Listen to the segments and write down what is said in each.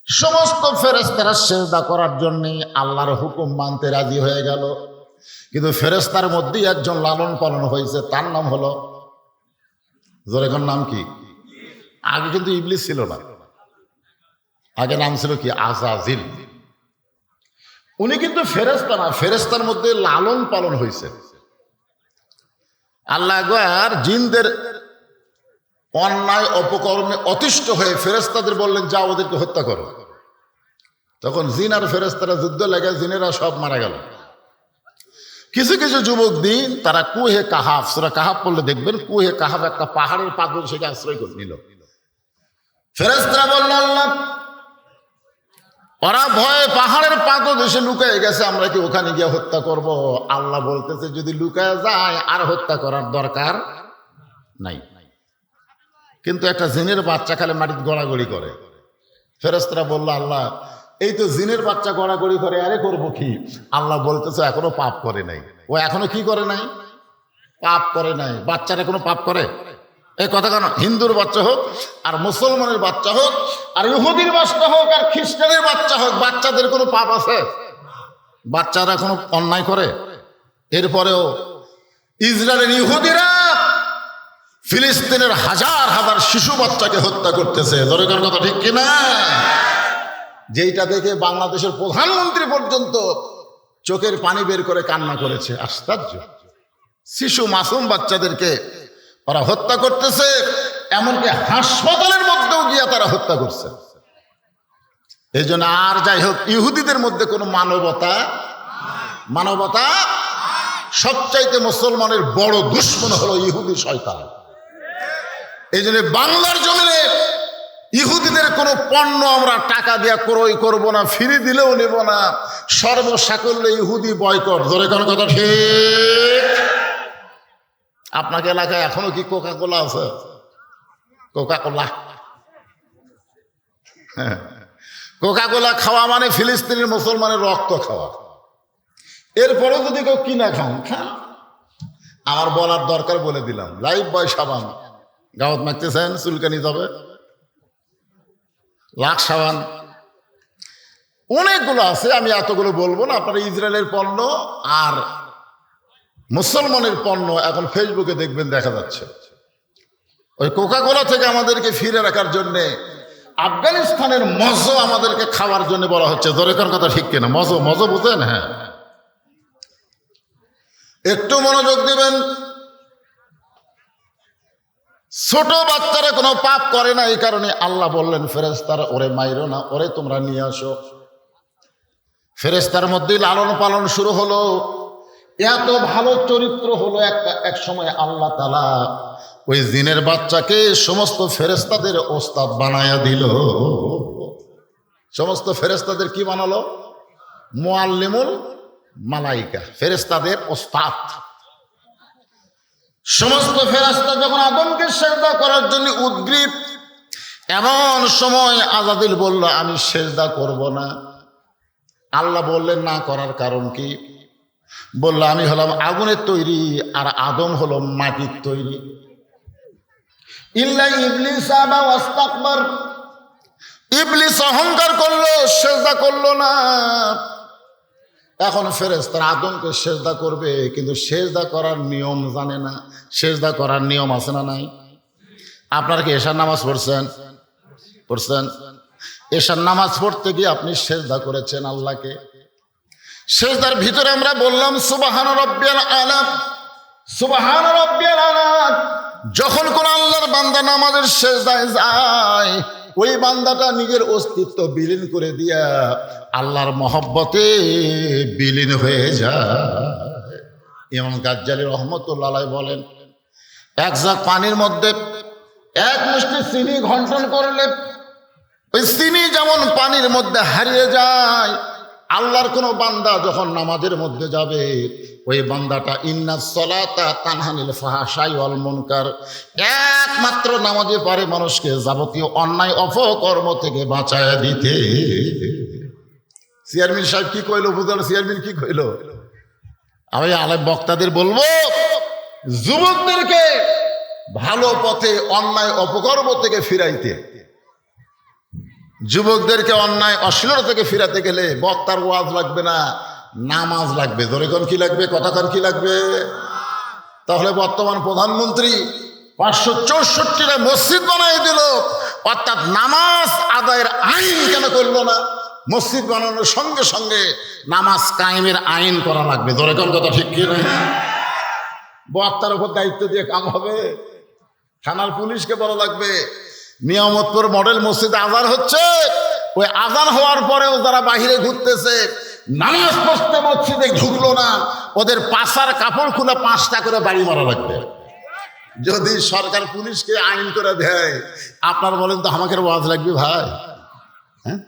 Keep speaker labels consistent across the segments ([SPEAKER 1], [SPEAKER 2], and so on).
[SPEAKER 1] সমস্ত ফেরেশতারা সিজদা করার জন্য আল্লাহর হুকুম মানতে রাজি হয়ে গেল, কিন্তু ফেরেশতার মধ্যেই একজন লালন পালন হয়েছে, তার নাম হলো, জোরেকার নাম কি? আগে কিন্তু ইবলিস ছিল না, আগে নাম ছিল কি? আজাজিল। উনি কিন্তু ফেরেশতা না, ফেরেশতার মধ্যে লালন পালন হয়েছে। আল্লাহ একবার জিনদের অন্যায় অপকর্মে অতিষ্ঠ হয়ে ফেরেশতাদের বললেন, যাও ওদেরকে হত্যা করো। তখন জিন আর ফেরেশতারা যুদ্ধ লেগে জিনেরা সব মারা গেল। কিছু কিছু যুবক দিন তারা কুহে কাহাফ, সূরা কাহাফ পড়লে দেখবেন, কুহে কাহাফ একটা পাহাড়ের পাথর, সেটা আশ্রয় করে নিল। ফেরেশতারা বলল, আল্লাহ ওরা ভয়ে পাহাড়ের পাথর এসে লুকায় গেছে, আমরা কি ওখানে গিয়ে হত্যা করব? আল্লাহ বলতেছে, যদি লুকায় যায় আর হত্যা করার দরকার নাই। কিন্তু একটা জিনের বাচ্চা খালি মাটিতে গড়াগড়ি করে। ফেরেশতারা বলল, আল্লাহ এই তো জিনের বাচ্চা গড়াগড়ি করে, আরে করবো কি? আল্লাহ বলতেছে, এখনো পাপ করে নাই। ও এখনো কি করে নাই? পাপ করে নাই। বাচ্চারা কোনো পাপ করে? এই কথা কেন? হিন্দুর বাচ্চা হোক আর মুসলমানের বাচ্চা হোক আর ইহুদির বাচ্চা হোক আর খ্রিস্টানের বাচ্চা হোক, বাচ্চাদের কোনো পাপ আছে? বাচ্চারা কোনো অন্যায় করে? এরপরেও ইসরায়েলের ইহুদিরা ফিলিস্তিনের হাজার হাজার শিশু বাচ্চাকে হত্যা করতেছে। দরকার কথা ঠিক কিনা? যেইটা দেখে বাংলাদেশের প্রধানমন্ত্রী পর্যন্ত চোখের পানি বের করে কান্না করেছে। আশ্চর্য! শিশু মাসুম বাচ্চাদেরকে ওরা হত্যা করতেছে, এমনকি হাসপাতালের মধ্যেও গিয়ে তারা হত্যা করছে। এই জন্য আর যাই হোক, ইহুদিদের মধ্যে কোনো মানবতা সবচাইতে মুসলমানের বড় দুশমন হলো ইহুদি শয়তান। এই জন্য বাংলার জমিনে ইহুদিদের কোনো পণ্য আমরা টাকা দিয়ে ক্রয় করব না, ফিরে দিলেও নেব না, সর্বসাকল্যে ইহুদি বয়কট। ধরে কোন কথা ঠিক? আপনাকে এলাকায় এখনো কি কোকা কোলা আছে? কোকা কোলা, হ্যাঁ, কোকা কোলা খাওয়া মানে ফিলিস্তিনের মুসলমানের রক্ত খাওয়া। এরপরে যদি কেউ কিনা খান, আমার বলার দরকার বলে দিলাম। লাইফ বয় সাবান গাওয়াত মাখতেছেন, চুলকানি যাবে, লাখ সাবান অনেকগুলো আছে, আমি এতগুলো বলবো না। আপনারা ইসরায়েলের পণ্য আর মুসলমানের পণ্য এখন ফেসবুকে দেখবেন, দেখা যাচ্ছে। ওই কোকা কোলা থেকে আমাদেরকে ফিরে রাখার জন্য আফগানিস্তানের মজো আমাদেরকে খাওয়ার জন্য বলা হচ্ছে। দরকার কথা ঠিক কিনা? মজো বুঝেন? হ্যাঁ, একটু মনোযোগ দিবেন। ছোট বাচ্চারা কোনো পাপ করে না, এই কারণে আল্লাহ বললেন ফেরেশতারা, ওরে মাইরো না, ওরে তোমরা নিয়ে আসো। ফেরেশতার মধ্যে লালন পালন শুরু হলো। এত ভালো চরিত্র হলো, এক সময় আল্লাহ তাআলা ওই জিনের বাচ্চাকে সমস্ত ফেরেশতাদের ওস্তাদ বানায়া দিল। সমস্ত ফেরেশতাদের কি বানালো? মুআল্লিমুল মালাইকা, ফেরেশতাদের ওস্তাদ। সমস্ত ফেরেশতা যখন আদমকে সিজদা করার জন্য উদ্গ্রীব, এমন সময় আজাদিল বলল, আমি সিজদা করব না। আল্লাহ বললেন, না করার কারণ কি? বলল, আমি হলাম আগুনের তৈরি আর আদম হলো মাটির তৈরি। ইল্লা ইবলিস আবা ওয়াস্তাকবার, ইবলিস অহংকার করলো, সিজদা করলো না। এখন ফেরেশতারা আদমকে সিজদা করবে, কিন্তু সিজদা করার নিয়ম জানে না। সিজদা করার নিয়ম আছে না নাই? আপনারা কি এশার নামাজ পড়ছেন? এশার নামাজ পড়তে গিয়ে আপনি সিজদা করেছেন আল্লাহকে। সিজদার ভিতরে আমরা বললাম সুবহান রাব্বিয়াল আলা, সুবহান রাব্বিয়াল আলা। যখন কোন আল্লাহর বান্দা নামাজের সিজদায় যায়, ওই বান্দাটা নিজের অস্তিত্ব বিলীন করে দিয়া আল্লাহর মহব্বতে বিলীন হয়ে যায়। ইমাম গাজ্জালী রহমতুল্লাহ আলাইহি বলেন, এক জাগ পানির মধ্যে এক মুষ্টি চিনি ঘন্টন করলে ওই চিনি যেমন পানির মধ্যে হারিয়ে যায়, আল্লাহর কোন বান্দা যখন নামাজের মধ্যে যাবে, ওই বান্দাটা ইন্নাস সালাতা তানহানিল ফাহশাই ওয়াল মুনকার, একমাত্র নামাজে পারে মানুষকে যাবতীয় অন্যায় অপকর্ম থেকে বাঁচায় দিতে। চেয়ারম্যান সাহেব কি কইলো? বুঝলেন চেয়ারম্যান কি কইলো? আমি আলেম বক্তাদের বলবো, যুবকদেরকে ভালো পথে অন্যায় অপকর্ম থেকে ফিরাইতে। যুবকদেরকে অন্যায় অশ্লীলতা থেকে ফিরাতে গেলে বক্তার ওয়াজ লাগবে না, নামাজ লাগবে। ধরে কোন কি লাগবে, কথাক্ষণ কি লাগবে? তাহলে বর্তমান প্রধানমন্ত্রী 564টা মসজিদ বানাই দিল, অর্থাৎ নামাজ আদায়ের আইন কেন করলো না? মসজিদ বানানোর সঙ্গে সঙ্গে নামাজ কায়েমের আইন করা লাগবে। ধরে কোন কথা ঠিক কি না? বক্তার উপর দায়িত্ব দিয়ে কাম হবে? থানার পুলিশকে বলা লাগবে নিয়ামতপুর মডেল মসজিদে আজান হচ্ছে, ওই আজান হওয়ার পরেও যারা বাহিরে ঘুরতেছে নামাজ পড়তে মসজিদে ঢুকলো না, ওদের পাশার কাপড় খুলে 5টা করে বাড়ি মারা লাগবে। যদি সরকার পুলিশকে আইন করে দেয়, আপনার বলেন তো আমাকে ওয়াজ লাগবে ভাই? হ্যাঁ,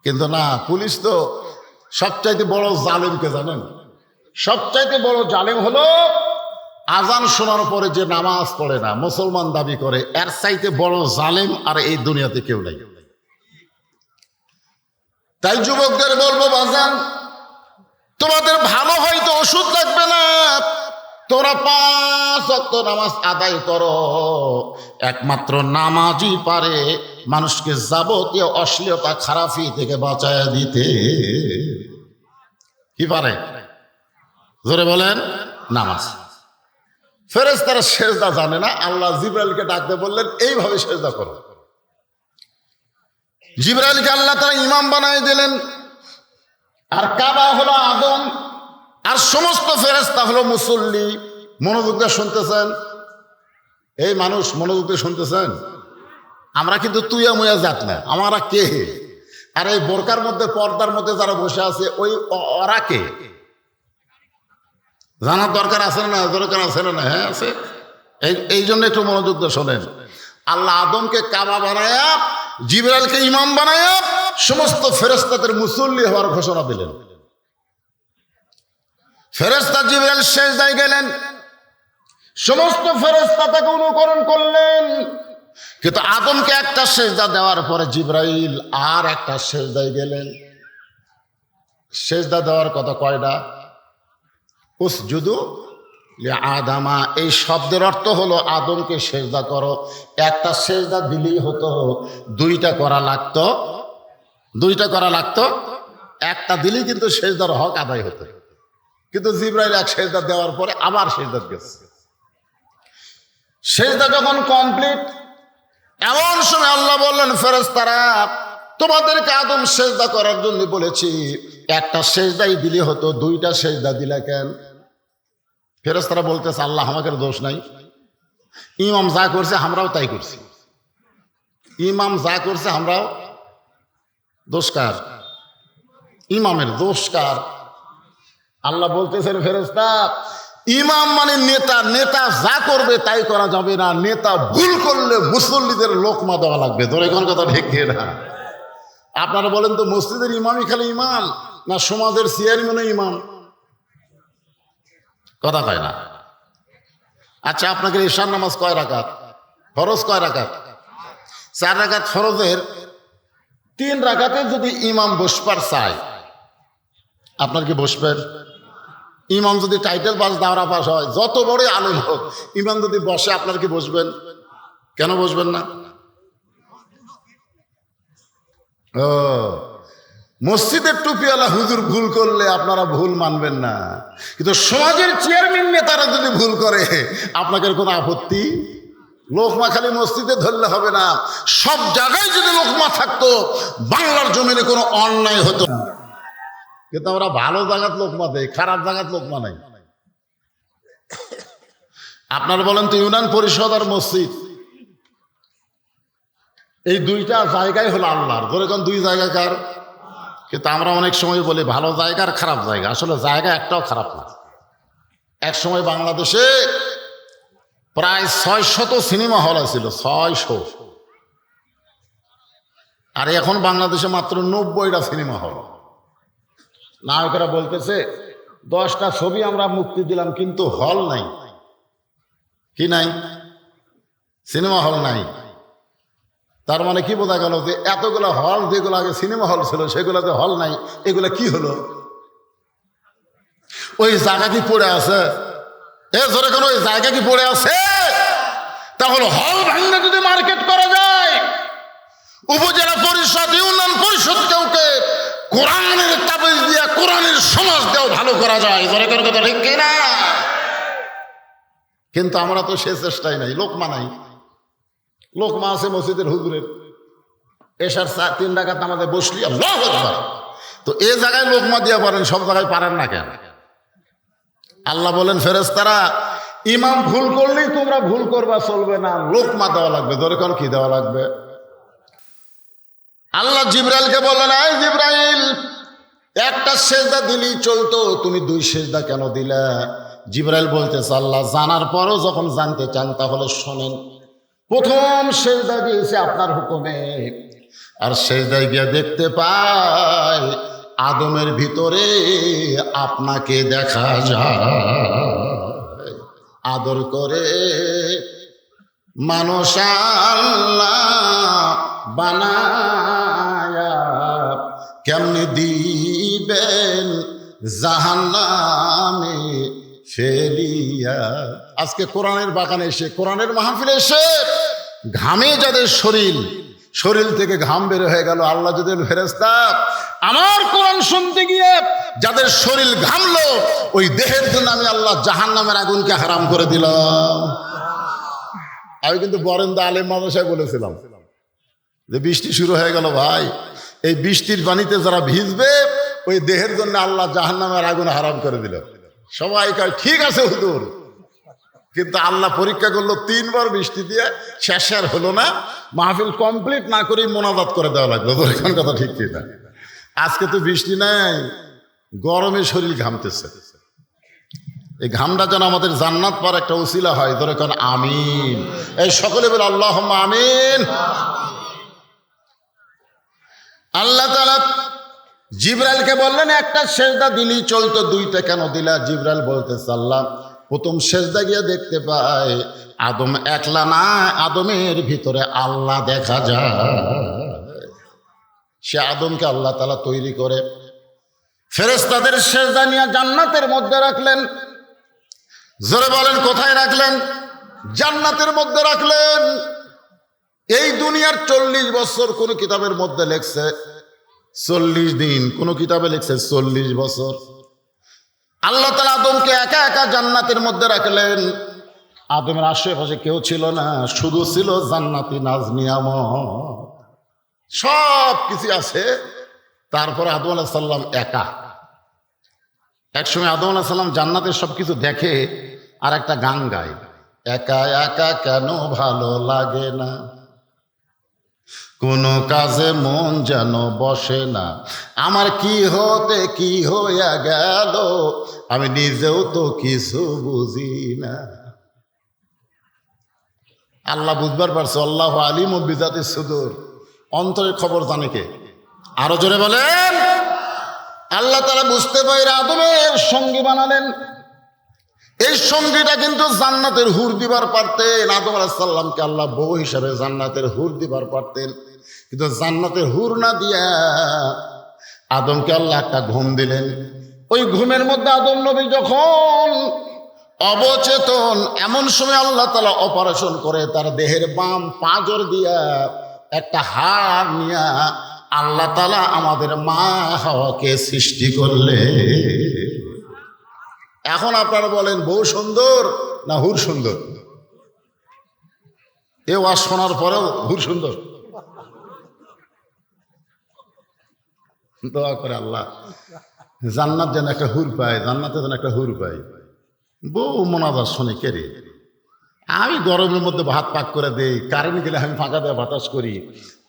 [SPEAKER 1] কিন্তু না, পুলিশ তো সবচাইতে বড় জালেমকে জানেন, সবচাইতে বড় জালেম হলো আজান শোনার পরে যে নামাজ পড়ে না, মুসলমান দাবি করে, এর চাইতে বড় জালেম আর এই দুনিয়াতে কেউ নাই। তাই যুবকদের বলবো, বাজান তোমাদের ভালো হয়তো ওষুধ লাগবে না, তোরা 5 ওয়াক্ত নামাজ আদায় করো। একমাত্র নামাজই পারে মানুষকে যাবতীয় অশ্লীলতা খারাপি থেকে বাঁচায় দিতে। কি পারে? জোরে বলেন। নামাজ। ফেরেশতারা সেজদা জানে না, আল্লাহ জিবরাইলকে ডাকতে বললেন এইভাবে সেজদা করো। জিবরাইলকে আল্লাহ তারা ইমাম বানায় দিলেন, আর কাবা হলো আদম, আর সমস্ত ফেরেশতা হলো মুসল্লি। মনোযোগ দিয়ে শুনতেছেন? এই মানুষ মনোযোগ দিয়ে শুনতেছেন? আমরা কিন্তু তুইয়া মুয়া জাত না, আমরা কে? আর এই বোরকার মধ্যে পর্দার মধ্যে যারা বসে আছে ওই ওরা কে? জানার দরকার আছে না? দরকার আছে না? হ্যাঁ আছে। এই জন্য একটু মনোযোগ দিয়ে শোনেন। আল্লাহ আদমকে কাবা বানায়া, জিবরাইলকে ইমাম বানায়া সমস্ত ফেরেশতাদের মুসল্লি হওয়ার ঘোষণা দিলেন। ফেরেশতা জিবরাইল সেজদায় গেলেন, সমস্ত ফেরেশতা তাকে অনুকরণ করলেন, কিন্তু আদমকে একটা সেজদা দেওয়ার পরে জিবরাইল আর একটা সেজদায় গেলেন। সেজদা দেওয়ার কথা কয়টা? উসজুদু লিআদামা, এই শব্দের অর্থ হলো আদমকে সেজদা করো। একটা সেজদা দিলেই হতো, 2টা করা লাগতো, 2টা করা লাগতো, একটা দিলেই কিন্তু সেজদার হক আদায় হতো। কিন্তু জিবরাইল এক সেজদা দেওয়ার পরে আবার সেজদা গেছে। সেজদা যখন কমপ্লিট, এমন সময় আল্লাহ বললেন, ফেরেশতারা তোমাদেরকে আদম সেজদা করার জন্য বলেছি, একটা সেজদাই দিলে হতো, 2টা সেজদা দিলা কেন? ফেরেশতারা বলতেছে আল্লাহ আমাদের দোষ নাই, ইমাম যা করছে আমরাও তাই করছি, ইমাম যা করছে আমরাও। দোষ কার? ইমামের। দোষ কার? আল্লাহ বলতেছেন ফেরেশতা ইমাম মানে নেতা, নেতা যা করবে তাই করা যাবে না, নেতা ভুল করলে মুসল্লিদের লোকমা দেওয়া লাগবে। ধরে কোন কথা ঠিক না? আপনারা বলেন তো মসজিদের ইমামই খালি ইমাম, না সমাজের চেয়ারম্যানও ইমাম? কথা কয় না। আচ্ছা, আপনাকে ঈশার নামাজ কয় রাকাত? ফরজ কয় রাকাত? 4 রাকাত ফরজের 3 রাকাতে যদি ইমাম বসবার চায়, আপনার কি বসবেন? ইমাম যদি টাইটেল পাস দাওরা পাস হয়, যত বড় আলেম হোক, ইমাম যদি বসে আপনার কি বসবেন? কেন বসবেন না? ও, মসজিদের টুপিওয়ালা হুজুর ভুল করলে আপনারা ভুল মানবেন না, কিন্তু সমাজের চেয়ারম্যান নেতারা যদি ভুল করে আপনাকে কোনো আপত্তি? লোকমা খালি মসজিদে ধরলে হবে না, সব জায়গায় যদি লোকমা থাকতো বাংলার জমিনে কোনো অন্যায় হতো না। কিন্তু আমরা ভালো জায়গাত লোকমা দেই, খারাপ জায়গাত লোকমা নাই। আপনারা বলেন তো ইউনিয়ন পরিষদ আর মসজিদ, এই 2টা জায়গায় হলো আল্লাহর। ধরে কোন 2 জায়গা কার? কিন্তু আমরা অনেক সময় বলি ভালো জায়গা আর খারাপ জায়গা, আসলে জায়গা একটাও খারাপ না। এক সময় বাংলাদেশে প্রায় 600 সিনেমা হল ছিল, 600, আর এখন বাংলাদেশে মাত্র 90টা সিনেমা হল। নায়কেরা বলতেছে 10টা ছবি আমরা মুক্তি দিলাম, কিন্তু হল নাই। কি নাই? সিনেমা হল নাই। তার মানে কি বোঝা গেল? যে এতগুলো হল, যেগুলো আগে সিনেমা হল ছিল সেগুলোতে হল নাই, এগুলো কি হলো? ওই জায়গা কি পড়ে আছে? ধরে কোন ওই জায়গা কি পড়ে আছে? তাহলে হল ভাঙলে যদি মার্কেট করা যায়, উপজেলা পরিষদ, ইউনিয়ন পরিষদ কাউকে কোরআনের তাবিজ দিয়া কোরআনের সমাজ দিয়েও ভালো করা যায়, ধরে কোনো কথা ঠিক কিনা? কিন্তু আমরা তো সে চেষ্টাই নাই। লোকমা নাই, লোকমা আছে মসজিদের হুজুরের, এসার 3 রাকাত নামাজে বসলি আল্লাহু আকবার, তো এ জায়গায় লোকমা দিয়া পারেন, সব জায়গায় পারেন না কেন? আল্লাহ বলেন ফেরেশতারা ইমাম ভুল করলেই তোমরা ভুল করবা, চলবে না, লোকমা দেওয়া লাগবে। ধরে কোন কি দেওয়া লাগবে? আল্লাহ জিবরাইলকে বললেন, এই জিবরাইল, একটা সেজদা দিলেই চলতো, তুমি 2 সেজদা কেন দিলা? জিবরাইল বলতেছে, আল্লাহ জানার পরও যখন জানতে চান তাহলে শোনেন। প্রথম সেজদা দিয়েছে আপনার হুকুমে, আর সেজদায় গিয়ে দেখতে পাই আদমের ভিতরে আপনাকে দেখা যায়। আদর করে মানুষ আল্লাহ বানায়া কেমনে দিবেন জাহান্নামে ফেলিয়া। আজকে কোরআনের বাগানে এসে, কোরআনের মাহফিলে এসে ঘামে যাদের শরীর থেকে ঘাম বের হয়ে গেল, আল্লাহ যদি ফেরেশতা আমার কোরআন শুনতে গিয়ে যাদের শরীর ঘামলো, ওই দেহের জন্য আমি আল্লাহ জাহান্নামের আগুনকে হারাম করে দিলাম। আমি কিন্তু বরেন্দা আলেম মাদ্রাসায় বলেছিলাম যে বৃষ্টি শুরু হয়ে গেল ভাই, এই বৃষ্টির পানিতে যারা ভিজবে ওই দেহের জন্য আল্লাহ জাহান্নামের আগুন হারাম করে দিল। সবাই কয় ঠিক আছে হুজুর, কিন্তু আল্লাহ পরীক্ষা করলো 3 বার বৃষ্টি দিয়ে, শেষে আর হলো না, মাহফিল কমপ্লিট না করেই মোনাজাত করে দেওয়া লাগলো। এখন কথা ঠিক কিনা? আজকে তো বৃষ্টি নাই, গরমে শরীর ঘামতেছে। এই ঘামটা যেন আমাদের জান্নাত পাওয়ার একটা উসিলা হয়, ধরে কোন আমিন। এই সকলে বলে আল্লাহুম্মা আমিন। আল্লাহ তাআলা জিবরাইলকে বললেন একটা সেজদা দিলেই চলতো, 2টা কেন দিলা? জিবরাইল বলতেছে, আল্লাহ প্রথম সেজদা গিয়ে দেখতে পায় আদম একলা না, আদমের ভিতরে আল্লাহ দেখা যায়। সে আদমকে আল্লাহ তাআলা তৈরি করে ফেরেশতাদের সেজদা নিয়ে জান্নাতের মধ্যে রাখলেন। জোরে বলেন কোথায় রাখলেন? জান্নাতের মধ্যে রাখলেন। এই দুনিয়ার 40 বছর কোন কিতাবের মধ্যে লেখছে 40 দিন, কোন কিতাবে লেখছে 40 বছর। আল্লাহ তাআলা আদমকে একা একা জান্নাতের মধ্যে রাখলেন। আদমের আশেপাশে কেউ ছিল না, শুধু ছিল জান্নাতি নাজ নিয়ামত, সব কিছু আছে। তারপরে আদম আলাইহিস সালাম একা। একসময় আদম আলাইহিস সালাম জান্নাতের সবকিছু দেখে আর একটা গান গায়, একা একা কেন ভালো লাগে না, কোনো কাজে মন যেন বসে না, আমার কি হতে কি হইয়া গেল, আমি নিজেও তো কিছু বুঝি না। আল্লাহ বুঝবার পারছে, আল্লাহু আলিমু বিযাতিস সুদূর, অন্তরের খবর জানে কে? আরো জোরে বলেন। আল্লাহ তাআলা বুঝতে পারে আদমের সঙ্গী বানালেন। এই সঙ্গীটা কিন্তু জান্নাতের হুর দিবার পারতেন। আদম আলাইহিস সালামকে আল্লাহ বউ হিসাবে জান্নাতের হুর দিবার পারতেন, কিন্তু জান্নাতের হুর না দিয়া আদমকে আল্লাহ একটা ঘুম দিলেন। ওই ঘুমের মধ্যে আদম নবী যখন অবচেতন, এমন সময় আল্লাহ তাআলা অপারেশন করে তার দেহের বাম পাঁজর দিয়া একটা হাড় নিয়া আল্লাহ তাআলা আমাদের মা হাওয়াকে সৃষ্টি করলে। এখন আপনারা বলেন বউ সুন্দর না হুর সুন্দর? এ ওয়াজ শোনার পরেও হুর সুন্দর? দোয়া করে আল্লাহ জান্নাত যেন একটা হুর পায়, জান্নাতে যেন একটা হুর পায়। বউ মোনাজাত শোনে কে রে? আমি গরমের মধ্যে ভাত পাক করে দেই, কারেন্ট গেলে আমি ফাঁকা দিয়ে বাতাস করি,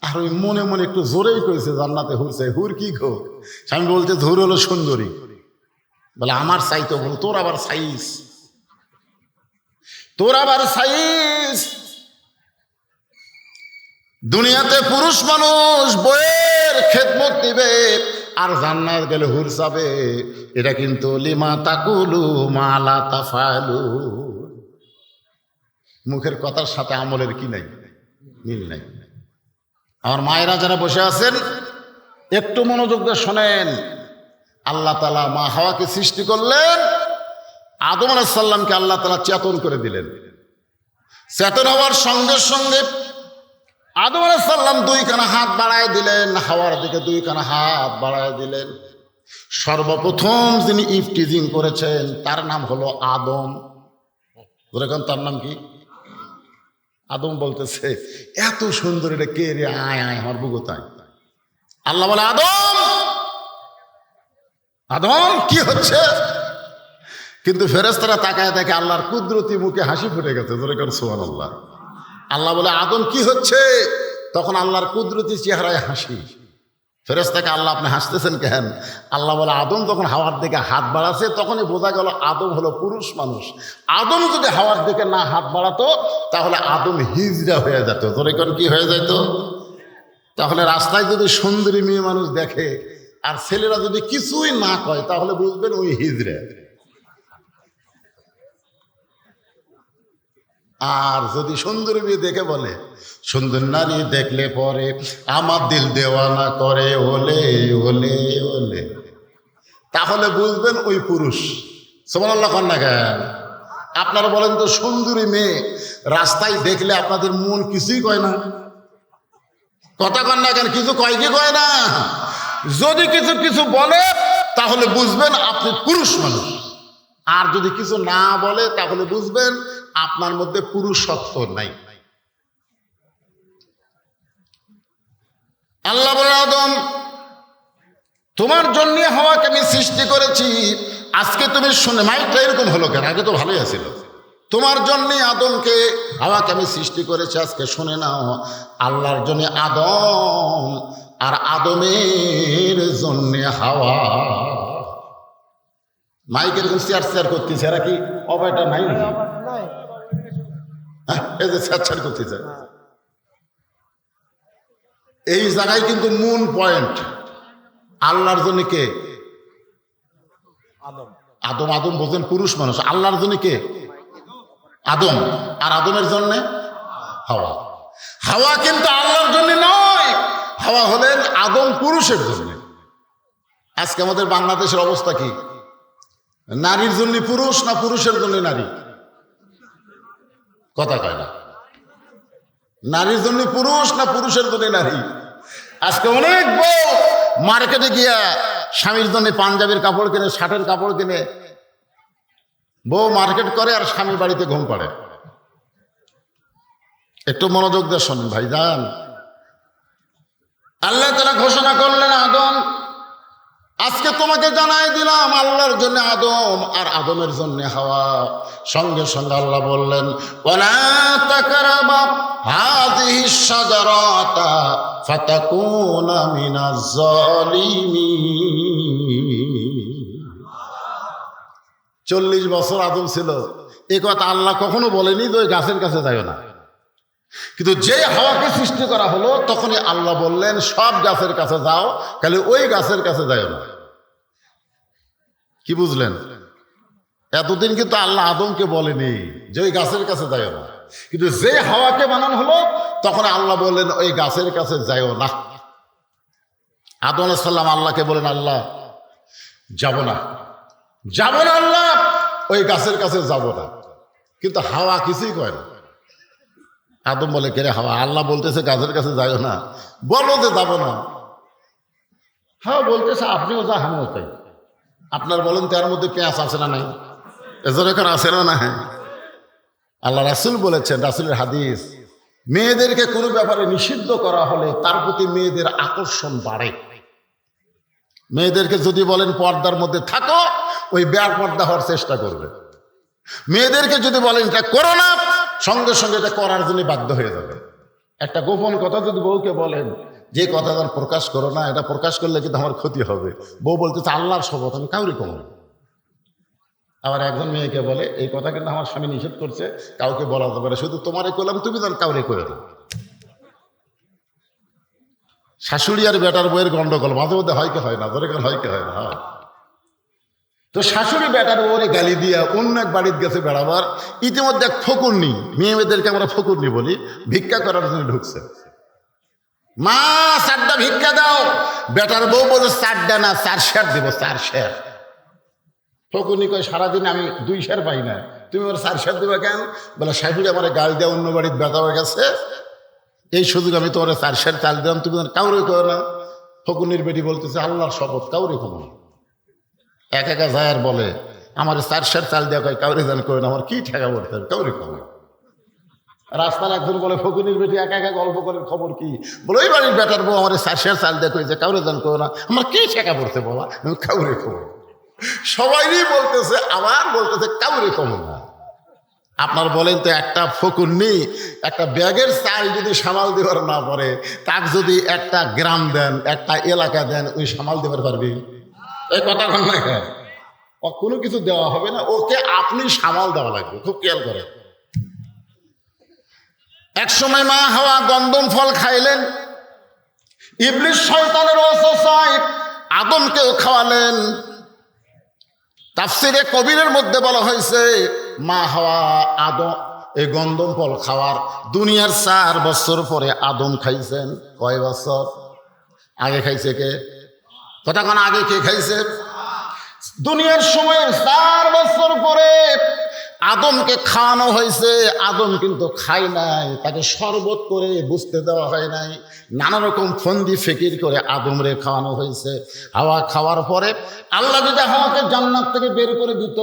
[SPEAKER 1] আর ওই মনে মনে একটু জোরেই করেছে জান্নাতে হুর চাই। হুর কি গো? আমি বলতে হুর হলো সুন্দরী। বলে আমার চাই তো, বল তোর আবার সাইজ, তোর আবার সাইজ। দুনিয়াতে পুরুষ মানুষ বইয়ের খেদমত দিবে আর জান্নাত গেলে হুর চাবে, এটা কিন্তু লিমা তাকুলু মা লা তাফালু। মুখের কথার সাথে আমলের কি নাই, মিল নাই। আমার মায়েরা যারা বসে আছেন একটু মনোযোগ দিয়ে শোনেন। আল্লাহ তাআলা মা হাওয়াকে সৃষ্টি করলেন, আদম আলাইহিস সালামকে আল্লাহ তাআলা চেতন করে দিলেন। চেতন হওয়ার সঙ্গে সঙ্গে আদম আলাইহিস সালাম দুইখানা হাত বাড়ায় দিলেন, হাওয়ার দিকে দুইখানা হাত বাড়ায় দিলেন। সর্বপ্রথম যিনি ইফটিজিং করেছেন তার নাম হলো আদম। যেরকম তার নাম কি? আদম বলতেছে, এত সুন্দর, এটা কে রে? আয় আয় আমার বুগুতায়। আল্লাহ বলে, আদম আদম কি হচ্ছে? কিন্তু ফেরেশতারা তাকায় দেখে আল্লাহর কুদরতি মুখে হাসি ফুটে গেছে। যেরকম সুবহানাল্লাহ। আল্লাহ বলে, আদম কি হচ্ছে? তখন আল্লাহর কুদরতি চেহারায় হাসি। ফেরেশতাকে, আল্লাহ আপনি হাসতেছেন কেন? আল্লাহ বলে, আদম যখন হাওয়ার দিকে হাত বাড়াচ্ছে তখনই বোঝা গেল আদম হলো পুরুষ মানুষ। আদম যদি হাওয়ার দিকে না হাত বাড়াতো তাহলে আদম হিজড়া হয়ে যেত। যেরকম কি হয়ে যেত? তাহলে রাস্তায় যদি সুন্দরী মেয়ে মানুষ দেখে আর ছেলেরা যদি কিছুই না কয় তাহলে বুঝবেন ওই হিজড়া। আর যদি সুন্দর মেয়ে দেখে বলে, সুন্দর নারী দেখলে পরে আমার দিল দেওয়ানা করে ওলে ওলে ওলে, তাহলে বুঝবেন ওই পুরুষ। সুবহানাল্লাহ কন না কেন? আপনারা বলেন তো, সুন্দরী মেয়ে রাস্তায় দেখলে আপনাদের মন কিছুই কয় না? কথা কন না কেন? কিছু কয় কি কয় না? যদি কিছু কিছু বলে তাহলে বুঝবেন আপনি পুরুষ মানুষ। আর যদি কিছু না বলে তাহলে বুঝবেন আপনার মধ্যে পুরুষত্ব নাই। আল্লাহ বলে, আদম তোমার জন্য হাওয়াকে আমি সৃষ্টি করেছি। আজকে তুমি শুনে, মাইকটা এরকম হলো কেন? আগে তো ভালোই আছিল। তোমার জন্য আদমকে, হাওয়াকে আমি সৃষ্টি করেছি। আজকে শুনে নাও, আল্লাহর জন্য আদম আর আদমের জন্য হাওয়া। মাইক এরকম চেয়ার চেয়ার করতেছে, এরা কি অবায়টা নাই নাকি? এই যে চেয়ার চেয়ার করতেছে, এই জায়গায় কিন্তু মূল পয়েন্ট। আল্লাহর জন্য কে? আদম। আদম বোঝেন পুরুষ মানুষ। আল্লাহর জন্য কে? আদম। আর আদমের জন্য হাওয়া। হাওয়া কিন্তু আল্লাহর জন্য নয়, হাওয়া হলেন আদম পুরুষের জন্য। আজকে আমাদের বাংলাদেশের অবস্থা কি? নারীর জন্য পুরুষ না পুরুষের জন্য নারী? কথা কয় না। নারীর জন্য পুরুষ না পুরুষের জন্য নারী? আজকে অনেক বউ মার্কেটে গিয়া স্বামীর জন্য পাঞ্জাবির কাপড় কিনে, শার্টের কাপড় কিনে বউ মার্কেট করে আর স্বামী বাড়িতে ঘুম পাড়ে। একটু মনোযোগ দিয়ে শোনেন ভাইজান। আল্লাহ তাআলা ঘোষণা করলেন, আদম আজকে তোমাকে জানাই দিলাম আল্লাহর জন্য আদম আর আদমের জন্য হাওয়া। সঙ্গে সঙ্গে আল্লাহ বললেন, ওয়ালা তাকরাবা হাযিহিশ শাজারাতা ফাতাকুনা মিনাজ জালিমিন। 40 বছর আদম ছিল, এই কথা আল্লাহ কখনো বলেনি যে ওই গাছের কাছে যাইও না। কিন্তু যে হাওয়াকে সৃষ্টি করা হলো তখনই আল্লাহ বললেন, সব গাছের কাছে যাও, খালি ওই গাছের কাছে যাইও না। কি বুঝলেন? এতদিন কিন্তু আল্লাহ আদমকে বলেনি যে ওই গাছের কাছে যাইও না, কিন্তু যে হাওয়াকে বানানো হলো তখন আল্লাহ বললেন ওই গাছের কাছে যাইও না। আদম আলাইহিস সালাম আল্লাহকে বলেন, আল্লাহ যাব না, যাব না আল্লাহ, ওই গাছের কাছে যাব না। কিন্তু হাওয়া কিছুই কয় না। আদম বলে, কে রে হাওয়া, আল্লাহ বলতেছে গাছের কাছে যাইও না, বলো যে যাব না। হ্যাঁ বলতেছে, আপনিও যা আমিও তাই। আপনার বলেন তো এর মধ্যে পেঁয়াজ আছে না নাই? এজন্য আছে না না? হ্যাঁ, আল্লাহ রাসূল বলেছেন, রাসূলের হাদিস, মেয়েদেরকে কোনো ব্যাপারে নিষিদ্ধ করা হলে তার প্রতি মেয়েদের আকর্ষণ বাড়ে। মেয়েদেরকে যদি বলেন পর্দার মধ্যে থাকো, ওই বেপর্দা হওয়ার চেষ্টা করবে। মেয়েদেরকে যদি বলেন এটা করো না, সঙ্গে সঙ্গে এটা করার জন্য বাধ্য হয়ে যাবে। একটা গোপন কথা যদি বউকে বলেন যে কথা তার প্রকাশ করো না, এটা প্রকাশ করলে কিন্তু আমার ক্ষতি হবে, বউ বলতেছে আল্লাহর শপথ আমি কাউরে কম। আবার একজন মেয়েকে বলে, এই কথা কিন্তু আমার স্বামী নিষেধ করছে, কাউকে বলা যাবে না, শুধু তোমারে কইলাম, তুমি যেন কাউরে কইও না। শাশুড়ি আর বেটার বইয়ের গন্ডগোল মাঝে মধ্যে হয় কি হয় না? ধরে হয় কি হয় না? হয়। তো শাশুড়ি বেটার বউরে গালি দিয়া অন্য এক বাড়িতে গেছে বেড়াবার। ইতিমধ্যে এক ফকুরনি, মেয়েদেরকে আমরা ফকুরনি বলি, ভিক্ষা করার জন্য ঢুকছে। মা 4টা ভিক্ষা দাও। বেটার বউ বলে 4টা না, 4 শের দেবো, 4 শের। ফকুরনি কয়, সারাদিন আমি 2 শের পাই না, তুমি ওর 4 শের দেবে কেন? বলে শাশুড়ি আমার গাল দেওয়া অন্য বাড়িতে বেড়া হয়ে গেছে, এই সুযোগ আমি তোমার 4 সের চাল দিলাম, তুমি কাউরে করো না। ফকুনির বেটি বলতেছে আল্লাহর শপথ কাউরে করো না। একা যায় আর বলে আমার 4 সের চাল দেওয়া কয় কাউরে জান করে না, আমার কি ঠেকা পড়তে হবে, কাউরে করো না। রাস্তার একজন বলে ফকুনির বেটি একা গল্প করেন, খবর কি? বলে ওই বাড়ির বেটার বউ আমার 4 সের চাল দেওয়া কয়েছে কাউরে জান করো না, আমার কি ঠেকা পড়তে বলা, আমি কাউরে করো। সবাইই বলতেছে, আবার বলতেছে কাউরে কমো না। আপনার বলেন তো একটা ফকুন্নি একটা ব্যাগের চাল যদি সামাল দেবার না পারে, তাকে যদি একটা গ্রাম দেন, একটা এলাকা দেন, ওই সামাল দেবার পারবি? এই কথা কন না, ও কোনো কিছু দেওয়া হবে না, ওকে আপনি সামাল দেওয়া লাগবে। খুব খেয়াল করে। এক সময় মা হাওয়া গন্ধম ফল খাইলেন, ইবলিস শয়তানের ওয়াসওয়াসায় আদমকেও খাওয়ালেন। তাফসিরে কবিরের মধ্যে বলা হয়েছে মা হাওয়া আদম এই গন্ধম ফল খাওয়ার দুনিয়ার 4 বছর পরে আদম খাইছেন। কয় বছর আগে খাইছে কে? কতক্ষণ আগে কে খাইছে? দুনিয়ার সময় 4 বছর পরে আদমকে খাওয়ানো হয়েছে। আদম কিন্তু খায় নাই, তাকে শরবত করে বুঝতে দেওয়া হয় নাই, নানা রকম ফন্দি ফিকির করে আদম রে খাওয়ানো হয়েছে। হাওয়া খাওয়ার পরে আল্লাহ যদি হাওয়াকে জান্নাত থেকে বের করে দিত,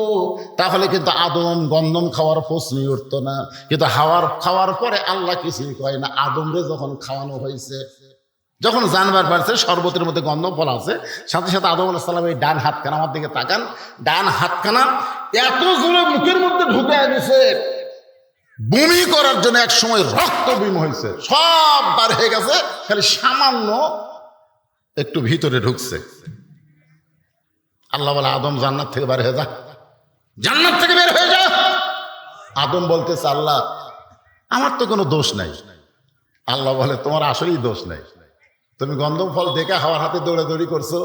[SPEAKER 1] তাহলে কিন্তু আদম গন্ধম খাওয়ার প্রশ্নই উঠত না। কিন্তু হাওয়ার খাওয়ার পরে আল্লাহ কিছুই কয় না। আদম রে যখন খাওয়ানো হয়েছে, যখন জানবার পারছে শরবতের মধ্যে গন্ধম ফল আছে, সাথে সাথে আদম আলাইহিস সালাম এই ডান হাতখানা, আমার দিকে তাকান, ডান হাতখানা এত জোরে মুখের মধ্যে ঢুকে গেছে, বমি করার জন্য এক সময় রক্ত বিম হয়েছে, সব বার হয়ে গেছে, খালি সামান্য একটু ভিতরে ঢুকছে। আল্লাহ বলে আদম জান্নাত থেকে বের হয়ে যা, জান্নাত থেকে বের হয়ে যা। আদম বলতেছে আল্লাহ আমার তো কোনো দোষ নাই। আল্লাহ বলে তোমার আসলেই দোষ নাই, তুমি গন্ধম ফল দেখে হাওয়ার হাতে দৌড়াদৌড়ি করছো,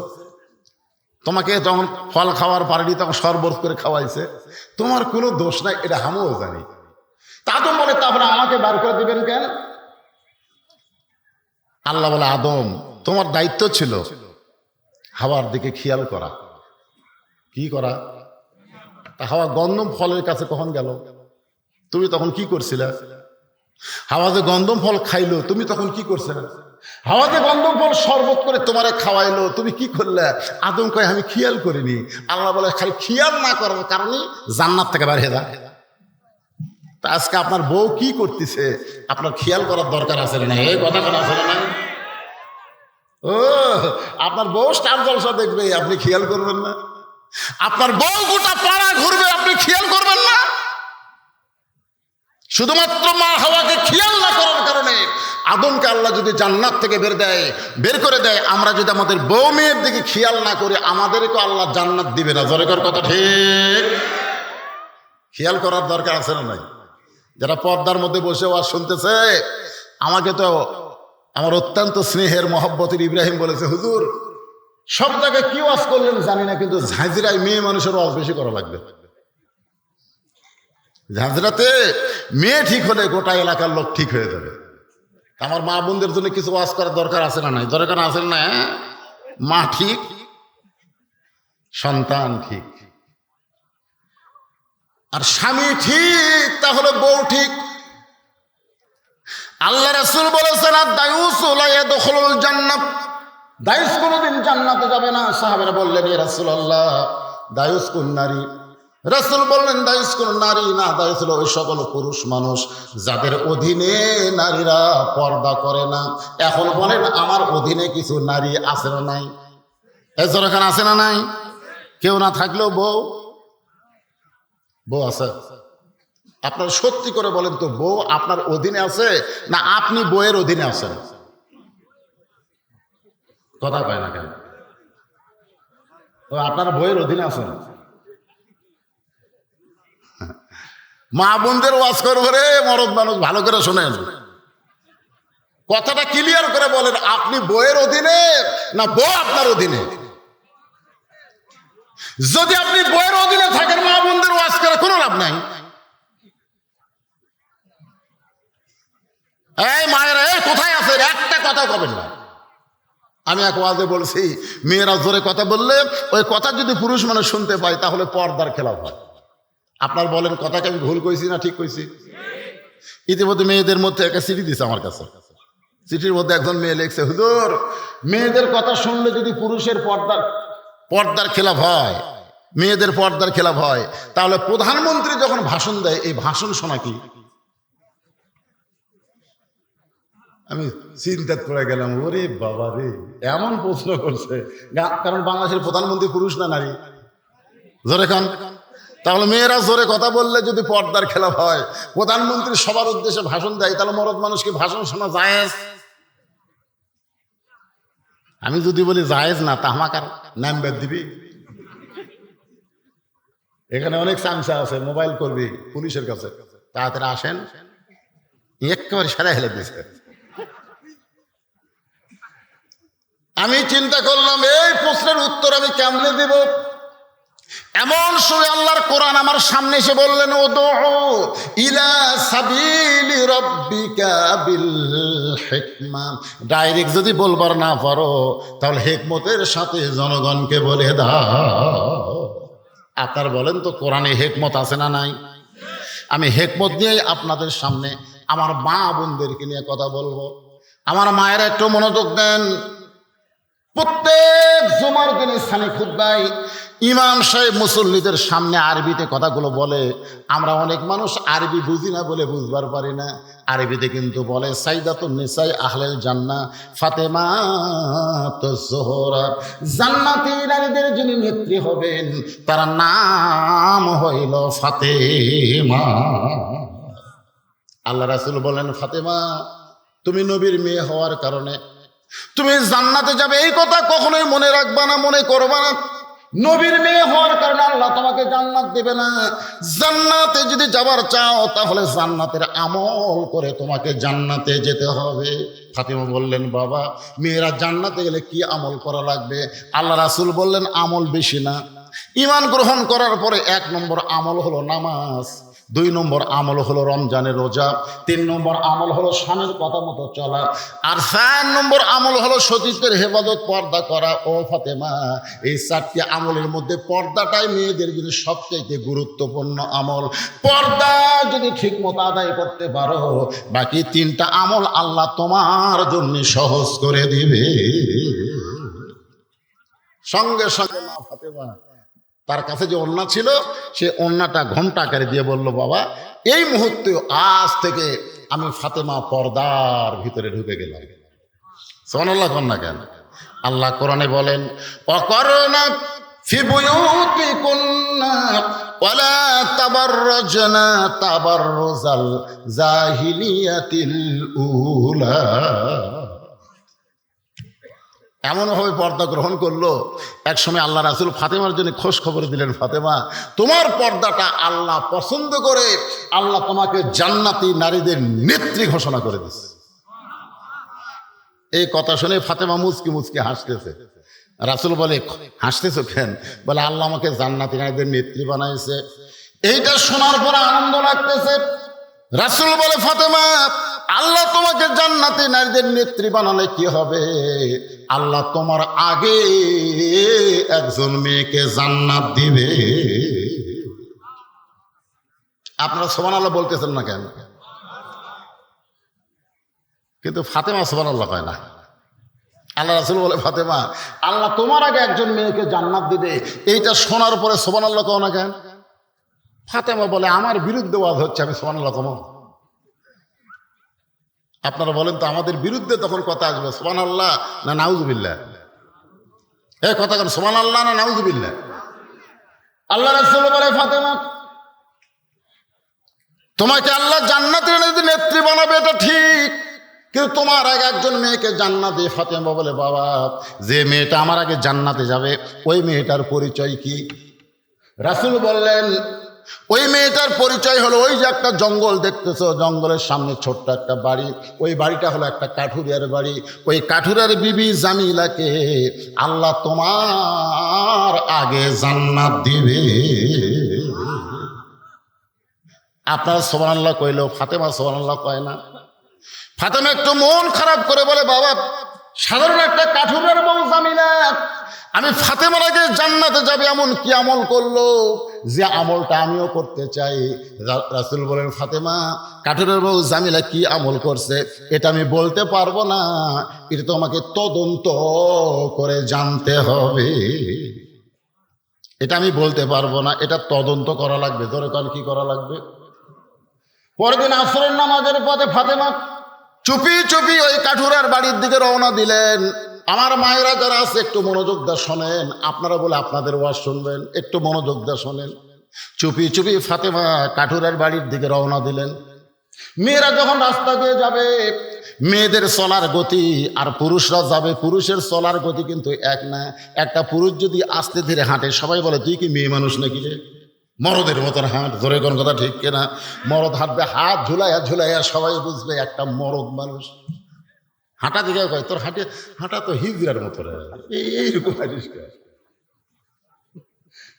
[SPEAKER 1] তোমাকে যখন ফল খাওয়ার পারেনি তখন শরবত করে খাওয়াইছে, তোমার কোনো দোষ নাই, এটা আমিও জানি। আদম বলে তারপরে আমাকে বার করে দিবেন কেন? আল্লাহ বলে আদম তোমার দায়িত্ব ছিল হাওয়ার দিকে খেয়াল করা। কি করা? তা হাওয়া গন্ধম ফলের কাছে কখন গেল? তুমি তখন কি করছিলে? হাওয়া যে গন্ধম ফল খাইলো, তুমি তখন কি করছিলে? হাওয়া যে গন্ধম ফল শরবত করে তোমারে খাওয়াইলো, তুমি কি করলে? আদম কয় আমি খেয়াল করিনি। আল্লাহ বলে খালি খেয়াল না করার কারণে জান্নাত থেকে বের হয়ে যা। তা আজকে আপনার বউ কি করতেছে আপনার খেয়াল করার দরকার আছে না? এই কথা বলা আছে না? ও আপনার বউ স্টার জলসা দেখবে, আপনি খেয়াল করবেন না? আপনার বউ গোটা পাড়া ঘুরবে, আপনি খেয়াল করবেন না? শুধুমাত্র মা হাওয়াকে খেয়াল না করার কারণে আদমকে আল্লাহ যদি জান্নাত থেকে বের করে দেয়, আমরা যদি আমাদের বউ মেয়ের দিকে খেয়াল না করি, আমাদেরকে আল্লাহ জান্নাত দিবে না। জোরেকার কথা ঠিক? খেয়াল করার দরকার আছে না নাই? যারা পর্দার মধ্যে বসে ওয়াজ শুনতেছে, আমাকে তো আমার অত্যন্ত স্নেহের মহব্বতের ইব্রাহিম বলেছে, হুজুর সব জায়গায় কি ওয়াজ করলেন জানি না, কিন্তু ঝাঁঝরায় মেয়ে মানুষের ওয়াজ বেশি করা লাগবে। ঝাঁঝরাতে মেয়ে ঠিক হলে গোটা এলাকার লোক ঠিক হয়ে যাবে। আমার মা বোনদের জন্য কিছু ওয়াজ করার দরকার আছে না নাই? দরকার আছে না? মা ঠিক, সন্তান ঠিক, আর স্বামী ঠিক, তাহলে বউ ঠিক। আল্লাহ রাসূল বলেছেন দায়ুস লা ইয়াদখুলুল জান্নাত, দায়ুস কোনদিন জান্নাতে যাবে না। সাহাবারা বললেন ইয়া রাসূলুল্লাহ দায়ুস কোন নারী? রাসূল বললেন দায়ুস কোন নারী না, দায়ুস হলো ওই সকল পুরুষ মানুষ যাদের অধীনে নারীরা পর্দা করে না। এখন বলেন আমার অধীনে কিছু নারী আছে না নাই? এজরখান আছে না নাই? কেউ না থাকলেও বউ আছে। আপনার সত্যি করে বলেন তো, বউ আপনার অধীনে আছে না আপনি বউয়ের অধীনে আছেন? কথা পায় না কেন? আপনার বউয়ের অধীনে আছেন। মা বোনদের ওয়াজ করবো রে মরদ মানুষ, ভালো করে শোনেন, কথাটা ক্লিয়ার করে বলেন, আপনি বউয়ের অধীনে না বউ আপনার অধীনে? যদি আপনি বউয়ের অধীনে থাকেন, মা বোনদের ওয়াজ করে কোনো লাভ নাই। এই মায়েরা কোথায় আছে? একটা কথা কবেন না। আমি এক ওয়াজে বলছি, মেয়েরা জোরে কথা বললে ওই কথা যদি পুরুষ মানুষ শুনতে পায় তাহলে পর্দার খেলাফ হয়। আপনার বলেন কথাকে আমি ভুল কইছি না ঠিক কইছি? ইতিমধ্যে মেয়েদের মধ্যে একটা চিঠি দিছে আমার কাছে, চিঠির মধ্যে একজন মেয়ে লিখছে, হুজুর মেয়েদের কথা শুনলে যদি পুরুষের পর্দার খেলাফ হয়, মেয়েদের পর্দার খেলাফ হয়, তাহলে প্রধানমন্ত্রী যখন ভাষণ দেয় এই ভাষণ শোনা কি? আমি চিন্তা করে গেলাম, ওরে বাবা রে, এমন প্রশ্ন করছে। কারণ বাংলাদেশের প্রধানমন্ত্রী পুরুষ না নারী? জোরে খান। তাহলে মেয়েরা জোরে কথা বললে যদি পর্দার খেলাফ হয়, প্রধানমন্ত্রী সবার উদ্দেশ্যে ভাষণ দেয়, তাহলে মরদ মানুষকে ভাষণ শোনা জায়েজ? আমি যদি বলি জায়েজ না, তা আমাকে আর নাম বেদ দিবি? এখানে অনেক চামচা আছে, মোবাইল করবি পুলিশের কাছে, তাড়াতাড়ি আসেন, একেবারে সেরা হেলে দিয়েছে। আমি চিন্তা করলাম এই প্রশ্নের উত্তর আমি কেমনে দেব। এমন সময় আল্লাহর কোরআন আমার সামনে এসে বললেন, উদউ ইলা সাবিলি রাব্বিকা বিল হিকমা। ডাইরেক্ট যদি বলবার না পারো, তাহলে হিকমতের সাথে জনগণকে বলে দাও। আপনার বলেন তো কোরআনে হিকমত আছে না নাই? আমি হিকমত নিয়েই আপনাদের সামনে আমার মা বোনদেরকে নিয়ে কথা বলবো। আমার মায়েরা একটু মনোযোগ দেন। প্রত্যেক জুমার দিন ইসলামিক খুতবায় ইমাম সাহেব মুসল্লিদের সামনে আরবিতে কথাগুলো বলে। আমরা অনেক মানুষ আরবি বুঝি না বলে বুঝবার পারি না। আরবিতে কিন্তু বলে সাইদাতুন নিসাই আহলেল জান্নাহ ফাতেমাতুজ জোহরা, জান্নাতি নারীদের যিনি নেত্রী হবেন তার নাম হইল ফাতেমা। আল্লাহ রাসূল বলেন, ফাতেমা তুমি নবীর মেয়ে হওয়ার কারণে তুমি জান্নাতে যাবে, এই কথা কখনোই মনে রাখবা না, মনে করবা না। নবীর মেয়ে হওয়ার কারণে আল্লাহ তোমাকে জান্নাত দেবে না। জান্নাতে যদি যাবার চাও, তাহলে জান্নাতের আমল করে তোমাকে জান্নাতে যেতে হবে। ফাতিমা বললেন, বাবা মেয়েরা জান্নাতে গেলে কি আমল করা লাগবে? আল্লাহ রাসূল বললেন, আমল বেশি না। ঈমান গ্রহণ করার পরে 1 নম্বর আমল হলো নামাজ, 2 নম্বর আমল হলো রমজানের রোজা, 3 নম্বর আমল হলো স্বামীর কথা মতো চলা, আর 4 নম্বর আমল হলো সতীত্বের হেফাজত, পর্দা করা। ও ফাতেমা, এই 4টি আমলের মধ্যে পর্দাটাই মেয়েদের জন্য সবচেয়ে গুরুত্বপূর্ণ আমল। পর্দা যদি ঠিক মতো আদায় করতে পারো, বাকি 3টা আমল আল্লাহ তোমার জন্য সহজ করে দিবে। সঙ্গে সঙ্গে মা ফাতেমা তার কাছে যে ওড়না ছিল, সে ওড়নাটা ঘণ্টা আকারে দিয়ে বলল, বাবা এই মুহূর্তে আজ থেকে আমি ফাতেমা পর্দার ভিতরে ঢুকে গেলাম। সুবহানাল্লাহ কন্যা কেন? আল্লাহ কোরআনে বলেন, ওয়াকরনা ফি বুয়ুতিকুন্না ওয়ালা তাবাররাজনা তাবাররুজাল জাহিলিয়াতিল উলা। এমনভাবে পর্দা গ্রহণ করলো, একসময় আল্লাহ রাসূল ফাতেমার জন্য খোঁজ খবর দিলেন, ফাতেমা তোমার পর্দাটা আল্লাহ পছন্দ করে, আল্লাহ তোমাকে জান্নাতি নারীদের নেত্রী ঘোষণা করে দিচ্ছে। এই কথা শুনে ফাতেমা মুচকি মুচকি হাসতেছে। রাসূল বলে, হাসতেছো কেন? বলে, আল্লাহ আমাকে জান্নাতি নারীদের নেত্রী বানাইছে। এইটা শোনার পর আনন্দ লাগতেছে। রাসূল বলে, ফাতেমা আল্লাহ তোমাকে জান্নাতি নারীদের নেত্রী বানালে কি হবে? আল্লাহ তোমার আগে একজন মেয়েকে জান্নাত দিবে। আপনারা সুবহানাল্লাহ বলতেছেন না কেন? কিন্তু ফাতেমা সুবহানাল্লাহ কয় না। আল্লাহ রাসূল বলে, ফাতেমা আল্লাহ তোমার আগে একজন মেয়েকে জান্নাত দিবে। এইটা শোনার পরে সুবহানাল্লাহ কও না কেন? ফাতেমা বলে, আমার বিরুদ্ধে ওয়াজ হচ্ছে, আমি সুবহানাল্লাহ কম। আপনারা বলেন তো, আমাদের বিরুদ্ধে তখন কথা আসবে সুবহানাল্লাহ না নাউজুবিল্লাহ? এই কথা কেন, সুবহানাল্লাহ না নাউজুবিল্লাহ? আল্লাহ রাসূল বলে, ফাতেমা তোমাকে আল্লাহ জান্নাতের নেত্রী বানাবে, এটা ঠিক, কিন্তু তোমার আগে একজন মেয়েকে জান্নাত দিয়ে। ফাতেমা বলে, বাবা যে মেয়েটা আমার আগে জান্নাতে যাবে ওই মেয়েটার পরিচয় কি? রাসূল বললেন, ওই মেয়েটার পরিচয় হলো, ওই যে একটা জঙ্গল দেখতেছো, জঙ্গলের সামনে ছোট্ট একটা বাড়ি, ওই বাড়িটা হলো একটা কাঠুরিয়ার বাড়ি। ওই কাঠুরিয়ার বিবি জামিলাকে আল্লাহ তোমার আগে জান্নাত দিবে। আপনারা সুবহানাল্লাহ কইলেও ফাতেমা সুবহানাল্লাহ কয় না। ফাতেমা একটু মন খারাপ করে বলে, বাবা সাধারণ একটা কাঠুরের বউ জামিলা, আমি ফাতেমার আগে জান্নাতে যাবে এমন কি আমল করলো যে আমলটা আমিও করতে চাই। রাসূল বলেন, ফাতেমা, কাঠুরের বউ জামিলা কি আমল করছে এটা আমি বলতে পারবো না, এটা তোমাকে তদন্ত করে জানতে হবে। এটা আমি বলতে পারবো না, এটা তদন্ত করা লাগবে। ধরে কারণ কি করা লাগবে? পরের দিন আসরের নামাজের পথে ফাতেমা চুপি চুপি ওই কাঠুরার বাড়ির দিকে রওনা দিলেন। আমার মায়েরা যারা আছে একটু মনোযোগ দিয়ে শোনেন, আপনারা বলে আপনাদের ওয়াজ শুনবেন, একটু মনোযোগ দিয়ে শোনেন। চুপি চুপি ফাতেমা কাঠুরার বাড়ির দিকে রওনা দিলেন। মেয়েরা যখন রাস্তা দিয়ে যাবে, মেয়েদের চলার গতি আর পুরুষরা যাবে, পুরুষের চলার গতি কিন্তু এক না। একটা পুরুষ যদি আস্তে ধীরে হাঁটে, সবাই বলে তুই কি মেয়ে মানুষ নাকি রে, মরদের মতন হাঁট। ধরে কোন কথা ঠিক কিনা? মরদ হাঁটবে হাত ঝুলাইয়া ঝুলাইয়া, সবাই বুঝবে একটা মরদ মানুষ। হাঁটা দিকে কয় তোর হাঁটা তো হিজড়ার মতো রে, এইরকম হাঁটিস।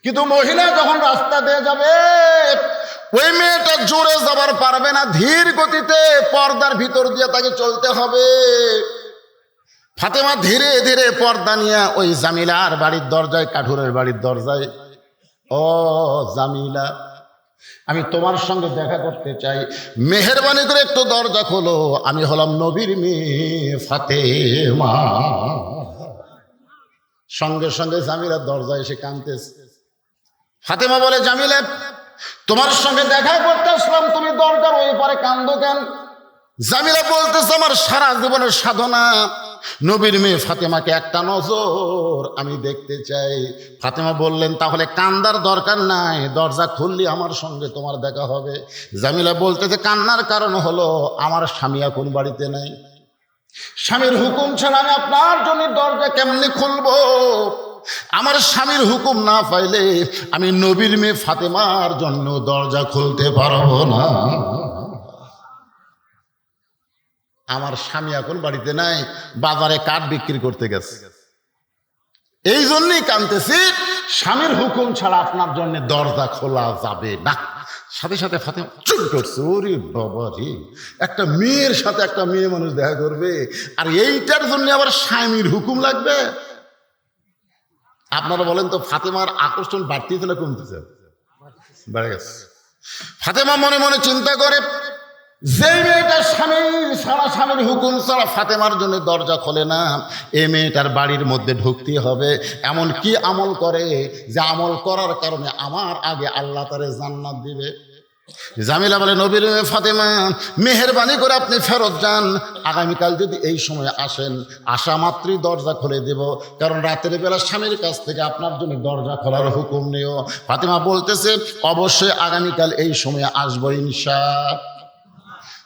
[SPEAKER 1] কিন্তু মহিলা যখন রাস্তা দিয়ে যাবে, ওই মেয়েটা জোরে যাবার পারবে না, ধীর গতিতে পর্দার ভিতর দিয়ে তাকে চলতে হবে। ফাতেমা ধীরে ধীরে পর্দা নিয়ে ওই জামিলার বাড়ির দরজায়, কাঠুরের বাড়ির দরজায়, ও জামিলা, আমি তোমার সঙ্গে দেখা করতে চাই, মেহেরবানি করে একটু দরজা খোলো, আমি হলাম নবীর মেয়ে ফাতেমা। সঙ্গে সঙ্গে জামিলার দরজা এসে কাঁদতেছে। ফাতেমা বলে, জামিলা, তোমার সঙ্গে দেখা করতে আসলাম, তুমি দরজার ওই পারে কান্দো কেন? জামিলা বলতেছে, আমার সারা জীবনের সাধনা নবীর মেয়ে ফাতেমাকে একটা নজর আমি দেখতে চাই। ফাতেমা বললেন, তাহলে কান্দার দরকার নাই, দরজা খুললি আমার সঙ্গে তোমার দেখা হবে। জামিলা বলতেছে, কান্নার কারণ হলো আমার স্বামী এখন বাড়িতে নাই, স্বামীর হুকুম ছাড়া আমি আপনার জন্য দরজা কেমনি খুলবো? আমার স্বামীর হুকুম না পাইলে আমি নবীর মেয়ে ফাতেমার জন্য দরজা খুলতে পারবো না। আমার স্বামী এখন বাড়িতে নাই, বাজারে কাঠ বিক্রি করতে গেছে, এই জন্যই কাঁদতেছি, স্বামীর হুকুম ছাড়া আপনার জন্য দরজা খোলা যাবে না। সাথে সাথে ফাতেমা চুপ করছে। ওরে বাবা রে, একটা মেয়ের সাথে একটা মেয়ে মানুষ দেখা করবে, আর এইটার জন্য আবার স্বামীর হুকুম লাগবে? আপনারা বলেন তো, ফাতেমার আকর্ষণ বাড়তেছে না কমতেছে? বেড়ে গেছে। ফাতেমা মনে মনে চিন্তা করে, যে মেয়েটা স্বামীর হুকুম ছাড়া ফাতেমার জন্য দরজা খোলে না, এই মেয়েটার বাড়ির মধ্যে ঢুকতে হবে। এমন কি আমল করে যে আমল করার কারণে আমার আগে আল্লাহ তারে জান্নাত দিবে? জামিলা বলে, নবীর মেয়ে ফাতেমা, মেহেরবানি করে আপনি ফেরত যান, আগামীকাল যদি এই সময় আসেন, আসা মাত্রই দরজা খুলে দেব, কারণ রাতের বেলা স্বামীর কাছ থেকে আপনার জন্য দরজা খোলার হুকুম নিও। ফাতেমা বলতেছে, অবশ্যই আগামীকাল এই সময় আসবো ইনশাআল্লাহ।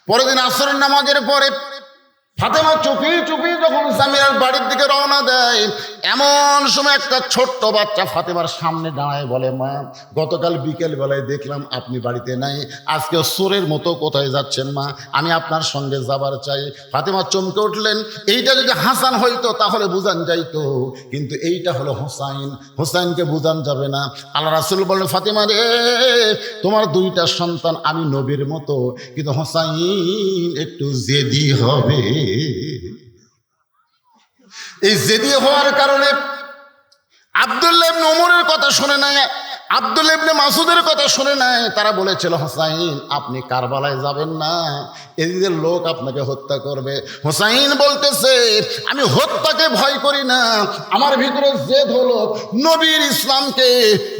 [SPEAKER 1] পরের দিন আসরের নামাজের পরে ফাতেমা চুপি চুপি যখন জামিলার বাড়ির দিকে রওনা দেয়, এমন সময় একটা ছোট্ট বাচ্চা ফাতেমার সামনে দাঁড়ায় বলে, মা, গতকাল বিকেল বেলায় দেখলাম আপনি বাড়িতে নাই, আজকে চোরের মতো কোথায় যাচ্ছেন মা? আমি আপনার সঙ্গে যাবার চাই। ফাতেমা চমকে উঠলেন, এইটা যদি হাসান হইতো তাহলে বুঝান যাইতো, কিন্তু এইটা হলো হোসাইন, হোসাইনকে বুঝান যাবে না। আল্লাহ রাসূল বললেন, ফাতেমা রে, তোমার দুইটা সন্তান আমি নবীর মতো, কিন্তু হোসাইন একটু জেদি হবে। এই জেদি হওয়ার কারণে আব্দুল্লাহ ইবনে ওমরের কথা শুনে নাই, আব্দুল্লাহ ইবনে মাসুদের কথা শুনে নাই। তারা বলেছিল, হোসাইন আপনি কারবালায় যাবেন না, এদিকের লোক আপনাকে হত্যা করবে। হোসাইন বলতেছে, আমি হত্যাকে ভয় করি না, আমার ভিতরে জেদ হলো নবীর ইসলামকে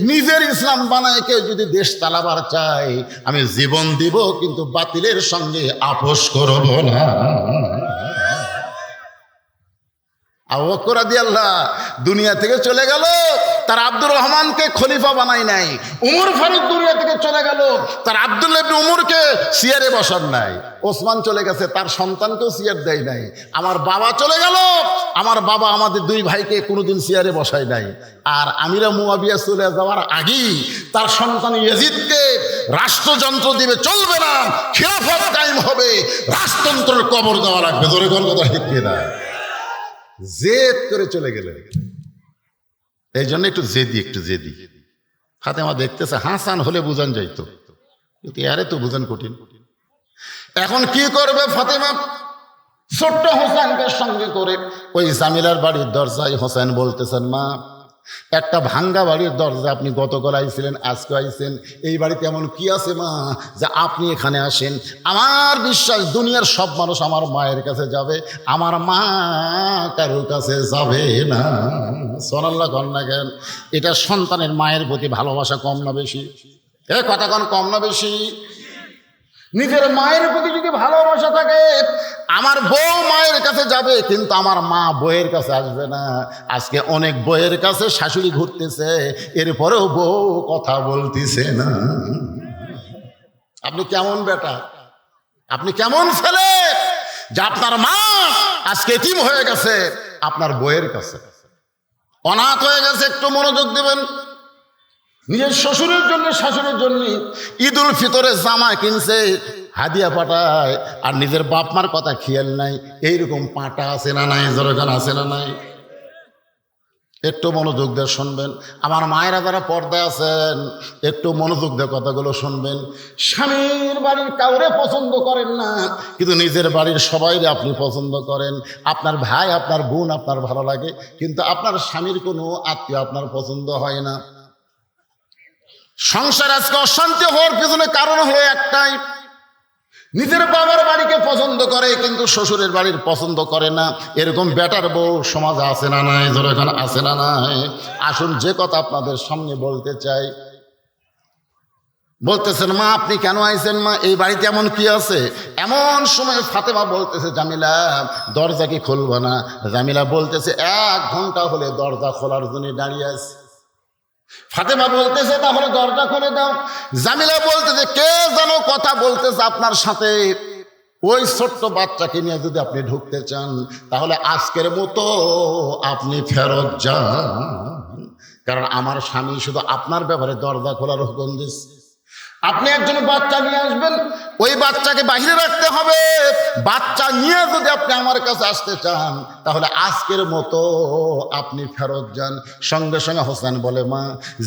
[SPEAKER 1] নিজের ইসলাম বানায় কেউ যদি দেশ চালাবার চাই, আমি জীবন দিব, কিন্তু বাতিলের সঙ্গে আপোষ করব না। আবু বকর রাদিয়াল্লাহু দুনিয়া থেকে চলে গেল, তার আব্দুর রহমানকে খলিফা বানাই নাই। উমর ফারুক দুনিয়া থেকে চলে গেল, তার আব্দুল্লাহ ইবনে উমরকে চেয়ারে বসান নাই। ওসমান চলে গেছে, তার সন্তানকেও চেয়ার দেয় নাই। আমার বাবা চলে গেল, আমার বাবা আমাদের দুই ভাইকে কোনোদিন চেয়ারে বসায় নাই। আর আমিরা মুয়াবিয়া চলে যাওয়ার আগেই তার সন্তান ইয়াজিদকে রাষ্ট্রযন্ত্র দিবে, চলবে না, খিলাফত কায়েম হবে, রাজতন্ত্রের কবর দেওয়া লাগবে। ধরে কোন কথা ঠিক কিনা? জেদ করে চলে গেলেন। এই জন্য একটু জেদি। ফাতেমা দেখতেছে, হাসান হলে বুঝান যাইতো, কিন্তু আরে তো বুঝান কঠিন। এখন কি করবে ফাতেমা? ছোট্ট হোসেনকে সঙ্গে করে ওই জামিলার বাড়ির দরজায় হোসেন বলতেছেন, মা, একটা ভাঙ্গা বাড়ির দরজা আপনি গতকাল আইছিলেন, আজকে আইছেন, এই বাড়িতে এমন কি আছে মা যে আপনি এখানে আসেন? আমার বিশ্বাস দুনিয়ার সব মানুষ আমার মায়ের কাছে যাবে, আমার মা কারোর কাছে যাবে না। সোনাল্লাহ কন্যা জ্ঞান, এটা সন্তানের মায়ের প্রতি ভালোবাসা কম না বেশি? এ কথা কন, কম না বেশি? নিজের মায়ের প্রতি যদি ভালোবাসা থাকে, আমার বউ মায়ের কাছে যাবে কিন্তু আমার মা বউয়ের কাছে আসবে না। আজকে অনেক বউয়ের কাছে শাশুড়ি ঘুরতেছে, এরপরেও বউ কথা বলতেছে না। আপনি কেমন বেটা, আপনি কেমন ছেলে যে আপনার মা আজকে এতিম হয়ে গেছে আপনার বউয়ের কাছে, অনাথ হয়ে গেছে? একটু মনোযোগ দেবেন। নিজের শ্বশুরের জন্য শাশুড়ির জন্য ঈদুল ফিতরে জামা কিনছে, হাদিয়া পাঠায়, আর নিজের বাপ মার কথা খেয়াল নাই। এইরকম পাটা আছে না নাই? জোরগান আছে না নাই? একটু মনোযোগ দিয়ে শুনবেন। আমার মায়েরা যারা পর্দায় আছেন, একটু মনোযোগ দিয়ে কথাগুলো শুনবেন। স্বামীর বাড়ির কাউরে পছন্দ করেন না, কিন্তু নিজের বাড়ির সবাইরে আপনি পছন্দ করেন। আপনার ভাই, আপনার বোন আপনার ভালো লাগে, কিন্তু আপনার স্বামীর কোনো আত্মীয় আপনার পছন্দ হয় না। সংসার আজকে অশান্তি হওয়ার পিছনে কারণ হলো একটাই, নিজের বাবার বাড়িকে পছন্দ করে কিন্তু শ্বশুরের বাড়ির পছন্দ করে না। এরকম বেটার বউ সমাজে আছে না নাই? ধরো এখানে আছে না নাই? আসুন, যে কথা আপনাদের সামনে বলতে চাই। বলতেছেন, মা আপনি কেন আইছেন? মা এই বাড়িতে এমন কি আছে? এমন সময় ফাতেমা বলতেছে, জামিলা দরজা কি খুলবো না? জামিলা বলতেছে, 1 ঘন্টা হলে দরজা খোলার জন্য দাঁড়িয়ে আছে। ফাতেমা বলতেছে, তাহলে দরজা খুলে দাও। জামিলা বলতেছে, কে যেন কথা বলতেছে আপনার সাথে। ওই ছোট্ট বাচ্চাকে নিয়ে যদি আপনি ঢুকতে চান, তাহলে আজকের মতো আপনি ফেরত যান, কারণ আমার স্বামী শুধু আপনার ব্যাপারে দরজা খোলার হুকুম দিচ্ছে। আপনি একজন বাচ্চা নিয়ে আসবেন, ওই বাচ্চাকে বাহিরে রাখতে হবে। বাচ্চা নিয়ে যদি আপনি আমার কাছে আসতে চান, তাহলে আজকের মতো আপনি ফেরত যান। সঙ্গে সঙ্গে হোসেন বলে, মা,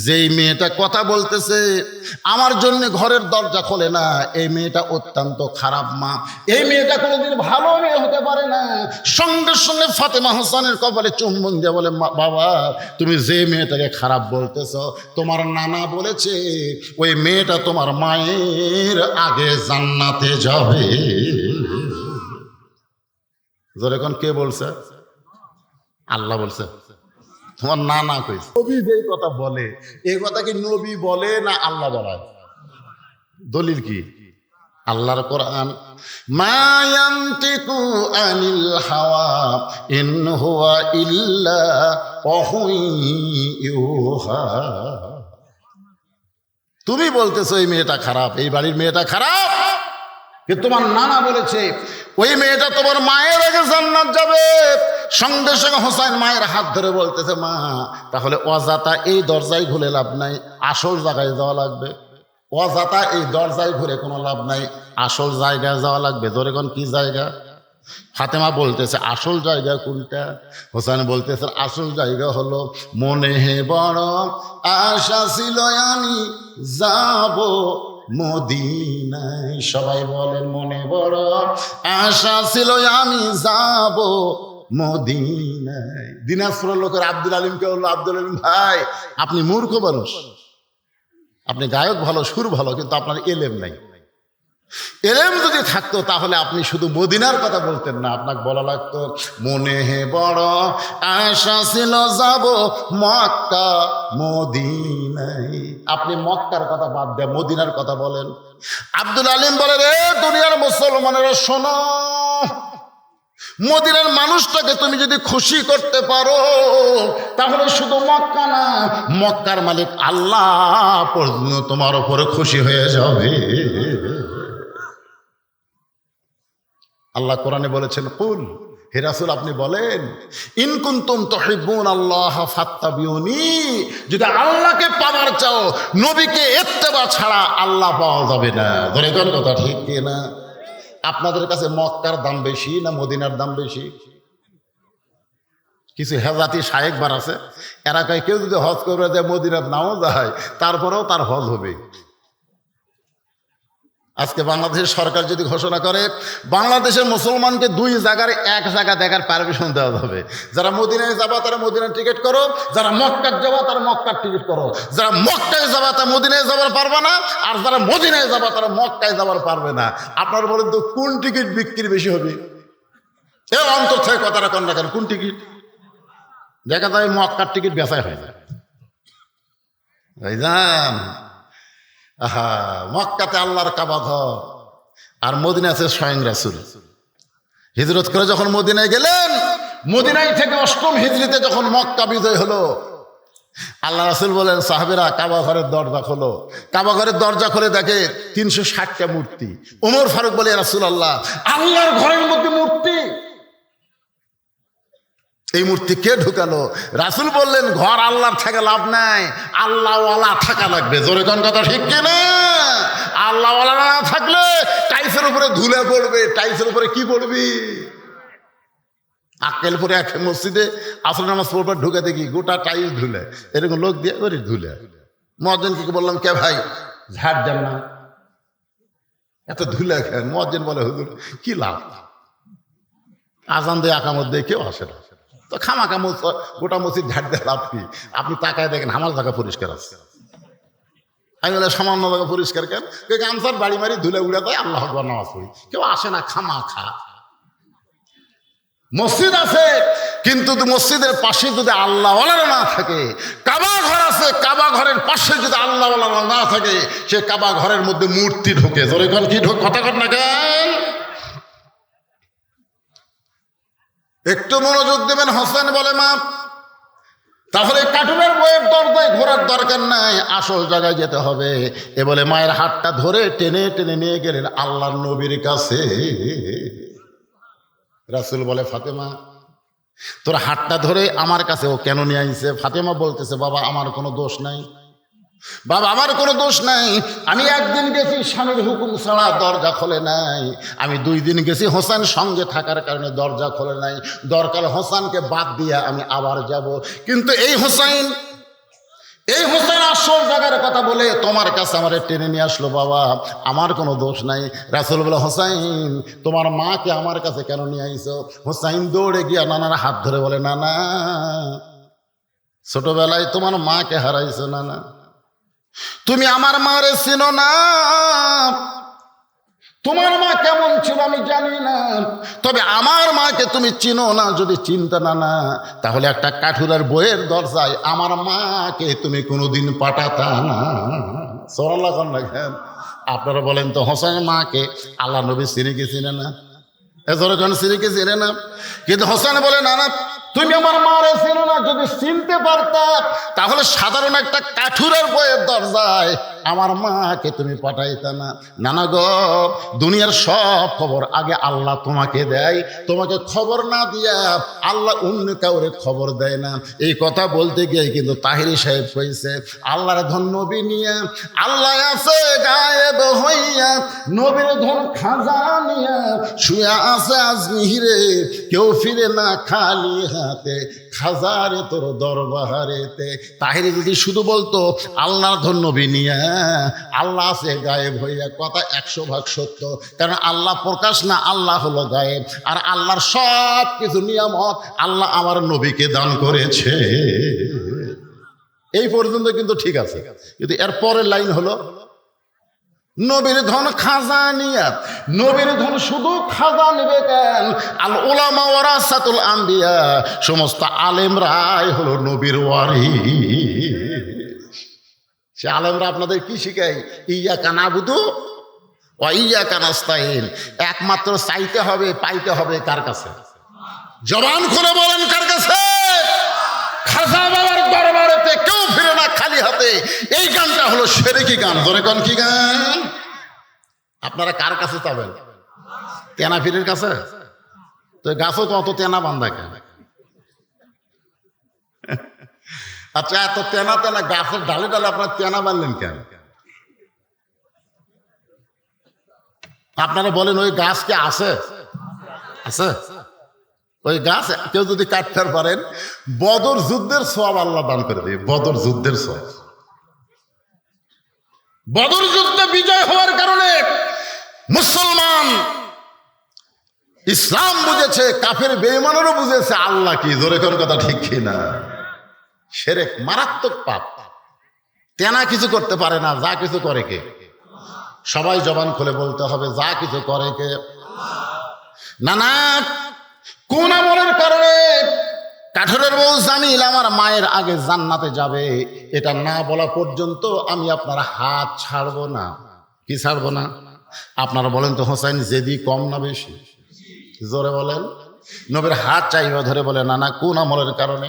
[SPEAKER 1] যেই মেয়েটা কথা বলতেছে আমার জন্য ঘরের দরজা খোলে না, এই মেয়েটা অত্যন্ত খারাপ মা, এই মেয়েটা কোনোদিন ভালো মেয়ে হতে পারে না। সঙ্গে সঙ্গে ফাতেমা হোসেনের কপালে চুম্বন দিয়ে বলে, বাবা, তুমি যে মেয়েটাকে খারাপ বলতেছ, তোমার নানা বলেছে ওই মেয়েটা তোমার মায়ের আগে জান্নাতে যাবে। যখন কে বলছে? আল্লাহ বলছে। তোমার নানা কইছে। নবী যেই কথা বলে, এই কথা কি নবী বলে না আল্লাহ বলে? দলিল কি? আল্লাহর কোরআন, মা ইয়ানতিকু আনিল হাওয়া ইন হুয়া ইল্লা ওয়াহুই ইউহা। তুমি বলতেছো এই মেয়েটা খারাপ, এই বাড়ির মেয়েটা খারাপ, কিন্তু তোমার নানা বলেছে ওই মেয়েটা তোমার মায়ের আগে জান্নাত যাবে। সঙ্গে সঙ্গে হোসেন মায়ের হাত ধরে বলতেছে, মা, তাহলে অজাতা এই দরজায় ঘুরে লাভ নাই, আসল জায়গায় যাওয়া লাগবে। অজাতা এই দরজায় ঘুরে কোনো লাভ নাই, আসল জায়গায় যাওয়া লাগবে। ধরে কোন কি জায়গা? ফাতেমা বলতেছে, আসল জায়গা কোনটা? হোসেন বলতেছে, আসল জায়গা হলো, মনে হে বড় আশা ছিল আমি যাব মদিনায়। সবাই বলেন, মনে বড় আশা ছিল আমি যাব মদিনায়। দিনাজপুরের লোকের আব্দুল আলিমকে বললো, আব্দুল আলিম ভাই, আপনি মূর্খ মানুষ, আপনি গায়ক ভালো, সুর ভালো, কিন্তু আপনার এলেম নাই। এলেম যদি থাকতো তাহলে আপনি শুধু মদিনার কথা বলতেন না, আপনাকে বলা লাগতো, মনে হে বড় আশা ছিল যাব মক্কা মদিনায়। আপনি মক্কার কথা বাদ দেন, মদিনার কথা বলেন। আব্দুল আলিম বলে, রে দুনিয়ার মুসলমানেরা শোনো, মদিনার মানুষটাকে তুমি যদি খুশি করতে পারো, তাহলে শুধু মক্কা না, মক্কার মালিক আল্লাহ পর্যন্ত তোমার উপরে খুশি হয়ে যাবে। আল্লাহ কোরআনে বলেছেন, কুল, হে রাসূল আপনি বলেন, ইন কুনতুম তুহিব্বুনাল্লাহ ফাত্তাবিউনি, যদি আল্লাহকে পাওয়ার চাও, নবীকে ইত্তেবা ছাড়া আল্লাহ পাওয়া যাবে না। ধরে কোন কথা ঠিক কি না? আপনাদের কাছে মক্কার দাম বেশি না মদিনার দাম বেশি? কিছু হেজাতি শায়েখবার আছে, এরা কয় কেউ যদি হজ করে যায় মদিনার নাও যায়, তারপরেও তার হজ হবে। আজকে বাংলাদেশের সরকার যদি ঘোষণা করে বাংলাদেশের মুসলমানকে 2 জায়গার এক জায়গা দেখার পারমিশন দেওয়া হবে, যারা মদিনায় যাবা তারা মদিনার টিকিট করো, যারা মক্কায় যাবা তারা মক্কার টিকিট করো, যারা মক্কায় যাবা তারা মদিনায় যাবার পারবে না, আর যারা মদিনায় যাবা তারা মক্কায় যাবার পারবে না। আপনারা বলেন তো কোন টিকিট বিক্রি বেশি হবে? এর অন্তর থেকে কথাটা কন না কেন, কোন টিকিট? দেখা যায় মক্কার টিকিট বেচাই হয় না। ভাইজান, আহা, মক্কাতে আল্লাহর কাবা ঘর, আর মদিনায় আছে স্বয়ং রাসূল। হিজরত করে যখন মদিনায় গেলেন, মদিনায় থেকে 8ম হিজরিতে যখন মক্কা বিজয় হলো, আল্লাহ রাসূল বলেন সাহাবেরা কাবা ঘরের দরজা খোলো। কাবা ঘরের দরজা খুলে দেখে 360টা মূর্তি। ওমর ফারুক বলে রাসূলুল্লাহ, আল্লাহর ঘরের মধ্যে মূর্তি, এই মূর্তি কে ঢুকালো? রাসূল বললেন ঘর আল্লাহর থেকে লাভ নাই, আল্লাহওয়ালা থাকা লাগবে। জোরে কোন কথা ঠিক কিনা? আল্লাহওয়ালা না থাকলে টাইসের উপরে ধুলে পড়বে। টাইসের উপরে কি পড়বি? আক্কেলপুরে এক মসজিদে আসর নামাজ পড়বার ঢুকে দেখি গোটা টাইস ধুলে, এরকম লোক দিয়ে ওরে ধুলে। মুয়াজ্জিনকে বললাম কে ভাই ঝাড় দেন না, এত ধুলে খেন? মুয়াজ্জিন বলে হুজুর কি লাভ, আজান দিয়ে আকামত দিয়ে কেউ আসে না, তো খামাখা গোটা মসজিদ ঝাড় দিয়ে লাভ কি? আপনি তাকায় দেখেন আমার জায়গা পরিষ্কার আছে। আমি বলে সামান্য জায়গা পরিষ্কার কেন? গামছার বাড়ি মারি ধুলে উড়ে দেয়, আল্লাহ আকবার নামাজ পড়ি, কেউ আসে না। খামাখা মসজিদ আছে, কিন্তু মসজিদের পাশে যদি আল্লাহওয়ালারা না থাকে, কাবা ঘর আছে, কাবা ঘরের পাশে যদি আল্লাহওয়ালারা না থাকে, সে কাবা ঘরের মধ্যে মূর্তি ঢোকে। ধরে কোন কি ঢোক কথা কর না কেন? একটু মনোযোগ দেবেন। হোসেন বলে মা, তাহলে কার্টুনের বইয়ের দরজায় ঘোরার দরকার নাই, আসল জায়গায় যেতে হবে। এ বলে মায়ের হাতটা ধরে টেনে টেনে নিয়ে গেলেন আল্লাহর নবীর কাছে। রাসূল বলে ফাতেমা তোর হাতটা ধরে আমার কাছে ও কেন নিয়ে আইছে? ফাতেমা বলতেছে বাবা আমার কোনো দোষ নাই, বাবা আমার কোনো দোষ নাই। আমি একদিন গেছি স্বামীর হুকুম ছাড়া, দরজা খোলে নাই। আমি 2 দিন গেছি হোসেন সঙ্গে থাকার কারণে দরজা খোলে নাই। দরকার হোসেনকে বাদ দিয়া আমি আবার যাব, কিন্তু এই হোসেন আসল জায়গার কথা বলে তোমার কাছে আমার টেনে নিয়ে আসলো। বাবা আমার কোনো দোষ নাই। রাসূল বলে হোসেন তোমার মাকে আমার কাছে কেন নিয়ে আইছো? হোসেন দৌড়ে গিয়া নানার হাত ধরে বলে নানা ছোটবেলায় তোমার মাকে হারাইছো, নানা তুমি আমার মারে চিনো না, তোমার মা কেমন ছিল আমি জানি না, তবে আমার মাকে তুমি চিনো না। যদি চিনতে না তাহলে একটা কাঠুরার বইয়ের দরজায় আমার মাকে তুমি কোনোদিন পাঠাতা না। সুবহানাল্লাহ কেন? আপনারা বলেন তো হোসেনের মাকে আল্লাহ নবী সিরিকে চিনে না? এজরজন সিরিকে চিনে না, কিন্তু হোসেন বলে না না তুমি আমার মারে চিনো না। যদি চিনতে পারতাম তাহলে সাধারণ একটা কাঠুরের বইয়ের দরজায় আমার মাকে তুমি পাঠাইতা না। নানা গো দুনিয়ার সব খবর আগে আল্লাহ তোমাকে দেয়, তোমাকে খবর না দিয়া আল্লাহ অন্য কাউরে খবর দেয় না। এই কথা বলতে গিয়ে কিন্তু তাহিরি সাহেব কইছে আল্লাহর ধন নবী নিয়া আল্লাহ আছে গায়েব হইয়া, নবীর ধন খাজা নিয়া শুয়া আছে আজমিরে, কেউ ফিরে না খালি হাতে, খাজারে তোর দরবারেতে। তাহিরি যদি শুধু বলতো আল্লাহর ধন নবী নিয়া আল্লাহ আছে গায়েব হইয়া, কথা 100 ভাগ সত্য। কারণ আল্লাহ প্রকাশ না, আল্লাহ হলো গায়েব। আর আল্লাহর সব কিছু নিয়ামত আল্লাহ আমার নবীকে দান করেছে। এই পর্যন্ত কিন্তু ঠিক আছে, কিন্তু এর পরের লাইন হলো নবীর ধন খাজা নিয়া। নবীর ধন শুধু খাজা নেবে কেন? আল উলামা ওয়ারাসাতুল আম্বিয়া, সমস্ত আলেমরাই হলো নবীর ওয়ারিস। সে আলেমরা আপনাদের কি শিখায়? ইয়াকা নাবুদু ওয়া ইয়াকা নাস্তাইন। একমাত্র চাইতে হবে পাইতে হবে কার কাছে? জবান খুলে বলেন কার কাছে? খাজা বাবার দরবারেতে কেউ ফিরে না খালি হাতে। এই গানটা হলো শিরকি গান। ধরে কোন কি গান? আপনারা কার কাছে যাবেন? তেনা ফিরের কাছে? তো গাছও তো অত তেনা বান্ধা কেন? আচ্ছা এত তেনা তেনা গাছের ডালে ডালে আপনার তেনা বানলেন কেন? আপনারা বলেন ওই গাছ কি আছে? আছে? ওই গাছ কেউ যদি কাটতে পারেন বদর যুদ্ধের সওয়াব আল্লাহ দান করে দেবে। বদর যুদ্ধের সওয়াব, বদর যুদ্ধে বিজয় হওয়ার কারণে মুসলমান ইসলাম বুঝেছে, কাফের বেঈমানেরও বুঝেছে আল্লাহ কি। জোরে কোন কথা ঠিক কিনা? শিরক মারাত্মক পাপ। তেনা কিছু করতে পারে না, যা কিছু করে কে? সবাই জবান খুলে বলতে হবে, যা কিছু করে কে? না না, কোন আমলের কারণে কাঠুরের বউ জামিল আমার মায়ের আগে জান্নাতে যাবে, এটা না বলা পর্যন্ত আমি আপনার হাত ছাড়বো না। কি ছাড়বো না? আপনারা বলেন তো হোসেন, জেদি কম না বেশি? জোরে বলেন। নবীর হাত চাইবা ধরে বলে, না না, কোন আমলের কারণে?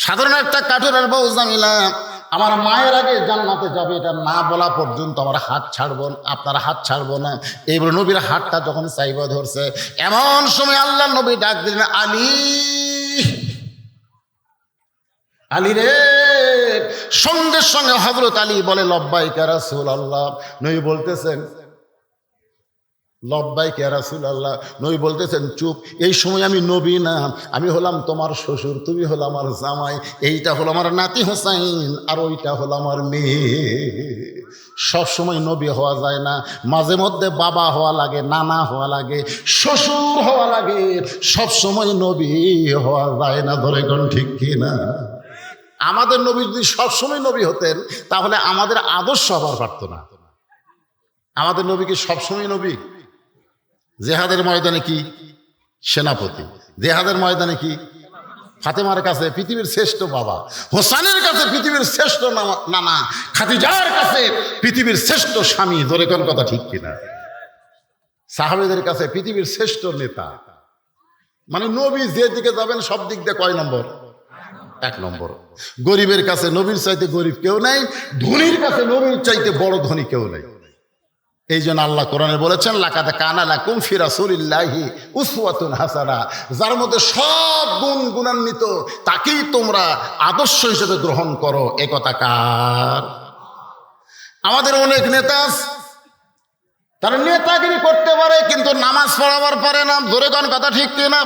[SPEAKER 1] সাধারণ একটা কাঠুরের বউ জামিলা আমার মায়ের আগে জান্নাতে যাবে, এটা না বলা পর্যন্ত আমার হাত ছাড়বো, আপনার হাত ছাড়বো না। এইবার নবীর হাতটা যখন চাইবা ধরছে, এমন সময় আল্লাহ নবী ডাক দিলেন, আলী, আলী রে। সঙ্গে সঙ্গে হযরত আলী বলে, লব্বাইক ইয়া রাসূলুল্লাহ। নবী বলতেছেন, লব্বাইক ইয়া রাসূলুল্লাহ। নবী বলতেছেন, চুপ। এই সময় আমি নবী না, আমি হলাম তোমার শ্বশুর, তুমি হলো আমার জামাই, এইটা হলো আমার নাতি হোসাইন, আর ওইটা হলো আমার মেয়ে। সব সময় নবী হওয়া যায় না, মাঝে মধ্যে বাবা হওয়া লাগে, নানা হওয়া লাগে, শ্বশুর হওয়া লাগে, সব সময় নবী হওয়া যায় না। ধরে কোন ঠিক কিনা? আমাদের নবী যদি সবসময় নবী হতেন, তাহলে আমাদের আদর্শ হবার পারত না। আমাদের নবী কি সবসময় নবী? জেহাদের ময়দানে কি সেনাপতি, জেহাদের ময়দানে কি ফাতেমার কাছে পৃথিবীর শ্রেষ্ঠ বাবা, হোসেনের কাছে পৃথিবীর শ্রেষ্ঠ নানা, খাদিজার কাছে পৃথিবীর শ্রেষ্ঠ স্বামী। ধরে কোন কথা ঠিক কিনা? সাহাবীদের কাছে পৃথিবীর শ্রেষ্ঠ নেতা। মানে নবী যে দিকে যাবেন সব দিক দিয়ে কয় নম্বর? 1 নম্বর। গরিবের কাছে নবীর চাইতে গরিব কেউ নাই, ধনীর কাছে নবীর চাইতে বড় ধনী কেউ নাই। এই জন্য আল্লাহ কোরআনে বলেছেন, লাকাদ কানা লাকুম ফি রাসূলিল্লাহি উসওয়াতুন হাসানা। যার মধ্যে সব গুণ গুণান্বিত, তাকেই তোমরা আদর্শ হিসেবে গ্রহণ করো। এ কথা কার? আমাদের অনেক নেতা তারা নেতাগিরি করতে পারে, কিন্তু নামাজ পড়াবার পারে না। ধরে কোন কথা ঠিক কিনা?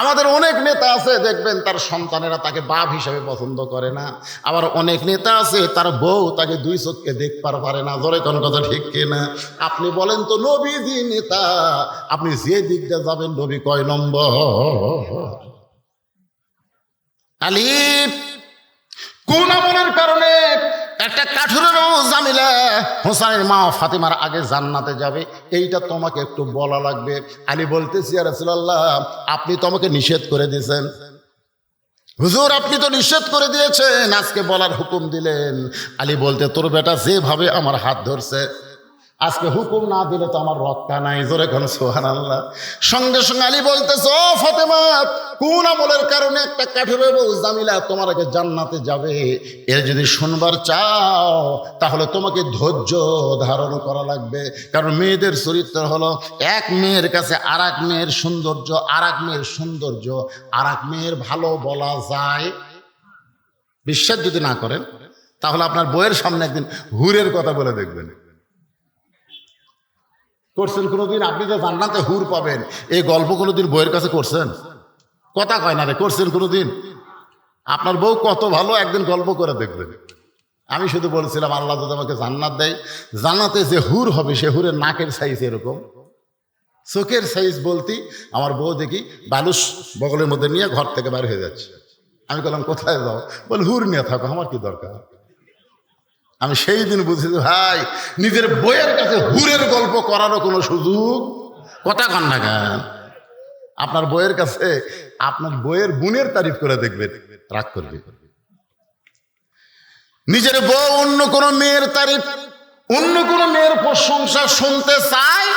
[SPEAKER 1] আমাদের অনেক নেতা আছে, দেখবেন তার সন্তানেরা তাকে বাপ হিসেবে পছন্দ করে না। আবার অনেক নেতা আছে, তার বউ তাকে 2 চোখে দেখবার পারে না। ধরে কোন কথা ঠিক কিনা? আপনি বলেন তো, নবীজি নেতা, আপনি যে দিকটা যাবেন নবী কয় নম্বর? আলী কোন আমলের কারণে একটা কাঠুরের জামিলা হোসেনের মা ফাতেমার আগে জান্নাতে যাবে, এইটা তোমাকে একটু বলা লাগবে। আলী বলতেছি, ইয়া রাসূলুল্লাহ, আপনি তো আমাকে নিষেধ করে দিয়েছেন। হুজুর, আপনি তো নিষেধ করে দিয়েছেন, আজকে বলার হুকুম দিলেন। আলী বলতে, তোর বেটা যেভাবে আমার হাত ধরছে, আজকে হুকুম না দিলে তো আমার রক্ষা নাই। জোরে কোন সুবহানাল্লাহ। সঙ্গে সঙ্গে আলী বলতেছে, ও ফাতেমা, কোন আমলের কারণে একটা কাঠুরের বউ জামিলা তোমার আগে জান্নাতে যাবে, এর যদি শুনবার চাও তাহলে তোমাকে ধৈর্য ধারণ করা লাগবে। কারণ মেয়েদের চরিত্র হলো, এক মেয়ের কাছে আর এক মেয়ের সৌন্দর্য, আর এক মেয়ের সৌন্দর্য আর এক মেয়ের ভালো বলা যায়। বিশ্বাস যদি না করেন, তাহলে আপনার বইয়ের সামনে একদিন হুরের কথা বলে দেখবেন। করছেন কোনোদিন? আপনি যে জান্নাতে হুর পাবেন, এই গল্প কোনোদিন বইয়ের কাছে করছেন? কথা কয় না রে, করছেন কোনোদিন? আপনার বউ কত ভালো, একদিন গল্প করে দেখবেন। আমি শুধু বলছিলাম, আল্লাহ যদি আমাকে জান্নাত দেয়, জান্নাতে যে হুর হবে সে হুরের নাকের সাইজ এরকম, চোখের সাইজ বলতি। আমার বউ দেখি বালুস বগলের মধ্যে নিয়ে ঘর থেকে বাইরে হয়ে যাচ্ছে। আমি বললাম, কোথায় যাও? বল, হুর নিয়ে থাকো, আমার কি দরকার। আমি সেই দিন বুঝেছি, ভাই, নিজের বইয়ের কাছে হুরের গল্প করারও কোনো সুযোগ। কথা কন না কেন? আপনার বইয়ের কাছে আপনার বইয়ের গুণের তারিফ করে দেখবেন, রাগ করবে। নিজের বউ অন্য কোনো মেয়ের তারিফ, অন্য কোনো মেয়ের প্রশংসা শুনতে চায়,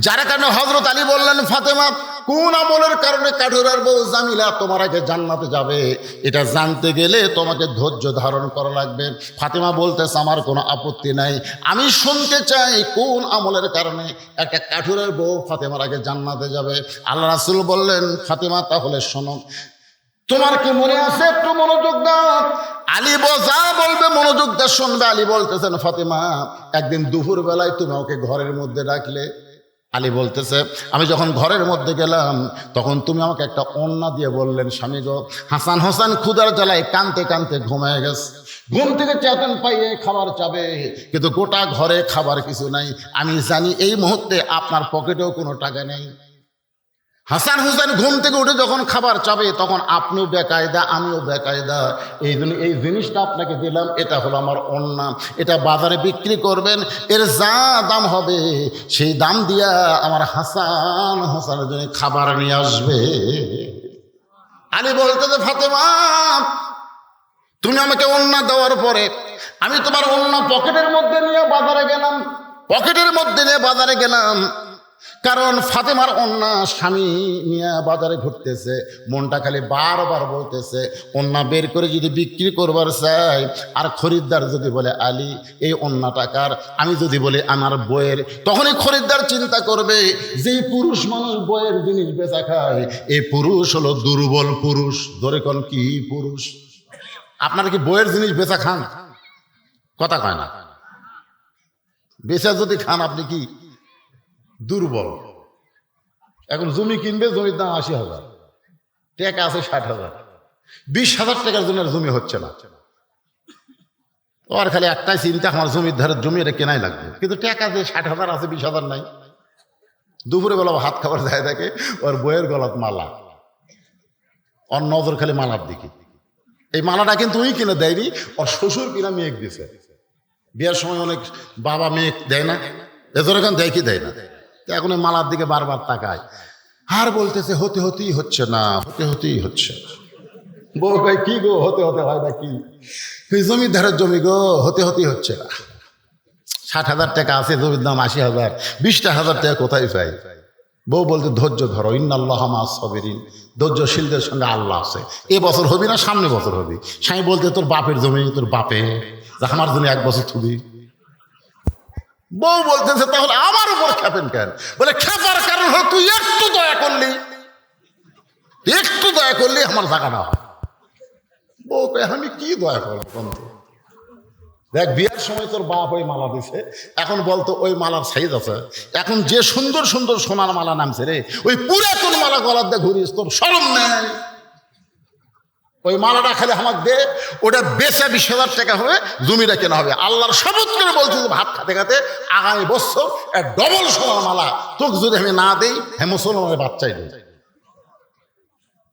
[SPEAKER 1] যার কারণে হযরত আলী বললেন, ফাতেমা, কোন আমলের কারণে কাঠুরার বউ জামিলা তোমার আগে জান্নাতে যাবে, এটা জানতে গেলে তোমাকে ধৈর্য ধারণ করা লাগবে। ফাতেমা বলতেছে, আমার কোনো আপত্তি নাই, আমি শুনতে চাই কোন আমলের কারণে একটা কাঠুরের বউ ফাতেমার আগে জান্নাতে যাবে। আল্লাহ রাসূল বললেন, ফাতেমা, তাহলে শোনো, তোমার কি মনে আছে? একটু মনোযোগ দাও। আলী যা বলবে মনোযোগ দিয়ে শুনবে। আলী বলতেছেন, ফাতেমা, একদিন দুপুর বেলায় তুমি ওকে ঘরের মধ্যে ডাকলে, আলী বলতেছে আমি যখন ঘরের মধ্যে গেলাম তখন তুমি আমাকে একটা ওড়না দিয়ে বললেন স্বামী গো। হাসান হোসেন ক্ষুধার জ্বালায় কানতে কানতে ঘুমায় গেছে। ঘুম থেকে চেতন পাইয়ে খাবার চাবে, কিন্তু গোটা ঘরে খাবার কিছু নাই। আমি জানি এই মুহূর্তে আপনার পকেটেও কোনো টাকা নেই। হাসান হোসেন ঘুম থেকে উঠে যখন খাবার চাবে তখন আপনিও বেকায়দা, আমিও বেকায়দা। এই জন্য এই জিনিসটা আপনাকে দিলাম, এটা হলো আমার ওড়না। এটা বাজারে বিক্রি করবেন, এর যা দাম হবে সেই দাম দিয়া আমার হাসান হোসেনের জন্য খাবার নিয়ে আসবে। আলী বলতে যে ফাতেমা, তুমি আমাকে ওড়না দেওয়ার পরে আমি তোমার ওড়না পকেটের মধ্যে নিয়ে বাজারে গেলাম, কারণ ফাতেমার ওড়না স্বামী নিয়ে বাজারে ঘুরতেছে, মনটা খালি বারবার বলতেছে ওড়না বের করে যদি বিক্রি করবার চাই, আর খরিদ্দার যদি বলে আলী এই ওড়নাটা কার, আমি যদি বলি আমার বইয়ের, তখনই খরিদ্দার চিন্তা করবে যেই পুরুষ মানুষ বইয়ের জিনিস বেচা খায় এই পুরুষ হলো দুর্বল পুরুষ। ধরে কোন কি পুরুষ? আপনারা কি বইয়ের জিনিস বেচা খান? কথা কয় না। বেচা যদি খান আপনি কি দুর্বল। এখন জমি কিনবে, জমির দাম ৮০,০০০, টাকা আছে ৬০,০০০, ২০,০০০ টাকার জন্য জমি হচ্ছে না। ওর খালি একটাই চিন্তা, আমার জমির ধারে জমি এটা কেনাই লাগবে, কিন্তু টাকা যে ৬০,০০০ আছে ২০,০০০ নাই। দুপুরে বেলা ভাত খাবার যায় থাকে, ওর বইয়ের গলাত মালা, ওর নজর খালি মালার দিকে। এই মালাটা কিন্তু ওই কিনে দেয়নি, ওর শ্বশুর কিনা মেয়ে দিছে। বিয়ের সময় অনেক বাবা মেয়ে দেয় না, এদের এখন দেয় কি দেয় না, এখন ওই মালার দিকে বারবার তাকায় আর বলতেছে হতেই হচ্ছে না, হতেই হচ্ছে। বউ কয় কি গো, হতে হয় না কি? জমিদারের জমি গো, হতেই হচ্ছে না। ৬০,০০০ টাকা আছে, জমির দাম ৮০,০০০, ২০,০০০ টাকা কোথায় পাই? বউ বলতে ধৈর্য ধরো, ইন্নাল্লাহ মা'আস সাবিরিন, ধৈর্যশীলদের সঙ্গে আল্লাহ আছে। এ বছর হবি না সামনে বছর হবি। স্বামী বলতে তোর বাপের জমি, তোর বাপে আমার জন্য ১ বছর থুবি। বউ বলতেছে তাহলে আমার উপর খেপেন কেন? বলে খেপার কারণ হলো তুই একটু দয়া করলি আমার জায়গাটা হয়। বউ কয় আমি কি দয়া করলাম বন্ধু? দেখ বিয়ের সময় তোর বাপ ওই মালা দিছে, এখন বলতো ওই মালার সাইজ আছে, এখন যে সুন্দর সুন্দর সোনার মালা নামছে রে, ওই পুরাতন মালা গলার দিয়ে ঘুরিস, তোর শরম নেই? ওই মালাটা খালি আমাকে দে, ওটা বেচে ২০,০০০ টাকা হবে, জমিটা কেনা হবে। আল্লাহর শপথ করে বলছি ভাত খাতে খাতে আগামী বছর এক ডবল সোনার মালা তোকে যদি আমি না দেই, হ্যাঁ মুসলমানের বাচ্চাই দেই।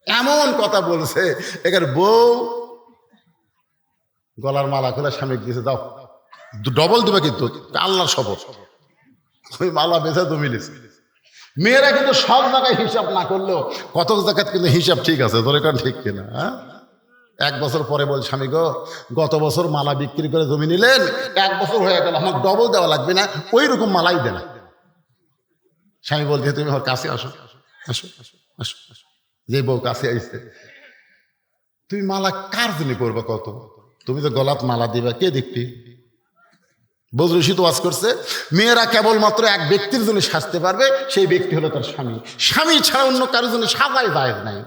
[SPEAKER 1] এমন কথা বলছে। এখানে বউ গলার মালা খুলে স্বামী দিয়েছে, দাও ডবল দেবে, কিন্তু আল্লাহর শপথ ওই মালা বেচা জমি লিছে। মেয়েরা কিন্তু সব জায়গায় হিসাব না করলেও কত জায়গায় কিন্তু হিসাব ঠিক আছে, ধরে কারণ ঠিক কিনা? হ্যাঁ, ১ বছর পরে বল স্বামী গো, গত বছর মালা বিক্রি করে জমি নিলেন, ১ বছর হয়ে গেল, আমাকে ডবল দেওয়া লাগবে না, ওই রকম মালাই দেন। স্বামী বলছে তুমি আমার কাছে আসো। যে বউ কাছে আসছে, তুমি মালা কার জন্য করবে? কত তুমি তো গলাত মালা দিবা, কে দেখবি? বজরুশি তো ওয়াজ করছে, মেয়েরা কেবলমাত্র এক ব্যক্তির জন্য সাজতে পারবে, সেই ব্যক্তি হলো তার স্বামী। স্বামী ছাড়া অন্য কারোর জন্য সাজাই যায় নাই।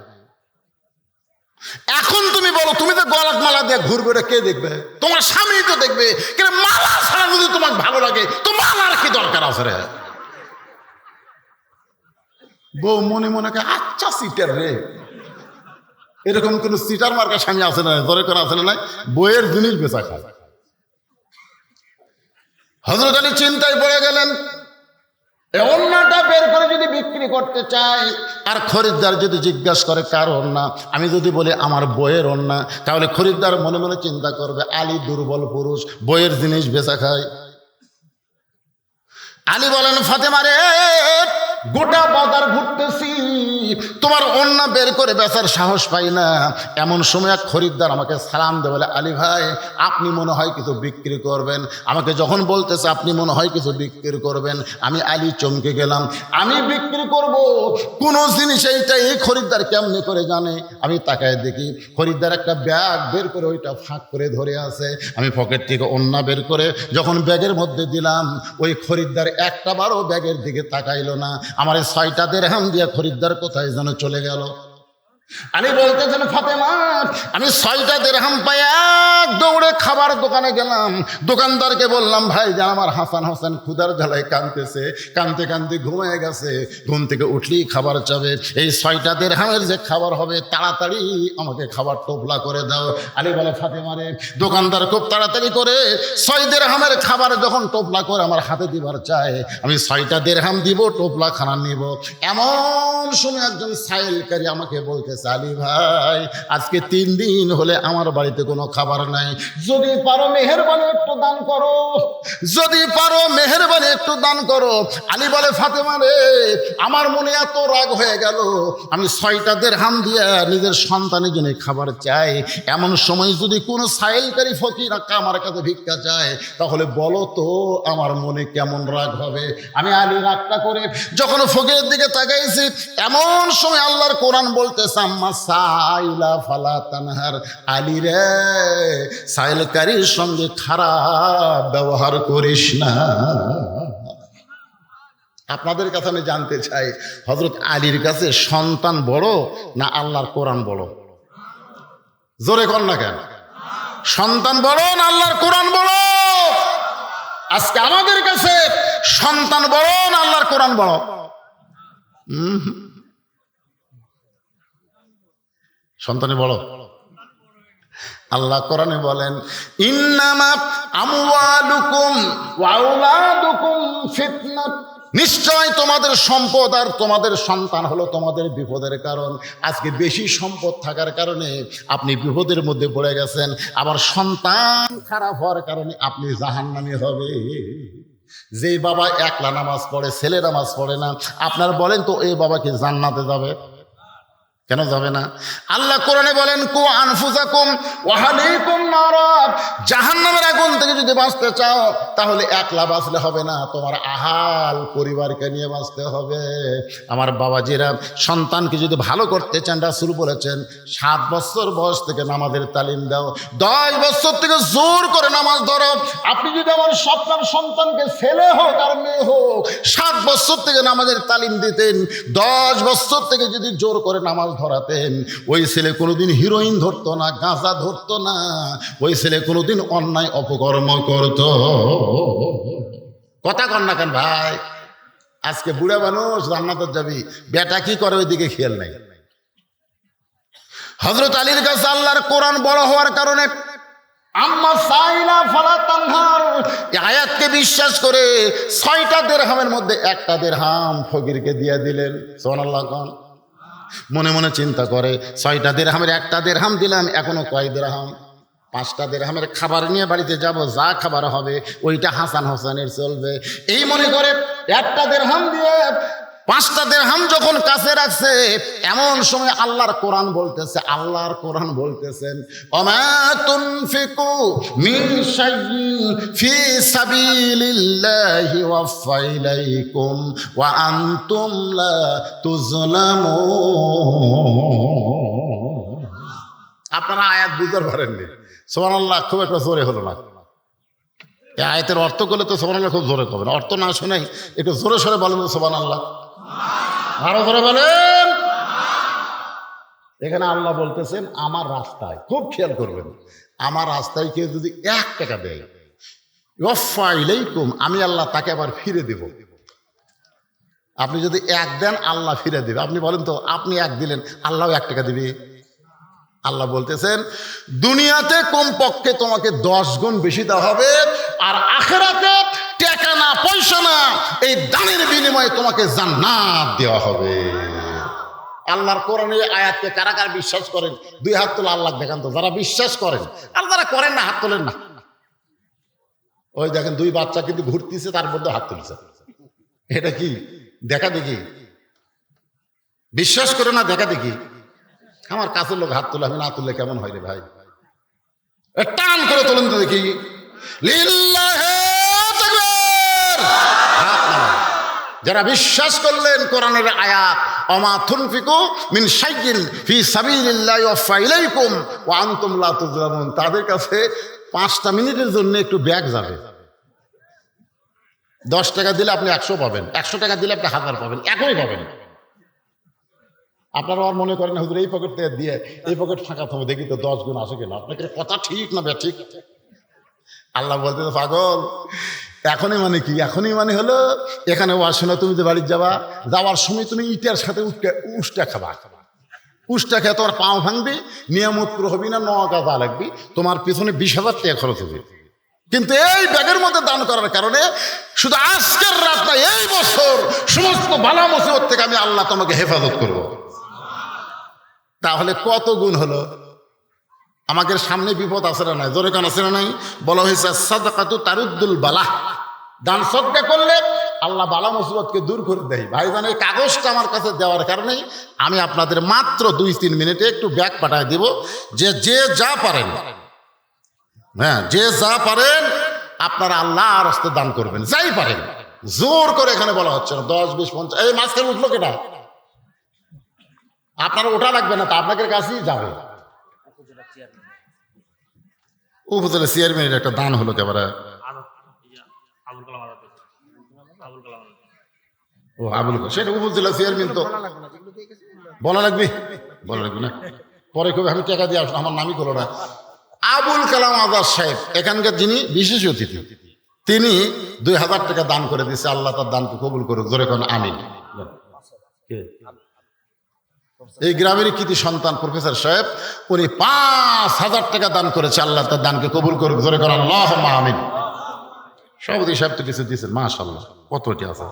[SPEAKER 1] এখন তুমি বলো, তুমি তো গলাত মালা দিয়ে ঘুরবে, কে দেখবে? তোমার স্বামী তো দেখবে। কিন্তু মালা ছাড়া যদি তোমাকে ভালো লাগে তো মালার কি দরকার আছে রে? বউ মনে মনে আচ্ছা সিটার রে, এরকম কোন সিটার মার্কা স্বামী আছে না? ধরে করে আছে না? বইয়ের জিনিস বেচা খায়। হযরত আলী চিন্তায় পড়ে গেলেন, ওড়নাটা বের করে যদি বিক্রি করতে চাই, আর খরিদ্দার যদি জিজ্ঞাসা করে কার ওড়না, আমি যদি বলি আমার বইয়ের ওড়না, তাহলে খরিদ্দার মনে মনে চিন্তা করবে আলী দুর্বল পুরুষ, বইয়ের জিনিস বেচা খায়। আলী বলেন ফাতেমা রে, গোটা বাজার ঘুরতেছি, তোমার ওড়না বের করে বেচার সাহস পাই না। এমন সময় এক খরিদ্দার আমাকে সালাম দেয়, বলে আলী ভাই আপনি মনে হয় কিছু বিক্রি করবেন। আমাকে যখন বলতেছে আপনি মনে হয় কিছু বিক্রি করবেন, আমি আলী চমকে গেলাম। আমি বিক্রি করব কোন জিনিস, এইটা এই খরিদ্দার কেমনে করে জানে? আমি তাকায় দেখি খরিদ্দার একটা ব্যাগ বের করে ওইটা ফাঁক করে ধরে আছে। আমি পকেট থেকে ওড়না বের করে যখন ব্যাগের মধ্যে দিলাম, ওই খরিদ্দার একটা বারও ব্যাগের দিকে তাকাইলো না। আমার ৬টা দিরহাম দিয়ে খরিদ্দার কোথায় যেন চলে গেল। আলী বলতেছেন ফাতেমা, আমি ৬টা দিরহাম পাইয়া দৌড়ে খাবার দোকানে গেলাম, দোকানদারকে বললাম, ভাই জান আমার হাসান হোসেন ক্ষুধার জ্বালায় কাঁদতেছে, কাঁদতে কাঁদতে ঘুমিয়ে গেছে, ঘুম থেকে উঠলেই খাবার চাবে, এই 6টা দিরহামের যে খাবার হবে তাড়াতাড়ি আমাকে খাবার টোপলা করে দাও। আলী বলে, ফাতেমারে। দোকানদার খুব তাড়াতাড়ি করে 6 দিরহামের খাবার যখন টোপলা করে আমার হাতে দিবার চায়, আমি 6টা দিরহাম দিব, টোপলা খানা নিব। এমন সময় একজন সাইলকারী আমাকে বলতেছে, আলী ভাই আজকে 3 দিন হলে আমার বাড়িতে কোনো খাবার নাই, যদি পারো মেহেরবানি একটু দান করো, যদি পারো মেহেরবানি একটু দান করো। আলী বলে, ফাতেমা রে, আমার মনে এত রাগ হয়ে গেল, আমি 6টা দিরহাম দিয়ে নিজের সন্তানের জন্য খাবার চাই, এমন সময় যদি কোনো সাইলকারী ফকির আমার কাছে ভিক্ষা চায়, তাহলে বলো তো আমার মনে কেমন রাগ হবে। আমি আলী রাগটা করে যখন ফকিরের দিকে তাকাইছি, এমন সময় আল্লাহর কোরআন বলতেছে, আম্মা সাইলা ফালা তানহার, আলী রে সাইলকারীর সঙ্গে খারাপ ব্যবহার করিস না। আপনাদের কাছে আমি জানতে চাই, হযরত আলীর কাছে সন্তান বড় না আল্লাহর কোরআন বড়? জোরে কর না কেন? সন্তান বড় না আল্লাহর কোরআন বড়? আজকে আমাদের কাছে সন্তান বড় না আল্লাহর কোরআন বড়? সন্তানে বড়। আল্লাহ কোরআনে বলেন, ইন্নামা আমওয়ালুকুম ওয়া আওলাদুকুম ফিতনাত, নিশ্চয় তোমাদের সম্পদ আর তোমাদের সন্তান হলো তোমাদের বিপদের কারণ। আজকে বেশি সম্পদ থাকার কারণে আপনি বিপদের মধ্যে পড়ে গেছেন, আবার সন্তান খারাপ হওয়ার কারণে আপনি জাহান্নামী হবে। যে বাবা একলা নামাজ পড়ে, ছেলে নামাজ পড়ে না, আপনার বলেন তো এই বাবা কি জান্নাতে যাবে? কেন যাবে না? আল্লাহ কোরআনে বলেন, কু আনফুসাকুম ওয়া আহলিকুম নারা, জাহান্নামের আগুন থেকে যদি বাঁচতে চাও তাহলে একলা বাঁচলে হবে না, তোমার আহাল পরিবারকে নিয়ে বাঁচতে হবে। আমার বাবাজিরা, সন্তানকে যদি ভালো করতে চান, রাসূল বলেছেন 7 বছর বয়স থেকে নামাজের তালিম দাও, 10 বছর থেকে জোর করে নামাজ ধরো। আপনি যদি আমার স্বপ্নের সন্তানকে ছেলে হোক আর মেয়ে হোক 7 বছর থেকে নামাজের তালিম দিতেন, 10 বছর থেকে যদি জোর করে নামাজ ধরাতেন, ওই ছেলে কোনোদিন হিরোইন ধরতো না, গাঁজা ধরতো না, ওই ছেলে কোনোদিন অন্যায় অপকর্ম করত। কথা কন না কেন ভাই? আজকে বুড়া মানুষ জান্নাতে যাবি, বেটা কি করে ওই দিকে খেয়াল নাই। হযরত আলীর কাছে আল্লাহর কোরআন বড় হওয়ার কারণে আম্মা সাইলা ফালা তানহার, এই আয়াতকে বিশ্বাস করে 6টা দিরহামের মধ্যে 1টা দিরহাম ফকিরকে দিয়ে দিলেন। সুবহানাল্লাহ। কোন মনে মনে চিন্তা করে, 6টা দিরহামের 1টা দিরহাম দিলাম, এখনো কয় দিরহাম? 5টা দিরহামের খাবার নিয়ে বাড়িতে যাব, যা খাবার হবে ওইটা হাসান হোসেনের চলবে। এই মনে করে 1টা দিরহাম দিয়ে 5টা দিরহাম যখন কাছে রাখছে, এমন সময় আল্লাহর কোরআন বলতেছে, আল্লাহর কোরআন বলতেছেন, ওমা তুনফিকু মিন শাইইন ফি সাবিলিল্লাহি ওয়াফা ইলাইকুম ওয়া আনতুম লা তুযলামুন। আপনারা আয়াত বুঝতে পারেননি। সুবহানাল্লাহ, খুব একটা জোরে হলো না। এই আয়াতের অর্থ করলে তো সুবহানাল্লাহ খুব জোরে করবেন, অর্থ না শুনে একটু জোরে সরে বলেন সুবহানাল্লাহ, আরো জোরে বলেন। এখানে আল্লাহ বলতেছেন আমার রাস্তায়, খুব খেয়াল করবেন, আমার রাস্তায় কেউ যদি 1 টাকা দেয়, ওয়াফা ইলাইকুম, আমি আল্লাহ তাকে আবার ফিরে দেব। আপনি যদি 1 দেন আল্লাহ ফিরে দেবে। আপনি বলেন তো, আপনি 1 দিলেন, আল্লাহ 1 টাকা দিবে? আল্লাহ বলতেছেন দুনিয়াতে কমপক্ষে তোমাকে 10 গুণ বেশি দেওয়া হবে, আর আখিরাতে টাকা না পয়সা না, এই দানের বিনিময়ে তোমাকে জান্নাত দেওয়া হবে। আল্লাহর কোরআনের আয়াতকে কারা কারা বিশ্বাস করেন? 2 হাত তোলা, আল্লাহ দেখান তো যারা বিশ্বাস করেন। আর যারা করেন না হাত তোলেন না। ওই দেখেন 2 বাচ্চা কিন্তু ঘুরতেছে, তার মধ্যে হাত তুলছে। এটা কি দেখা দেখি? বিশ্বাস করে না দেখা দেখি? আমার কাছের লোক হাত তোলে, আমি না তুললে কেমন হয় রে ভাই? টান করে তোলেন তো দেখি। লিল্লাহি তাকবীর। হাত নামান যারা বিশ্বাস করলেন কোরআনের আয়াত, ওমা তুনফিকু মিন শাইইন ফি সাবিলিল্লাহি ওয়াফা ইলাইকুম ওয়া আনতুম লা তুযলামুন, তাদের কাছে 5টা মিনিটের জন্য একটু ব্যাগ যাবে। 10 টাকা দিলে আপনি 100 পাবেন, 100 টাকা দিলে আপনি 1000 পাবেন, একই পাবেন। আপনারা আর মনে করেন হুজুর এই পকেট থেকে দিয়ে এই পকেট ফাঁকা থামো দেখি তো 10 গুণ আসে কিনা। আপনাকে কথা ঠিক না ঠিক? আল্লাহ বলতে পাগল এখনই মানে কি? এখনই মানে হলো এখানে আসো না, তুমি যে বাড়ি যাওয়ার সময় তুমি ইটার সাথে উষ্টা খাবা। উষ্টা খেয়ে তোমার পাও ভাঙবি, নিয়ামত পুরো হবি না, 9 গাদা লাগবি, তোমার পিছনে 20,000 টাকা খরচ হবে। কিন্তু এই ব্যাগের মধ্যে দান করার কারণে শুধু আজকের রাত না, এই বছর সমস্ত বালা মুসিবত থেকে আমি আল্লাহ তোমাকে হেফাজত করব। তাহলে কত গুণ হলো? আমাদের সামনে বিপদ আছে না নাই? জোরে কান আছে না নাই? বলা হয়েছে সাদাকাতু তারুদ্দুল বালা, দান সদকা করলে আল্লাহ বালা মুসিবতকে দূর করে দেয়। ভাইজান এই কাগজটা আমার কাছে দেওয়ার কারণে আমি আপনাদের মাত্র 2-3 মিনিটে একটু ব্যাগ পাঠায় দিব, যে যা পারেন, হ্যাঁ যে যা পারেন আপনারা আল্লাহর রাস্তায় দান করবেন, যাই পারেন। জোর করে এখানে বলা হচ্ছে না 10, 20, 50। এই মাঝখানে উঠলো কেটা? আপনারা ওঠা লাগবে না, তা আপনাদের কাছেই যাবে। উপজেলা চেয়ারম্যানের একটা দান হলো একেবারে। ও আবুল কালাম, সেটা উপজেলা চেয়ারম্যান, তো বলা লাগবে না, পরে কবে আমি টাকা দিয়ে আসলাম, আমার নামই করলো না। আবুল কালাম আজাদ সাহেব এখানকার যিনি বিশেষ অতিথি, তিনি 2,000 টাকা দান করে দিচ্ছে। আল্লাহ তার দানকে কবুল করুক, জোরে কোন আমিন। এই গ্রামেরই কৃতি সন্তান প্রফেসর সাহেব, উনি 5,000 টাকা দান করেছে। আল্লাহ তার দানকে কবুল করুক, জোরে কোন আল্লাহুম্মা আমিন। সভাপতি সাহেব তো কিছু দিয়েছেন, মাশাআল্লাহ, কতটি আছে।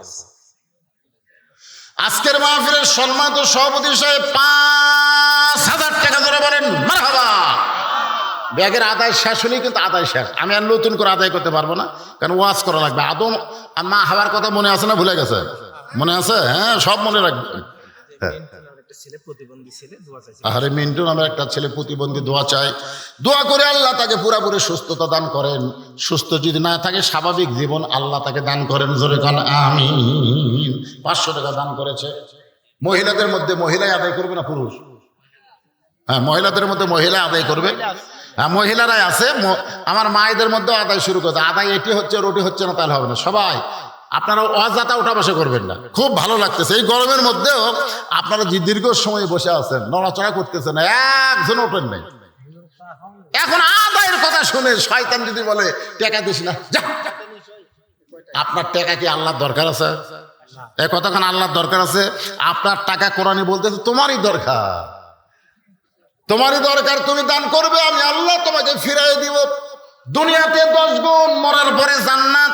[SPEAKER 1] আজকের মাহফিলের সম্মানিত সভাপতি সাহেব 5,000 টাকা ধরে বলেন মারহাবা। ব্যাগের আদায় শেষ হলেই কিন্তু আদায় শেষ, আমি আর নতুন করে আদায় করতে পারবো না, কারণ ওয়াজ করা লাগবে। আদম মা হাওয়ার কথা মনে আছে না ভুলে গেছে? মনে আছে? হ্যাঁ, সব মনে রাখবে। আরে মিন্টু নামের একটা ছেলে প্রতিবন্ধী, দোয়া চাই, দোয়া করে আল্লাহ তাকে পুরাপুরি সুস্থতা দান করেন। সুস্থ যদি না থাকে, স্বাভাবিক জীবন আল্লাহ তাকে দান করেন, জোরে কান আমিন। 500 টাকা দান করেছে। মহিলাদের মধ্যে মহিলাই আদায় করবে না পুরুষ? হ্যাঁ, মহিলাদের মধ্যে মহিলা আদায় করবে। হ্যাঁ, মহিলারাই আছে। আমার মায়েদের মধ্যেও আদায় শুরু করছে। আদায় এটি হচ্ছে, রুটি হচ্ছে না, তাহলে হবে না। সবাই আপনারা অযথা উঠা বসা করবেন না। খুব ভালো লাগতেছে এই গরমের মধ্যেও আপনারা যে দীর্ঘ সময় বসে আছেন, নড়াচড়া করতেছেন, একজন ওঠেন নাই। এখন আদায়ের কথা শুনে শয়তান যদি বলে টাকা দিস না, আপনার টাকা কি আল্লাহর দরকার আছে? এই কতক্ষণ আল্লাহর দরকার আছে? আপনার টাকা কোরআনে বলতেছে তোমারই দরকার, তোমারই দরকার। তুমি দান করবে, আমি আল্লাহ তোমাকে ফিরাই দিব। দুনিয়াতে 10 গুণ, মরার পরে জান্নাত।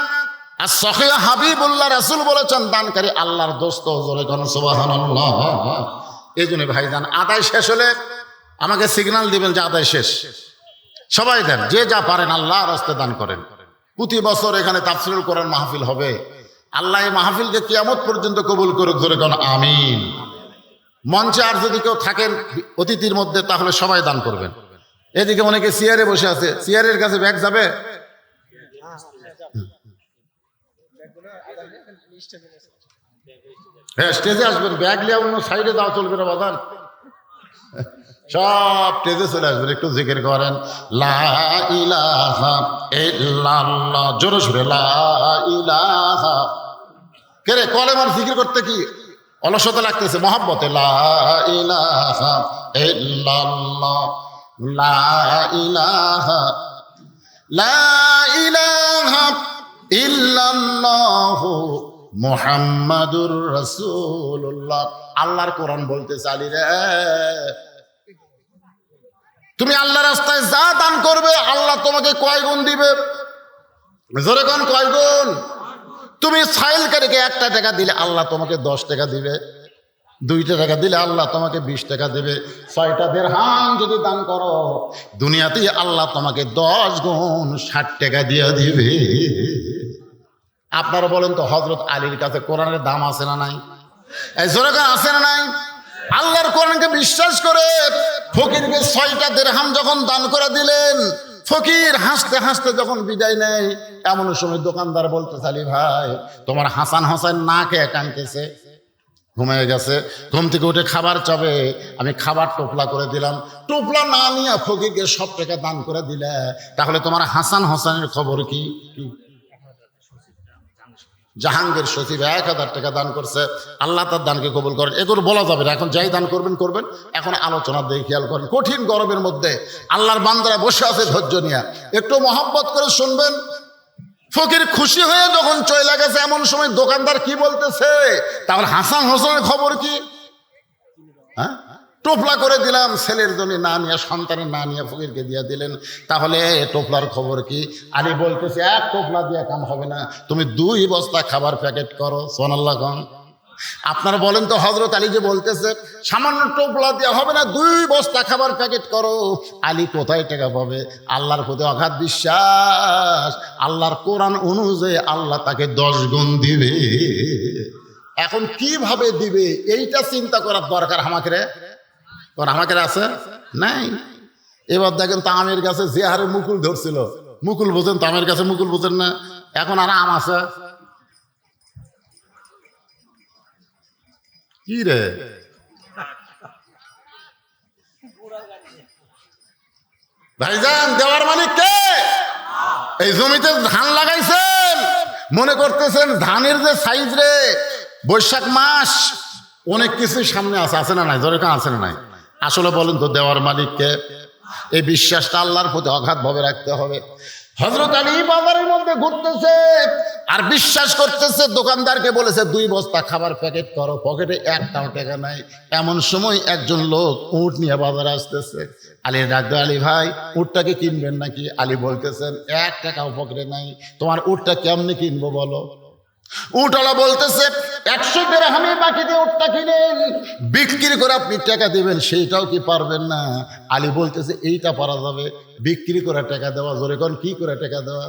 [SPEAKER 1] আর সহিহ হাবিবুল্লাহ রাসূল বলেছেন, দানকারী আল্লাহর দোস্ত, জোরে কোন সুবহানাল্লাহ। এই জন্য ভাইজান, আদায় শেষ হলে আমাকে সিগন্যাল দিবেন যে আদায় শেষ। সবাই দেন, যে যা পারেন আল্লাহর রাস্তায় দান করেন। প্রতি বছর এখানে তাফসীরুল কোরআন মাহফিল হবে। আল্লাহ এই মাহফিলকে কিয়ামত পর্যন্ত কবুল করুক, জোরে কোন আমিন। মঞ্চে আর যদি কেউ থাকেন অতিথির মধ্যে, তাহলে সবাই দান করবেন। এদিকে অনেকে চেয়ারে বসে আছে, চেয়ারের কাছে ব্যাগ যাবে? হ্যাঁ, স্টেজে আসবেন, ব্যাগ নিয়ে অন্য সাইডে যাওয়া চলবে না বাজান, সব স্টেজে চলে আসবেন। একটু জিকির করেন, লা ইলাহা ইল্লাল্লাহ, জোরে সুরে লা ইলাহা। কে রে, কলেমার জিকির করতে কি অলসতা লাগতেছে? মহাব্বতে লা ইলাহা ইল্লাল্লাহ, লা ইলাহা, লা ইলাহা ইল্লাল্লাহ মুহাম্মাদুর রাসূলুল্লাহ। আল্লাহর কোরআন বলতে চালি রে, তুমি আল্লাহর রাস্তায় যা দান করবে আল্লাহ তোমাকে কয় গুণ দিবে? জোরে কোন কয় গুণ? তুমি সাইলকারীকে 1 টাকা দিলে আল্লাহ তোমাকে 10 টাকা দিবে। 2 টাকা দিলে আল্লাহ তোমাকে 20 টাকা দেবে। 6টা দিরহাম যদি দান করো, দুনিয়াতেই আল্লাহ তোমাকে 10 গুণ 60 টাকা দিয়ে দিবে। আপনারা বলেন তো, হযরত আলীর কাছে কোরআনের দাম আছে না নাই? এই জোরে কোন আছে না নাই? আল্লাহর কোরআনকে বিশ্বাস করে ফকিরকে 6টা দিরহাম যখন দান করে দিলেন, ফকির হাসতে হাসতে যখন বিদায় নেয়, এমন সময় দোকানদার বলতে চালি, ভাই তোমার হাসান হোসেন না খেয়ে টানতেছে, ঘুমিয়ে গেছে, ঘুম থেকে উঠে খাবার চাবে, আমি খাবার টোপলা করে দিলাম। টোপলা না নিয়ে ফকিরকে সব টাকা দান করে দিলে, তাহলে তোমার হাসান হোসেনের খবর কি? জাহাঙ্গীর সচিব 1000 টাকা দান করছে, আল্লাহ তার দানকে কবুল করেন। এগুলো বলা যাবে না, এখন যাই দান করবেন করবেন। এখন আলোচনা দিয়ে খেয়াল করেন, কঠিন গরমের মধ্যে আল্লাহর বান্দারা বসে আছে ধৈর্য নিয়ে, একটু মহব্বত করে শুনবেন। ফকির খুশি হয়ে যখন চলে গেছে, এমন সময় দোকানদার কি বলতেছে, তাহলে হাসান হোসেনের খবর কি? হ্যাঁ, টোপলা করে দিলাম, ছেলের জন্য না নিয়ে, সন্তানের না নিয়ে ফকিরকে দিয়ে দিলেন, তাহলে টোপলার খবর কি? আলী বলতেছে, এক টোপলা দিয়ে কাম হবে না, তুমি 2 বস্তা খাবার প্যাকেট করো। সুবহানাল্লাহ খান। আপনারা বলেন তো, হযরত আলী যে বলতেছে সামান্য টোপলা দিয়ে হবে না, 2 বস্তা খাবার প্যাকেট করো, আলী কোথায় টাকা পাবে? আল্লাহর প্রতি অগাধ বিশ্বাস, আল্লাহর কোরআন অনুযায়ী আল্লাহ তাকে 10 গুণ দিবে। এখন কিভাবে দিবে এইটা চিন্তা করার দরকার আমাকে রে, আমাকে আছে নাই। এবার দেখেন তামের গাছে যে হারে মুকুল ধরছিল, মুকুল বোঝেন, তামের গাছে মুকুল বোঝেন না, এখন আর আম আছে কি রে? ভাইজান, দেওয়ার মালিক কে? এই জমিতে ধান লাগাইছেন, মনে করতেছেন ধানের যে সাইজ রে, বৈশাখ মাস অনেক কিছু সামনে আছে না নাই? জোরে কান আছে না নাই? আসলে বলেন তো, দেওয়ার মালিককে? এই বিশ্বাসটা আল্লাহর প্রতি অগাধভাবে রাখতে হবে। হযরত আলী বাজারের মধ্যে ঘুরতেছে আর বিশ্বাস করতেছে, দোকানদারকে বলেছে 2 বস্তা খাবার প্যাকেট করো, পকেটে 1 টাকা নাই। এমন সময় একজন লোক উট নিয়ে বাজারে আসতেছে। আলী ডাকতে, আলী ভাই, উটটাকে কিনবেন নাকি? আলী বলতেছেন, 1 টাকাও পকেটে নাই, তোমার উটটা কেমনে কিনবো বলো? উটওয়ালা বলতেছে, 100 দিরহামে বাকি দিয়ে উটটা কিনেন, বিক্রি করে আপনি টাকা দিবেন, সেইটাও কি পারবেন না? আলী বলতেছে, এইটা পারা যাবে, বিক্রি করে টাকা দেওয়া। জোরে কোন, কি করে টাকা দেওয়া?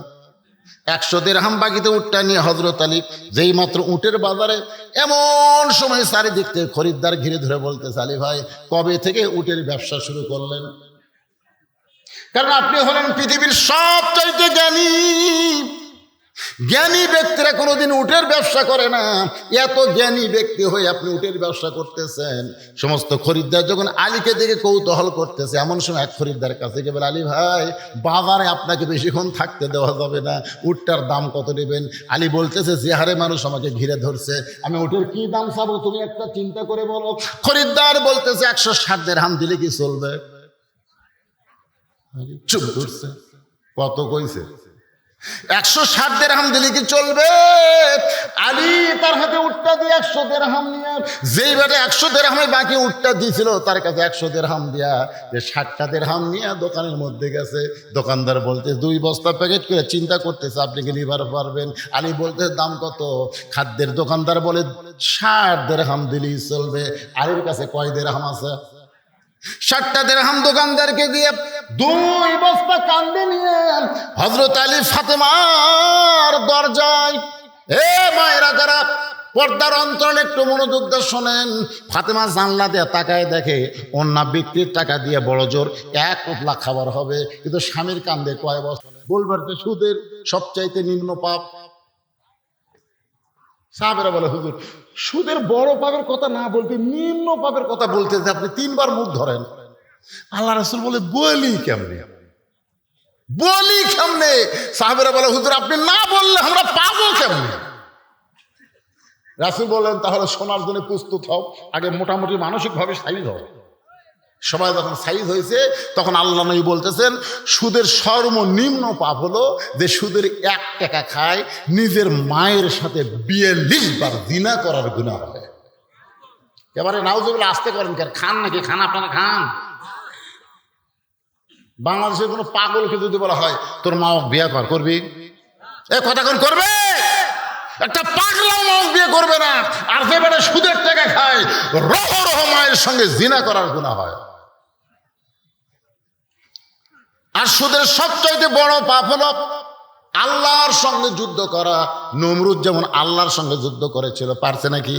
[SPEAKER 1] 100 দিরহাম বাকিতে উটটা নিয়ে হযরত আলী যেই মাত্র উটের বাজারে, এমন সময় চারিদিক থেকে খরিদ্দার ঘিরে ধরে বলতেছে, আলী ভাই, কবে থেকে উটের ব্যবসা শুরু করলেন? কারণ আপনি হলেন পৃথিবীর সবচাইতে জ্ঞানী। জ্ঞানী ব্যক্তিরা কোনোদিন উটের ব্যবসা করে না, এত জ্ঞানী ব্যক্তি হয়ে আপনি উটের ব্যবসা করতেছেন। সমস্ত খরিদ্দার যখন আলীকে দেখে কৌতূহল করতেছে, এমন সময় এক খরিদ্দার কাছে গিয়ে বলে, আলী ভাই, বাজারে আপনাকে বেশিক্ষণ থাকতে দেওয়া যাবে না, উটটার দাম কত নেবেন? আলী বলতেছে, যে হারে মানুষ আমাকে ঘিরে ধরছে, আমি উটের কি দাম চাবো, তুমি একটা চিন্তা করে বলো। খরিদ্দার বলতেছে, 160 দিরহাম দিলে কি চলবে? চুপ করছে। কত কইছে? 160 দিরহাম দিলে কি চলবে? আলী তার হাতে উটটা দিয়ে 100 দিরহাম নিয়ে, যেই বেটা 100 দিরহামে বাকি উটটা দিয়েছিল, তার কাছে 100 দিরহাম দিয়া 60টা দিরহাম নিয়ে দোকানের মধ্যে গেছে। দোকানদার বলতে, 2 বস্তা প্যাকেট করে, চিন্তা করতেছে আপনি কি নিবার পারবেন? আলী বলতে, দাম কত? খাদ্যের দোকানদার বলে, 60 দিরহাম দিলেই চলবে। আলীর কাছে কয় দিরহাম আছে? 60টা দিরহাম দোকানদারকে দিয়ে 2 বস্তা কান্দে নিয়ে হযরত আলী ফাতেমার দরজায়। এ মায়েরা, যারা পর্দার অন্তরালে একটু মনোযোগ দিয়ে শোনেন, ফাতেমা জানলা দিয়ে তাকায় দেখে অন্য বিক্রির টাকা দিয়ে বড় জোর 1 টোপলা খাবার হবে, কিন্তু স্বামীর কান্দে কয় বস্তা? বলবার তো সুদের সবচাইতে নিম্ন পাপ। সাহাবেরা বলে, হুজুর, সুদের বড় পাপের কথা না বলতে নিম্ন পাপের কথা বলতে আপনি 3 বার মুখ ধরেন। আল্লাহ রাসূল বলে, বলি কেমনে? সাহাবেরা বলে, হুজুর, আপনি না বললে আমরা পাবো কেমনে? রাসূল বললেন, তাহলে শোনার জন্য প্রস্তুত হও, আগে মোটামুটি মানসিকভাবে সাইজ হও। সবাই যখন সাইজ হয়েছে, তখন আল্লাহ নবী বলতেছেন, সুদের সর্বনিম্ন পাপ হলো যে সুদের 1 টাকা খায়, নিজের মায়ের সাথে 42 বার জিনা করার গুনাহ হয়। এবারে নাউজুবিল্লাহ, আসতে করেন, খান নাকি? খান, আপনারা খান? বাংলাদেশের কোনো পাগলকে যদি বলা হয়, তোর মা বিয়ে করবি, এ কথা কোন করবে? একটা পাগলা মা বিয়ে করবে না। আর যে বেটা সুদের টাকা খায়, রহ রহ মায়ের সঙ্গে জিনা করার গুনাহ হয়। আর সুদের সবচাইতে বড় পাপ হলো আল্লাহর সঙ্গে যুদ্ধ করা। নমরুদ যেমন আল্লাহর সঙ্গে যুদ্ধ করেছিল, পারছে নাকি?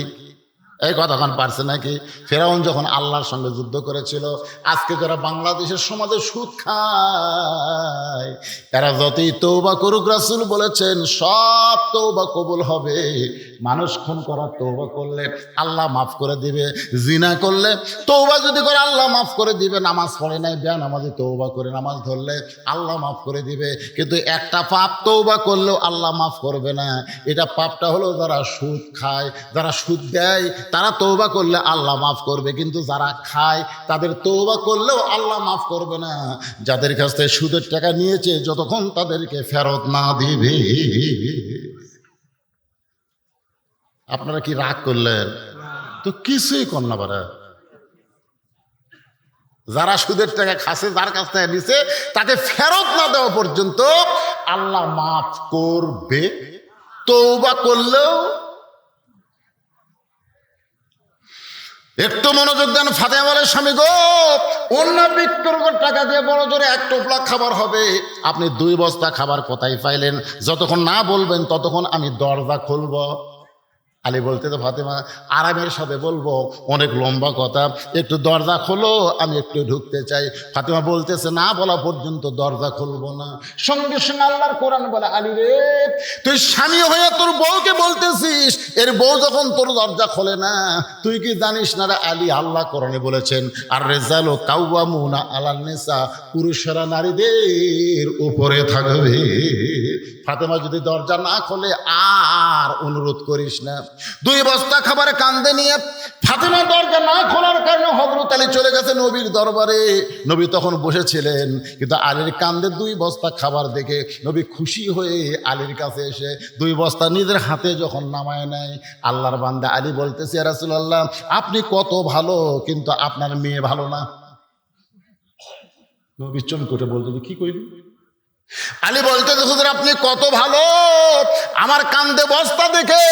[SPEAKER 1] এই কথাক্ষণ পারছে নাকি? ফেরাউন যখন আল্লাহর সঙ্গে যুদ্ধ করেছিল, আজকে যারা বাংলাদেশের সমাজে সুদ খায়, এরা যতই তওবা করুক, রাসূল বলেছেন সব তওবা কবুল হবে। মানুষ খুন করার তওবা করলে আল্লাহ মাফ করে দিবে, জিনা করলে তওবা যদি করে আল্লাহ মাফ করে দিবে, নামাজ পড়ে নাই বেনামাজি তওবা করে নামাজ ধরলে আল্লাহ মাফ করে দিবে। কিন্তু একটা পাপ তওবা করলেও আল্লাহ মাফ করবে না। এটা পাপটা হলো যারা সুদ খায়, যারা সুদ দেয়, তারা তওবা করলে আল্লাহ মাফ করবে, কিন্তু যারা খায় তাদের তওবা করলেও আল্লাহ মাফ করবে না। যাদের কাছ থেকে সুদের টাকা নিয়েছে, যতক্ষণ তাদেরকে ফেরত না দিবে। আপনারা কি রাগ করলেন? তো কিছুই কর না পারে। যারা সুদের টাকা খাচ্ছে, যার কাছ থেকে নিছে, তাকে ফেরত না দেওয়া পর্যন্ত আল্লাহ মাফ করবে, তওবা করলেও। একটু মনোযোগ দেন। ফাতেমা বলে, স্বামী গো, অন্য বিক্রি করে টাকা দিয়ে বড় জোরে এক টোপলা খাবার হবে, আপনি 2 বস্তা খাবার কোথায় পাইলেন? যতক্ষণ না বলবেন ততক্ষণ আমি দরজা খুলব। আলী বলতে, তো ফাতেমা আরামের সাথে বলবো, অনেক লম্বা কথা, একটু দরজা খোলো, আমি একটু ঢুকতে চাই। ফাতেমা বলতেছে, না বলা পর্যন্ত দরজা খুলবো না। সঙ্গে সঙ্গে আল্লাহর কোরআন বলে, আলী রে, তুই স্বামী হয়ে তোর বউকে বলতেছিস, এর বউ যখন তোর দরজা খোলে না, তুই কি জানিস না রে আলী, আল্লাহ কোরআনে বলেছেন, আর রেজালু কাওয়ামুনা আলান নিসা, পুরুষেরা নারীদের উপরে থাকবে। ফাতেমা যদি দরজা না খোলে আর অনুরোধ করিস না। 2 বস্তা খাবার কান্দে নিয়ে ফাতেমা দরজা না খোলার কারণে হযরত আলী চলে গেছে নবীর দরবারে। নবী তখন বসেছিলেন, কিন্তু আলীর কান্দে 2 বস্তা খাবার দেখে নবী খুশি হয়ে আলীর কাছে এসে 2 বস্তা নিজের হাতে যখন নামায় নেয়, আল্লাহর বান্দা আলী বলতেছে, ইয়া রাসূলুল্লাহ, আপনি কত ভালো, কিন্তু আপনার মেয়ে ভালো না। নবী চমকে বলতে, কি কইলি? আলী বলতে, হুজুর আপনি কত ভালো, আমার কান্দে বস্তা দেখে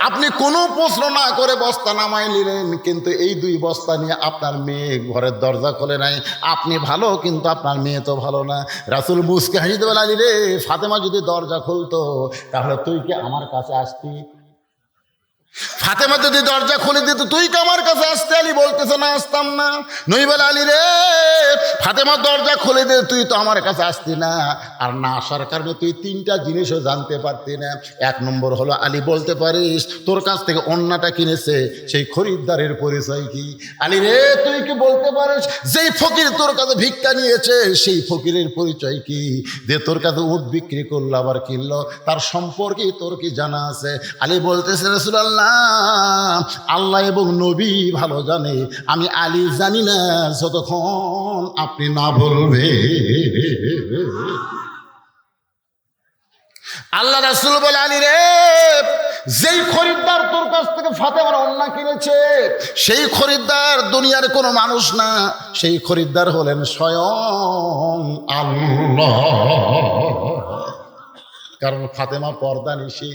[SPEAKER 1] আপনি কোনো প্রশ্ন না করে বস্তা নামাই নিলেন, কিন্তু এই 2 বস্তা নিয়ে আপনার মেয়ে ঘরের দরজা খোলে নাই। আপনি ভালো, কিন্তু আপনার মেয়ে তো ভালো না। রাসূল মুসকে হাসিতে বলে, আলী রে, ফাতেমা যদি দরজা খুলতো তাহলে তুই কি আমার কাছে আসতি? ফাতেমা যদি দরজা খুলে দিত, তুই কি আমার কাছে আসতে? আলী বলতেছে, না, আসতাম না। নবী বলে, আলী রে, ফাতেমা দরজা খুলে দে, তুই তো আমার কাছে আসতি না, আর না আসার কারণে তুই 3টা জিনিসও জানতে পারতি না। 1 নম্বর হলো, আলী বলতে পারিস তোর কাছ থেকে অন্যটা কিনেছে সেই খরিদ্দারের পরিচয় কি? আলী রে, তুই কি বলতে পারিস যেই ফকির তোর কাছে ভিক্ষা নিয়েছে সেই ফকিরের পরিচয় কি? যে তোর কাছে উট বিক্রি করলো আবার কিনলো, তার সম্পর্কে তোর কি জানা আছে? আলী বলতেছে, রাসূলুল্লাহ, আল্লাহ এবং নবী ভালো জানে, আমি আলী জানি না যতক্ষণ আপনি না বলবে। আল্লাহ রাসূল বলে, আলী রে, যেই খরিদ্দার তোর কাছ থেকে ফাতেমার ওড়না কিনেছে সেই খরিদ্দার দুনিয়ার কোনো মানুষ না, সেই খরিদ্দার হলেন স্বয়ং আল্লাহ। কারণ ফাতেমা পর্দা নিশি।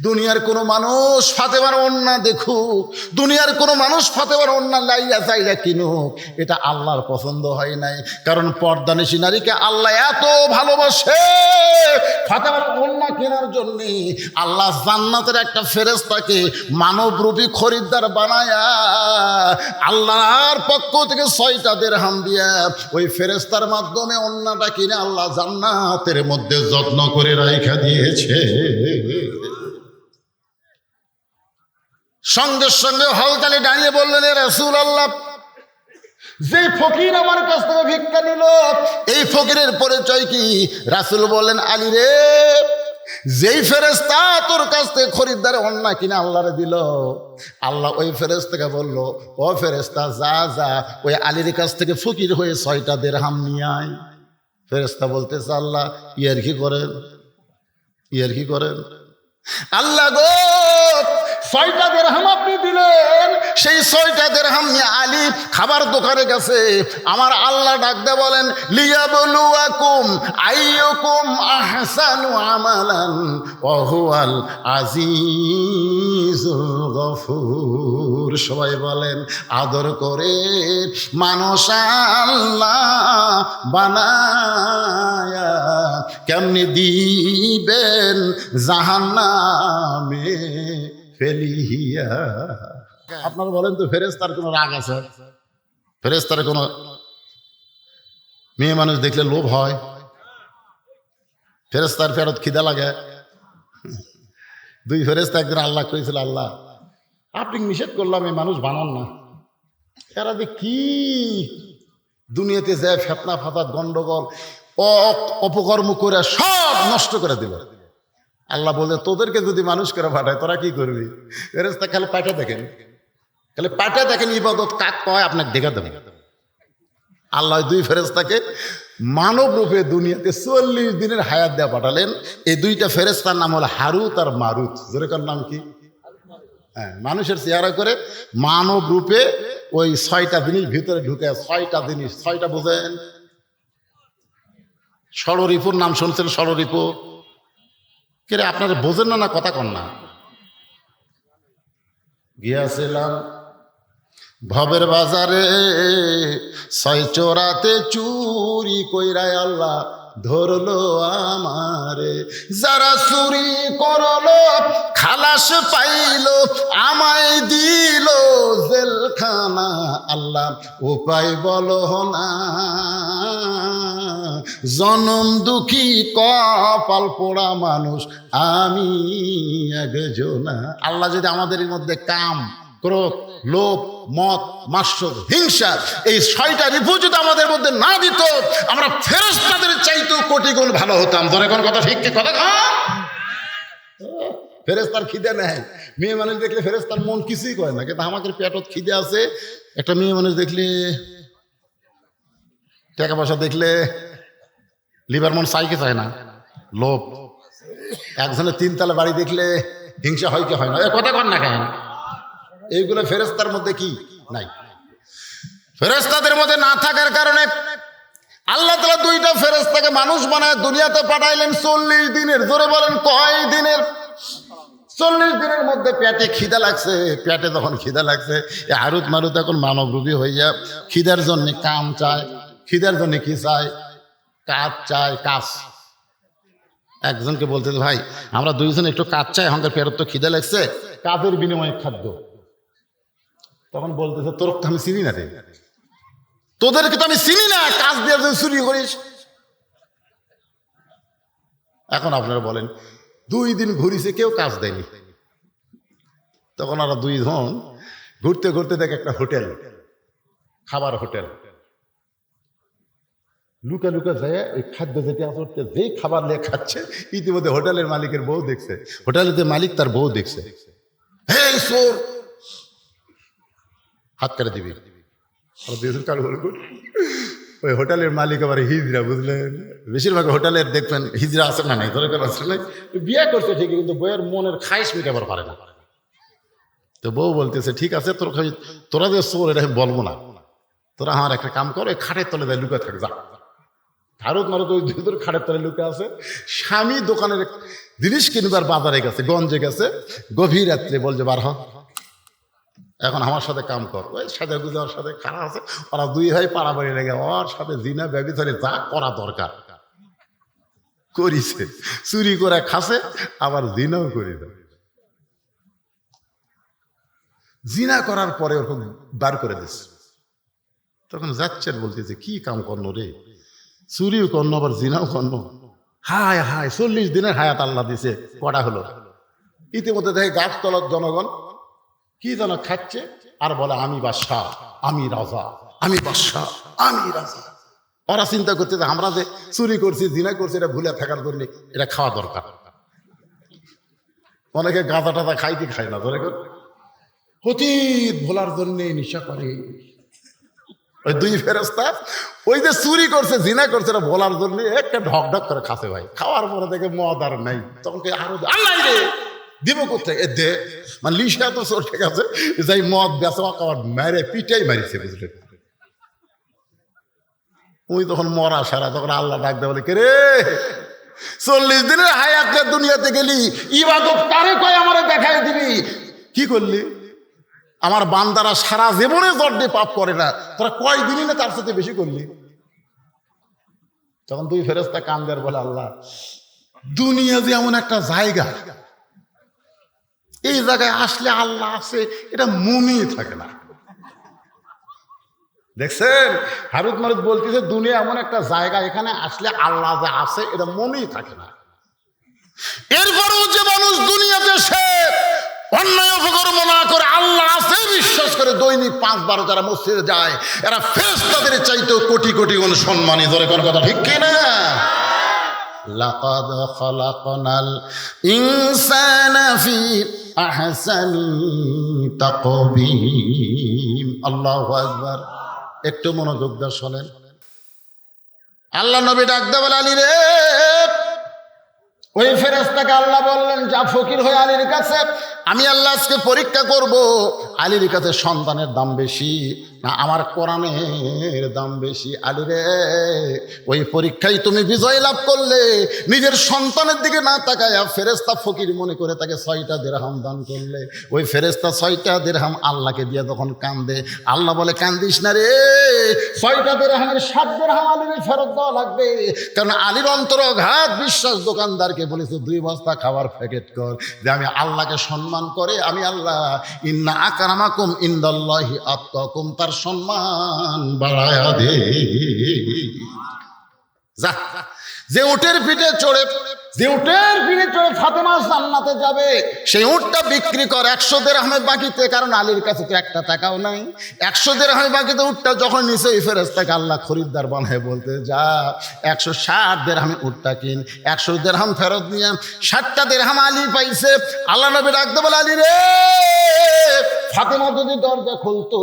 [SPEAKER 1] দুনিয়ার কোনো মানুষ ফাতেমার ওড়না দেখুক, দুনিয়ার কোনো মানুষ ফাতেমার ওড়না লাইয়া চাইয়া কিনুক, এটা আল্লাহর পছন্দ হয় নাই। কারণ পর্দা নিশি নারীকে আল্লাহ এত ভালোবাসে, ফাতেমার ওড়না কেনার জন্য আল্লাহ জান্নাতের একটা ফেরেশতাকে মানবরূপী খরিদ্দার বানায়া আল্লাহর পক্ষ থেকে 6টা দিরহাম দিয়া ওই ফেরেশতার মাধ্যমে ওড়নাটা কিনে আল্লাহ জান্নাতের মধ্যে যত্ন করে রাখা দিয়েছে। সঙ্গে সঙ্গে হযরত দাঁড়িয়ে বললেন, এ রাসূলুল্লাহ, যে ফকির আমার কাছ থেকে ভিক্ষা নিল এই ফকিরের পরিচয় কি? রাসূল বললেন, আলী রে, যেই ফেরেশতা তোর কাছ থেকে খরিদ্দারে ওড়না কিনে আল্লাহরে দিল, আল্লাহ ওই ফেরেশতাকে বলল, ও ফেরেশতা, যা যা ওই আলীর কাছ থেকে ফকির হয়ে 6টা দিরহাম নিয়ে আয়। ফেরেশতা বলতেছে, আল্লাহ ইয়ার কি করেন, ইয়ার কি করেন? আল্লাহ গো, 6টা দিরহাম আপনি দিলেন, সেই 6টা দিরহাম নিয়ে আলী খাবার দোকানে গেছে। আমার আল্লাহ ডাকতে বলেন, লিয়াবলুয়াকুম আইয়ুকুম আহসানু আমালান ওয়া হুয়াল আজিজুল গফুর। সবাই বলেন, আদর করে মানুষ আল্লাহ বানায়া কেমনি দিবেন জাহান্নামে ফেলিয়া। আপনারা বলেন তো ফেরেশতার কোনো রাগ আছে? ফেরেশতার কোনো মেয়ে মানুষ দেখলে লোভ হয়? ফেরেশতার ফেরত খিদা লাগে? দুই ফেরেশতা একদিন আল্লাহ করেছিল, আল্লাহ আপনি নিষেধ করলাম এই মানুষ বানান না, এরা যে কি দুনিয়াতে যায় ফেতনা ফাসাদ গন্ডগোল অপকর্ম করে সব নষ্ট করে দিল। আল্লাহ বলছে তোদেরকে যদি মানুষ করে পাঠায় তোরা কি করবি? ফেরেশতা খালি পাঠা দেখেন, খালি পাঠা দেখেন ইবাদত কাক কয় আপনাকে দেখা দেবেন। আল্লাহ দুই ফেরেশতাকে মানব রূপে দুনিয়াতে 40 দিনের হায়াত দেয়া পাঠালেন। এই দুইটা ফেরেশতার নাম হলো হারুত আর মারুত। যেরকম নাম কি? হ্যাঁ, মানুষের চেহারা করে মানব রূপে ওই 6টা জিনিস ভিতরে ঢুকে। 6টা জিনিস, 6টা বোঝেন? ষড়রিপুর নাম শুনছেন? ষড়রিপু কে রে? আপনারা বোঝেন না, না কথা কন না? গিয়াছিলাম ভবের বাজারে 6 চোরাতে চুরি কইরায় আল্লাহ ধরলো আমারে। যারা চুরি করলো খালাস পাইলো, আমায় দিল জেলখানা। আল্লাহ উপায় বলো না, জনম দুঃখী কপাল পোড়া মানুষ আমি একজনা। আল্লাহ যদি আমাদের মধ্যে কাম, ক্রোধ, লোভ, মদ, মাৎসর্য, হিংসা এই 6টা রিপু যদি আমাদের মধ্যে না দিত, আমরা ফেরেশতাদের চাইতেও কোটি গুণ ভালো হতাম। ধরে কোন কথা ঠিক কি কথা? ফেরেশতার খিদে নেয়। মেয়ে মানুষ দেখলে ফেরেশতার মন কিছুই করে না, কিন্তু আমাদের পেটত খিদে আছে। একটা মেয়ে মানুষ দেখলে, টাকা পয়সা দেখলে লিভার মন চাইকে চায় না, লোভ। একজনের 3 তলা বাড়ি দেখলে হিংসা হয় কি হয় না? এ কথা কন না কেন? এইগুলো ফেরেশতার মধ্যে কি নাই? ফেরেশতাদের মধ্যে না থাকার কারণে আল্লাহ তাআলা 2টা ফেরেশতাকে মানুষ বানায় দুনিয়াতে পাঠাইলেন 40 দিনের। জোরে বলেন কয় দিনের? 40 দিনের মধ্যে পেটে খিদা লাগছে। পেটে যখন খিদা লাগছে, হারুত মারুত এখন মানবরূপী হয়ে যায়। খিদার জন্য কাম চায়। খিদার জন্য কি চায়? কাজ চায়, কাজ। একজনকে বলতে, ভাই আমরা 2 জন একটু কাজ চাই, আমাদের পেটে তো খিদা লাগছে, কাজের বিনিময়ে খাদ্য। তখন বলতেছে তোর তো আমি চিনি না রে, তোদেরকে তো আমি চিনি না, কাজ দিয়ে চুরি করিস। এখন আপনারা বলেন 2 দিন ঘুরিছে, কেউ কাজ দেয়নি। তখন ওরা 2 জন ঘুরতে ঘুরতে দেখে একটা হোটেল, খাবার হোটেল। লুকা লুকা যায় ওই খাদ্য যেটি আসতে যেই খাবার নিয়ে খাচ্ছে, ইতিমধ্যে হোটেলের মালিকের বউ দেখছে, হোটেলের যে মালিক তার বউ দেখছে। হে চোর, হাত কেটে দিবি। ওই হোটেলের মালিক আবার হিজড়া, বুঝলেন? বেশিরভাগ হোটেলের দেখবেন হিজড়া আছে না নাই? ধরে আছে না, বিয়ে করছে ঠিকই, কিন্তু বইয়ের মনের খাইশ মিটাবার পারে না। তো বউ বলতেছে ঠিক আছে, তোরা যে চোর এটা আমি বলবো না, তোরা আমার একটা কাম কর, খাটের তলে দেয় লুকা থাকে, যা। হারুত মারুত ওই 2 খাটের তলে লুকা আছে। স্বামী দোকানের জিনিস কিনবার বাজারে গেছে, গঞ্জে গেছে, গভীর রাত্রে বলছে বার হ, এখন আমার সাথে কাম কর। ওই সাথে গুজে ওর সাথে খারাপ আছে, ওরা 2 ভাই পাড়াবাড়ি লেগে ওর সাথে জিনা ব্যভিচারে যা করা দরকার করিছে। চুরি করে খাসে, আবার জিনাও করে দেয়। জিনা করার পরে ওরকম বার করে দিচ্ছে। তখন যাচ্ছে বলতেছে কি কাম করলো রে, চুরিও করলো আবার জিনাও করলো। হায় হায়, 40 দিনের হায়াত আল্লাহ দিছে, কটা হলো? ইতিমধ্যে দেখে গাছতলার জনগণ কি যেন খাচ্ছে আর বলে আমি বাদশাহ, আমি রাজা, আমি বাদশাহ, আমি রাজা। ওরা চিন্তা করছে যে আমরা যে চুরি করছি, জিনা করছি, এটা ভুলে থাকার জন্য এটা খাওয়া দরকার। অনেকে গাঁজা টাজা খাইতে খায় না, ধরে অতীত ভোলার জন্য নেশা করে। ওই 2 ফেরেশতা ওই যে চুরি করছে, জিনা করছে, এটা বলার জন্য একটা ঢক ঢক করে খাচ্ছে। ভাই খাওয়ার পরে দেখে মদ আর নাই, তখন আরো আল্লাহ রে দিব কোথায় দে, মানে লিশা তো চোর, ঠিক আছে, যাই মদ বেচা খাওয়ার মেরে পিটাই মারিছে, বুঝলেন? ওই তখন মরা সারা, তখন আল্লাহ ডাক দেয়, বলে কে রে 40 দিনের হায়াতে দুনিয়াতে গেলি, ইবাদত কারে কয় আমারে দেখাই দিবি? কি করলি? আমার বান্দারা সারা জীবনে জর্দে পাপ করে না, তোরা কয় দিনই না তার সাথে বেশি করলি। তখন 2 ফেরেশতা কান্দের বলে আল্লাহ, দুনিয়া যে এমন একটা জায়গা, এই জায়গায় আসলে আল্লাহ আছে এটা মনেই থাকে না। দেখছেন, হারুদ মারুদ বলতেছে দুনিয়া এমন একটা জায়গা এখানে আসলে আল্লাহ যে আছে এটা মনেই থাকে না। এরপরেও যে মানুষ দুনিয়াতে সে অন্যায় অপকর্ম না করে আল্লাহ আছে বিশ্বাস করে দৈনিক 5-12 যারা মসজিদে যায়, এরা ফেরেশতাদের চাইতেও কোটি কোটি গুণ সম্মানী। ধরে কোন কথা ঠিক কিনা? লাকাদ খালাকনাল ইনসানা ফি আহসানি তাকবীম। আল্লাহু আকবার। একটু মনোযোগ দিয়ে শোনেন। আল্লাহ নবী ডাক দে বলে, আলী রে। ওই ফেরেশতাকে আল্লাহ বললেন, যা ফকির হয়ে আলীর কাছে, আমি আল্লাহ আজকে পরীক্ষা করব আলীর কাছে সন্তানের দাম বেশি না আমার কোরআনের দাম বেশি। আলী রে, ওই পরীক্ষায় তুমি বিজয় লাভ করলে নিজের সন্তানের দিকে না তাকায়া ফেরেশতা ফকির মনে করে তাকে 6টা দিরহাম দান করলে, ওই ফেরেশতা 6টা দিরহাম আল্লাহকে দিয়ে তখন কান্দে। আল্লাহ বলে, কান্দিস না রে, 6টা দিরহামের 7 দিরহাম আলীর ফেরত দেওয়া লাগবে। কারণ আলীর অন্তরঘাত বিশ্বাস দোকানদারকে বলেছে 2 বস্তা খাবার প্যাকেট কর, যে আমি আল্লাহকে সম্মান করে আমি আল্লাহ ইন্না আকরামাকুম ইনদাল্লাহি আতকাকুম, তার সম্মান বাড়ায়া দে। যা, যে উটের পিঠে চড়ে ফাতেমা জান্নাতে যাবে সেই উটটা বিক্রি কর 100 দিরহামে বাকিতে, কারণ আলীর কাছে তো 1 টাকাও নাই। 100 দিরহামে বাকিতে উটটা যখন নিচে ওই ফেরেশতাকে আল্লাহ খরিদ্দার বানায় বলতে, যা 160 দিরহামে উটটা কিন, 100 দিরহাম ফেরত নিয়ে 60টা দিরহাম আলী পাইছে। আল্লাহ নবী ডাকতে বলে, আলী রে, ফাতেমা যদি দরজা খুলতো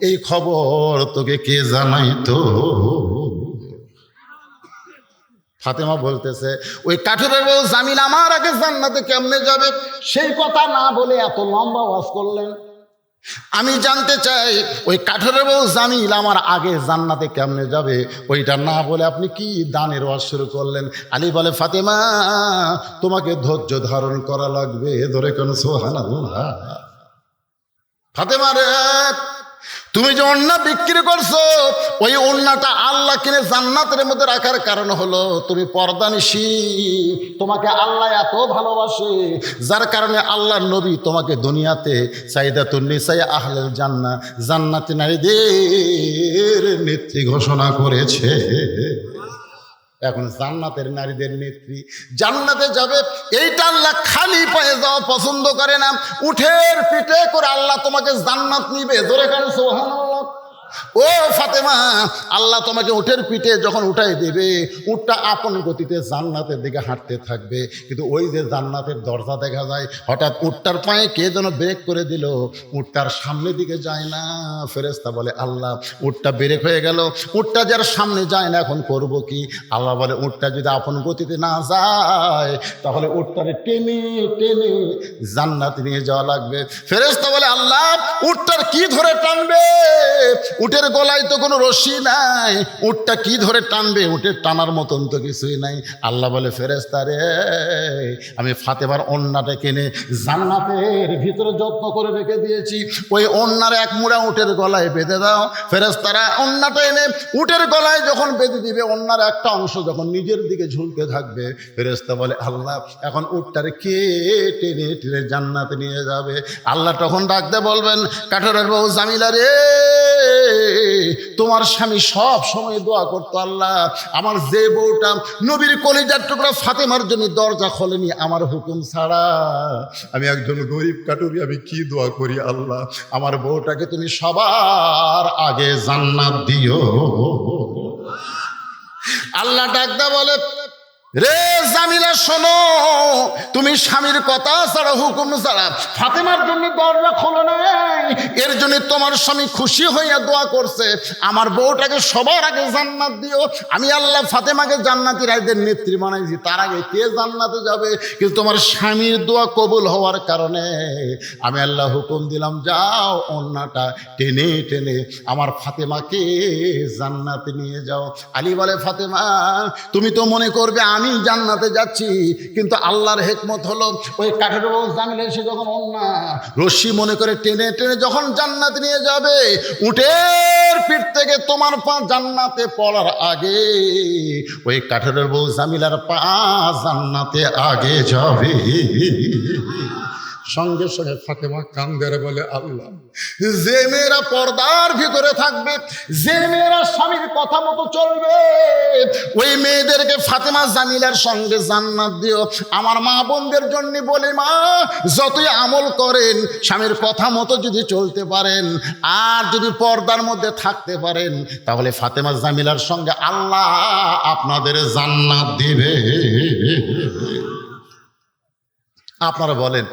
[SPEAKER 1] এই খবর তোকে কে জানাইতো? ফাতেমা বলতেছে, ওই কাঠুরের বউ জামিল আমার আগে জান্নাতে কেমনে যাবে সেই কথা না বলে এত লম্বা ওয়াজ করলেন। আমি জানতে চাই ওই কাঠুরের বউ জামিল আমার আগে জান্নাতে কেমনে যাবে, ওইটা না বলে আপনি কি দানের ওয়াজ শুরু করলেন? আলী বলে, ফাতেমা তোমাকে ধৈর্য ধারণ করা লাগবে। ধরে কোন সুবহানাল্লাহ। ফাতেমা রে, তুমি যে ওড়না বিক্রি করছো ওই ওড়নাটা আল্লাহ কিনে জান্নাতের মধ্যে রাখার কারণ হলো তুমি পর্দানিশী, তোমাকে আল্লাহ এত ভালোবাসে যার কারণে আল্লাহর নবী তোমাকে দুনিয়াতে সাইদাতুন নিসায়ে আহলেল জান্নাহ, জান্নাতি নারীদের নেত্রী ঘোষণা করেছে। এখন জান্নাতের নারীদের নেত্রী জান্নাতে যাবে, এইটা আল্লাহ খালি পায়ে যাওয়া পছন্দ করে না। উঠের পিঠে করে আল্লাহ তোমাকে জান্নাত নিবে। ধরে কেন সুবহানাল্লাহ। ও ফাতেমা, আল্লাহ তোমাকে উটের পিঠে যখন উঠাই দেবে, উটটা আপন গতিতে জান্নাতের দিকে হাঁটতে থাকবে, কিন্তু ওই যে জান্নাতের দরজা দেখা যায়, হঠাৎ উটটার পায়ে কে যেন ব্রেক করে দিল, উটটার সামনের দিকে যায় না। ফেরেশতা বলে, আল্লাহ উটটা ব্রেক হয়ে গেল, উটটা যার সামনে যায় না, এখন করব কি? আল্লাহ বলে, উটটা যদি আপন গতিতে না যায় তাহলে উটটারে টেনে টেনে জান্নাতে নিয়ে যাওয়া লাগবে। ফেরেশতা বলে, আল্লাহ উটটার কি ধরে টানবে? উটের গলায় তো কোনো রশি নাই, উটটা কি ধরে টানবে? উটের টানার মতন তো কিছুই নাই। আল্লাহ বলে, ফেরেশতা রে, আমি ফাতেমার ওড়নাটা কিনে জান্নাতের ভিতরে যত্ন করে রেখে দিয়েছি, ওই ওড়নার এক মুড়া উটের গলায় বেঁধে দাও। ফেরেশতারা ওড়নাটা এনে উটের গলায় যখন বেঁধে দিবে, ওড়নার একটা অংশ যখন নিজের দিকে ঝুলতে থাকবে, ফেরেশতা বলে, আল্লাহ এখন উটটারে কে টেনে টেনে জান্নাতে নিয়ে যাবে? আল্লাহ তখন ডাকতে বলবেন, কাঠুরের বউ জামিলা রে, তোমার স্বামী সব সময় দোয়া করতো, আল্লাহ আমার যে বউটা নবীর কলিজার টুকরা ফাতেমার জন্য দরজা খোলেনি আমার হুকুম ছাড়া, আমি একজন গরিব কাটুরি, আমি কি দোয়া করি, আল্লাহ আমার বউটাকে তুমি সবার আগে জান্নাত দিও। আল্লাহ ডাকদা বলে, রে জামিলা শোনো, তুমি স্বামীর কথা ছাড়া হুকুম ছাড়া ফাতেমার জন্য দরজা খোলো নাই, এর জন্য তোমার স্বামী খুশি হইয়া দোয়া করছে আমার বউটাকে সবার আগে জান্নাত দিও। আমি আল্লাহ ফাতেমাকে জান্নাতি রাইদের নেত্রী বানাইছি, তার আগে কে জান্নাতে যাবে? কিন্তু তোমার স্বামীর দোয়া কবুল হওয়ার কারণে আমি আল্লাহ হুকুম দিলাম, যাও ওড়নাটা টেনে টেনে আমার ফাতেমাকে জান্নাতে নিয়ে যাও। আলী বলে, ফাতেমা তুমি তো মনে করবে আমি জান্নাতে যাচ্ছি, কিন্তু আল্লাহর হিকমত হলো ওই কাঠের বউ জামিল এসে যখন ওড়না রশি মনে করে টেনে টেনে যখন জান্নাতে নিয়ে যাবে, উটের পিঠ থেকে তোমার পা জান্নাতে পড়ার আগে ওই কাঠের বউ জামিলার পা জান্নাতে আগে যাবে।
[SPEAKER 2] সঙ্গে সঙ্গে ফাতেমা কান্দের বলে, আল্লাহ,
[SPEAKER 1] যে মেয়েরা পর্দার ভিতরে থাকবে, যে মেয়েরা স্বামীর কথা মতো চলবে, ওই মেয়েদেরকে ফাতেমা জামিলার সঙ্গে জান্নাত দিও। আমার মা বোনদের জন্য বলি, মা যতই আমল করেন, স্বামীর কথা মতো যদি চলতে পারেন আর যদি পর্দার মধ্যে থাকতে পারেন, তাহলে ফাতেমা জামিলার সঙ্গে আল্লাহ আপনাদের জান্নাত দিবে। আপনারা বলেন,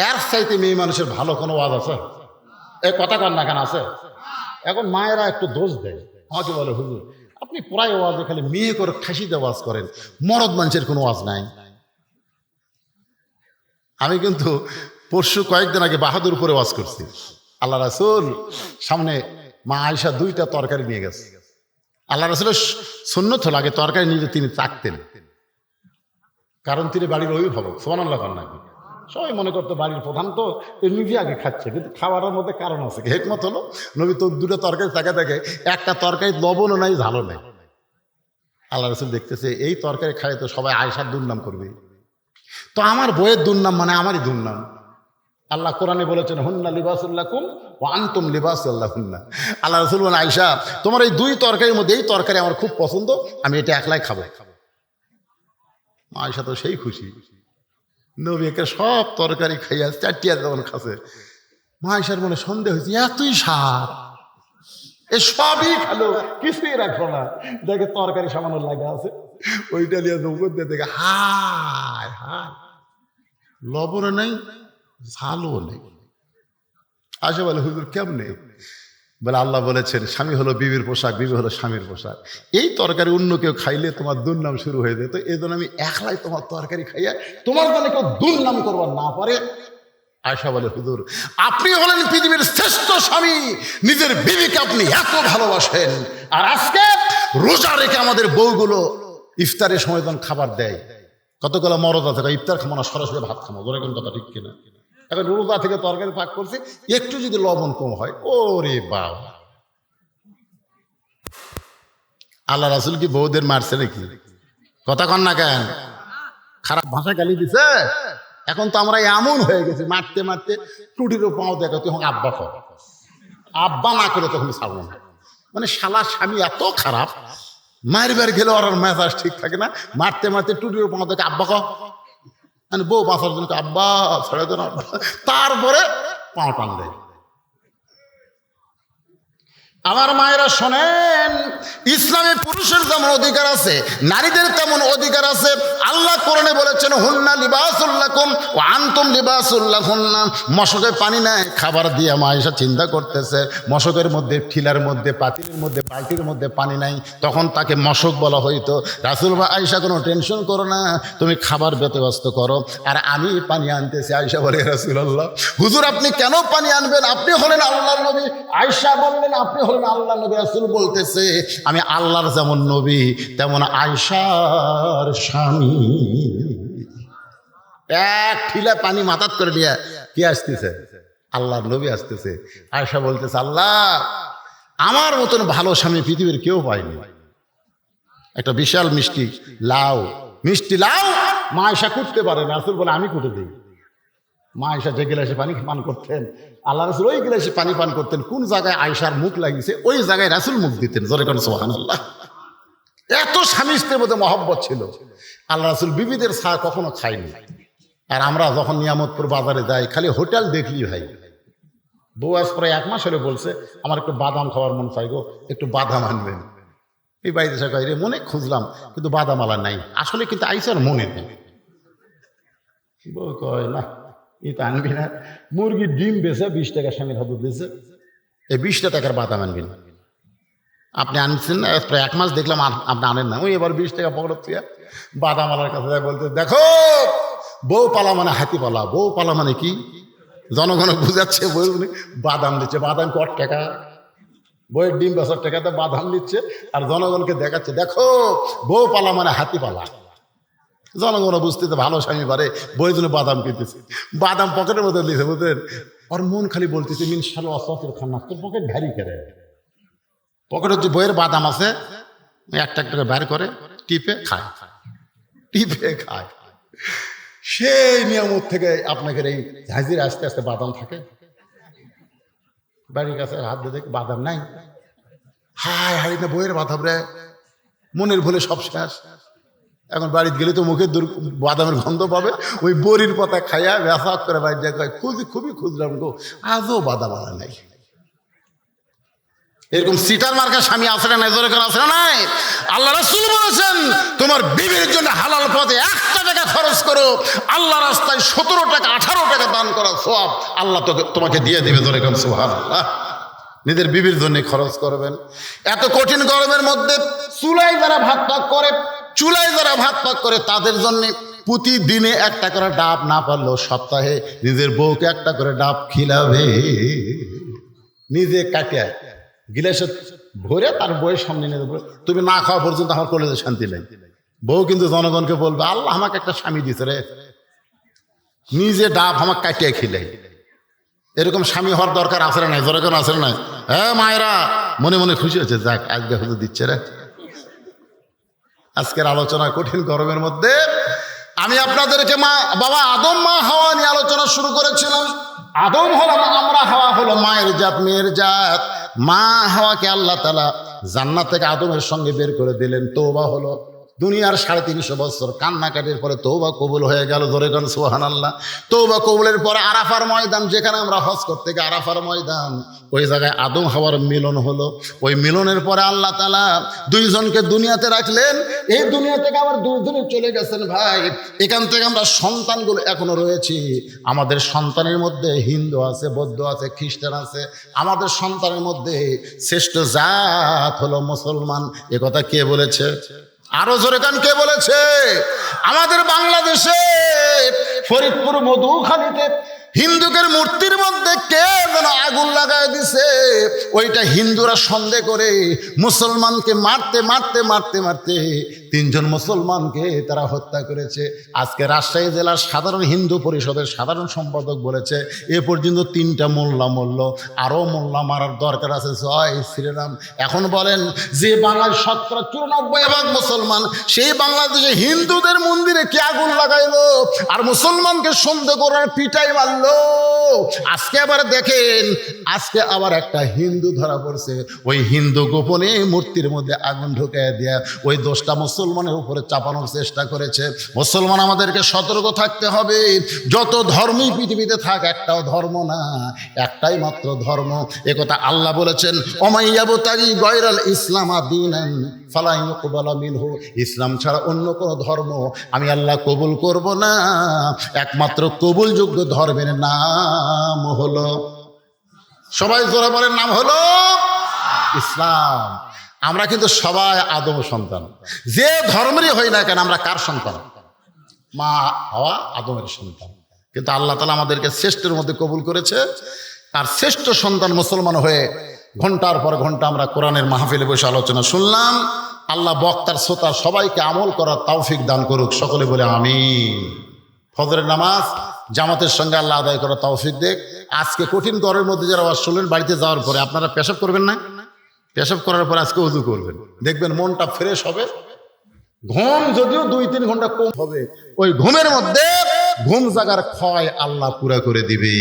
[SPEAKER 1] এর চাইতে মেয়ে মানুষের ভালো কোনো ওয়াজ আছে? এই কথা কন না কেন আছে? এখন মায়েরা একটু দোষ দেয়, আমাকে বলে, হুজুর আপনি প্রায় ওয়াজে খালি মেয়ে করে খাসিতে ওয়াজ করেন, মরদ মানুষের কোনো ওয়াজ নাই। আমি কিন্তু পরশু কয়েকদিন আগে বাহাদুরপুরে ওয়াজ করছি। আল্লাহ রাসূল সামনে মা আয়েশা 2টা তরকারি নিয়ে গেছে। আল্লাহ রাসূলের সুন্নত হলো আগে তরকারি নিলে তিনি চাকতেন, কারণ তিনি বাড়ির অভিভাবক। সুবহানাল্লাহ কন নাকি? সবাই মনে করতো বাড়ির প্রধান তো নিজে আগে খাচ্ছে, কিন্তু খাওয়ার মধ্যে কারণ আছে। হেকমত হলো নবী তো 2টা তরকারি তাকে দেখে, একটা তরকারি লবণও নাই, ঝালও নাই। আল্লাহ রাসূল দেখতেছে এই তরকারি খায় তো সবাই আয়েশার দুর্নাম করবে, তো আমার বইয়ের দুর্নাম মানে আমারই দুর্নাম। আল্লাহ কোরআনে বলেছেন, হুন্না লিবাসুল লাকুম ওয়া আনতুম লিবাসুল লাহুন্না। আল্লাহ রাসূল বলেন, আয়েশা তোমার এই 2 তরকারির মধ্যে এই তরকারি আমার খুব পছন্দ, আমি এটা একলাই খাবো। আয়েশা তো সেই খুশি, নবী একে সব তরকারি খাইয়া 4টিয়া যখন খাচ্ছে, আয়েশার মনে সন্দেহ হয়েছে, এতই স্বাদ, এ সবই খেলো, কিছুই রাখলো না। দেখে তরকারি সামান্য লাগা আছে, ওইটা নিয়ে নৌকর দিয়ে দেখে হায় হায়, লবণও নেই, ঝালও নেই। আয়েশা বলে, হুজুর কেমনে? বলে, আল্লাহ বলেছেন স্বামী হলো বিবির পোশাক, বিবি হলো স্বামীর পোশাক। এই তরকারি অন্য কেউ খাইলে তোমার দুর্নাম শুরু হয়ে যেত, এই জন্য আমি একলাই তোমার তরকারি খাইয়া তোমার জন্য কেউ দুর্নাম করবার না পারে। আয়েশা বলে, হুজুর আপনি হলেন পৃথিবীর শ্রেষ্ঠ স্বামী, নিজের বিবিকে আপনি এত ভালোবাসেন, আর আজকে রোজা রেখে আমাদের বউগুলো ইফতারের সময় যখন খাবার দেয়, কতগুলো মরদ আছে ইফতার খাবো না, সরাসরি ভাত খাবো, ধরে কোন কথা ঠিক কিনা? এখন রোজা থেকে তরকারি পাক করছি, একটু যদি লবণ কম হয়, ওরে বাবা। আল্লাহ রাসূল কি বউদের মারছে নাকি? কথা কন না কেন? খারাপ ভাষা গালি দিছে। এখন তো আমরা এমন হয়ে গেছি, মারতে মারতে টুটিরও পাও দেখো, তখন আব্বা কর, আব্বা না করে তখন ছাড়বো না। মানে শালা স্বামী এত খারাপ, মারবার গেলে ওর মেজাজ ঠিক থাকে না, মারতে মারতে টুটিরও পাও দেখে আব্বা কর, মানে বউ বাঁচার জন্য আব্বা ছেড়ে দেন, তারপরে পাও টান দেয়। আমার মায়েরা শোনেন, ইসলামে পুরুষের যেমন অধিকার আছে, নারীদের তেমন অধিকার আছে। আল্লাহ কোরআনে বলেছেন, হুন্না লিবাসুল লাকুম ওয়া আনতুম লিবাসুল লাহুন্না। মশকে পানি নেয় খাবার দিয়ে মা আয়েশা চিন্তা করতেছে, মশকের মধ্যে, ঠিলার মধ্যে, পাতিলের মধ্যে, বালতির মধ্যে পানি নাই, তখন তাকে মশক বলা হইতো। রাসূল বা আয়েশা কোনো টেনশন করো না, তুমি খাবার ব্যবস্থা করো, আর আমি পানি আনতেছি। আয়েশা বলে, রাসূলুল্লাহ হুজুর আপনি কেন পানি আনবেন? আপনি হলেন আল্লাহর নবী। আয়েশা বললেন, আপনি আল্লাহ নবী। রাসূল বলতেছে, আমি আল্লাহর যেমন নবী তেমন আয়েশার স্বামী। এক ঠিলা পানি মাথাত করে নিয়ে কি আসতেছে? আল্লাহর নবী আসতেছে। আয়েশা বলতেছে, আল্লাহ আমার মতন ভালো স্বামী পৃথিবীর কেউ পায়নি। একটা বিশাল মিষ্টি লাউ মা আয়েশা কুটতে পারে না, রাসূল বলে আমি কুটে দিই। মা আয়েশা যে গিলাসে পানি পান করতেন, আল্লাহ রাসূল ওই গিলাসে পানি পান করতেন। কোন জায়গায় আয়েশার মুখ লাগিয়েছে ওই জায়গায় রাসূল মুখ দিতেন। জোরে কোন সুবহানাল্লাহ। এত স্বামী স্ত্রীর মধ্যে মহব্বত ছিল। আল্লাহ রাসূল বিবিদের চা কখনো খায়নি। আর আমরা যখন নিয়ামতপুর বাজারে যাই, খালি হোটেল দেখলি ভাই, বউ আজ প্রায় 1 মাস হলে বলছে, আমার একটু বাদাম খাওয়ার মন চাই গো, একটু বাদাম আনবেন। এই বাড়িতে সে কয়, রে মনে খুঁজলাম কিন্তু বাদাম আলা নাই। আসলে কিন্তু আইসার মনে নেই। বউ কয়, না এটা আনবি না। মুরগির ডিম বেছে 20 টাকা স্বামীর হাতে দিয়েছে, এই 20টা টাকার বাদাম আনবি না। আপনি আনছেন না, প্রায় 1 মাস দেখলাম আপনি আনেন না। ওই এবার 20 টাকা পকেট থেকে বাদাম আলার কাছে যায়, বলতে, দেখো বউ পালা মানে হাতি পালা। বউ পালা মানে কি জনগণ বুঝাচ্ছে, বই বাদাম দিচ্ছে। বাদাম কত টাকা? বইয়ের ডিম বেচার টাকাতে বাদাম দিচ্ছে আর জনগণকে দেখাচ্ছে, দেখো বউ পালা মানে হাতি পালা। জনগণ বুঝতে তো ভালো স্বামী পারে, বইয়ের জন্য বাদাম কিনতেছে। বাদাম পকেটের মধ্যে দিয়েছে, বুঝলেন? ওর মন খালি বলতেছে, মিন শালো অসফের খান্না, তোর পকেট ভারী করে। পকেটের যে বইয়ের বাদাম আছে, একটা একটা বের করে টিপে খায়। সেই নিয়ামত থেকে আপনাকে এই হাজিরা আস্তে আস্তে বাদাম থাকে, বাড়ির কাছে হাত দিয়ে দেখি বাদাম নাই, হায় হায় না বইয়ের বাদাম রে, মনের ভুলে সব শেষ। এখন বাড়িতে গেলে তো মুখে বাদামের গন্ধ পাবে, ওই বড়ির পাতা খাইয়া ব্যাসাক করে বাড়ি যায় খুবই খুঁজলাম গো, আজও বাদাম আনা নাই। এরকম সিটার মার্কা স্বামী আছে না নাই? জোরে করে আছে না নাই? আল্লাহ রাসূল বলেছেন তোমার বিবির জন্য হালাল পথে 1 টাকা খরচ করো, আল্লাহ রাস্তায় 17 টাকা 18 টাকা দান করা সওয়াব আল্লাহ তোমাকে দিয়ে দিবে। জোরে করে সুবহানাল্লাহ। নিজের বিবির জন্য খরচ করবেন। এত কঠিন গরমের মধ্যে চুলায় যারা ভাত পাক করে তাদের জন্য প্রতিদিনে 1টা করে ডাব, না পারলেও সপ্তাহে নিজের বউকে 1টা করে ডাব খিলাবে, নিজে কাটিয়া গিলাসে ভরে তার বউয়ের সামনে নিয়ে দেবো। তুমি না খাওয়া পর্যন্ত আমার কলেজে শান্তি নেই। বউ কিন্তু জনগণকে বলবে আল্লাহ আমাকে একটা স্বামী দিছে রে, নিজে ডাব আমাকে কাটিয়া খিলাই। এরকম স্বামী হওয়ার দরকার আছে না নাই? জনগণ আছে না নাই? হ্যাঁ মায়েরা মনে মনে খুশি হচ্ছে, যাক আজকে হুজুর দিচ্ছে রে। আজকের আলোচনা কঠিন গরমের মধ্যে আমি আপনাদেরকে বাবা আদম মা হাওয়া নিয়ে আলোচনা শুরু করেছিলাম। আদম হলাম আমরা, হাওয়া হলো মায়ের জাত, মেয়ের জাত। মা হাওয়াকে আল্লাহ তাআলা জান্নাত থেকে আদমের সঙ্গে বের করে দিলেন। তওবা হলো, দুনিয়ার 350 বছর কান্নাকাটির পরে তওবা কবুল হয়ে গেল। ধরে গান সুবহানাল্লাহ। তওবা কবুলের পরে আরাফার ময়দান, যেখানে আমরা হজ করতে গিয়ে আরাফার ময়দান, ওই জায়গায় আদম হাওয়ার মিলন হলো। ওই মিলনের পরে আল্লাহ তাআলা দুইজনকে দুনিয়াতে রাখলেন। এই দুনিয়া থেকে আবার দুইজনে চলে গেছেন। ভাই এখান থেকে আমরা সন্তানগুলো এখনো রয়েছি। আমাদের সন্তানের মধ্যে হিন্দু আছে, বৌদ্ধ আছে, খ্রিস্টান আছে। আমাদের সন্তানের মধ্যে শ্রেষ্ঠ জাত হলো মুসলমান। এ কথা কে বলেছে? আরো জোরে কান কে বলেছে? আমাদের বাংলাদেশে ফরিদপুর মধুখালীতে হিন্দুকের মূর্তির মধ্যে কে যেন আগুন লাগায় দিছে। ওইটা হিন্দুরা সন্দেহ করে মুসলমানকে মারতে 3জন মুসলমানকে তারা হত্যা করেছে। আজকে রাজশাহী জেলার সাধারণ হিন্দু পরিষদের সাধারণ সম্পাদক বলেছে এ পর্যন্ত 3টা মোল্লা মরল, আরো মোল্লা মারার দরকার আছে। জয় শ্রীরাম। এখন বলেন যে বাংলার 94% মুসলমান, সেই বাংলাদেশে হিন্দুদের মন্দিরে কে আগুন লাগাইলো আর মুসলমানকে সন্দেহ করার পিটাই মারল। আজকে আবার দেখেন, আজকে আবার একটা হিন্দু ধরা পড়ছে। ওই হিন্দু গোপনে মূর্তির মধ্যে আগুন ঢুকিয়ে দেয়া ওই দোষটা মুসলমানের উপরে চাপানোর চেষ্টা করেছে। মুসলমান আমাদেরকে সতর্ক থাকতে হবে। যত ধর্মই পৃথিবীতে থাক, একটাও ধর্ম না, একটাই মাত্র ধর্ম। একথা আল্লাহ বলেছেন, ওমাইয়াবতাগি গয়রাল ইসলাম দীনান ফালা ইউকবালা মিনহু। ইসলাম ছাড়া অন্য কোনো ধর্ম আমি আল্লাহ কবুল করব না। একমাত্র কবুলযোগ্য ধর্মের নাম হলো, সবাই জোরে বলেন, নাম হলো ইসলাম। আমরা কিন্তু সবাই আদম সন্তান, যে ধর্মেরই হই না কেন। আমরা কার সন্তান? মা হাওয়া আদমের সন্তান। কিন্তু আল্লাহ তাআলা আমাদেরকে শ্রেষ্ঠের মধ্যে কবুল করেছে। আর শ্রেষ্ঠ সন্তান মুসলমান হয়ে ঘন্টার পর ঘন্টা আমরা কোরআনের মাহফিলে বসে আলোচনা শুনলাম। আল্লাহ বক্তার শ্রোতা সবাইকে আমল করার তৌফিক দান করুক। সকলে বলে আমিন। ফজরের নামাজ জামাতের সঙ্গে আল্লাহ আদায় করার তৌফিক দেখ। আজকে কঠিন গরমের মধ্যে যারা আওয়াজ শুনলেন, বাড়িতে যাওয়ার পরে আপনারা পেশাব করবেন না? পেশাব করার পরে আজকে ওযু করবেন, দেখবেন মনটা ফ্রেশ হবে। ঘুম যদিও 2-3 ঘন্টা কম হবে, ওই ঘুমের মধ্যে ঘুম জাগার ক্ষয় আল্লাহ পুরা করে দিবে।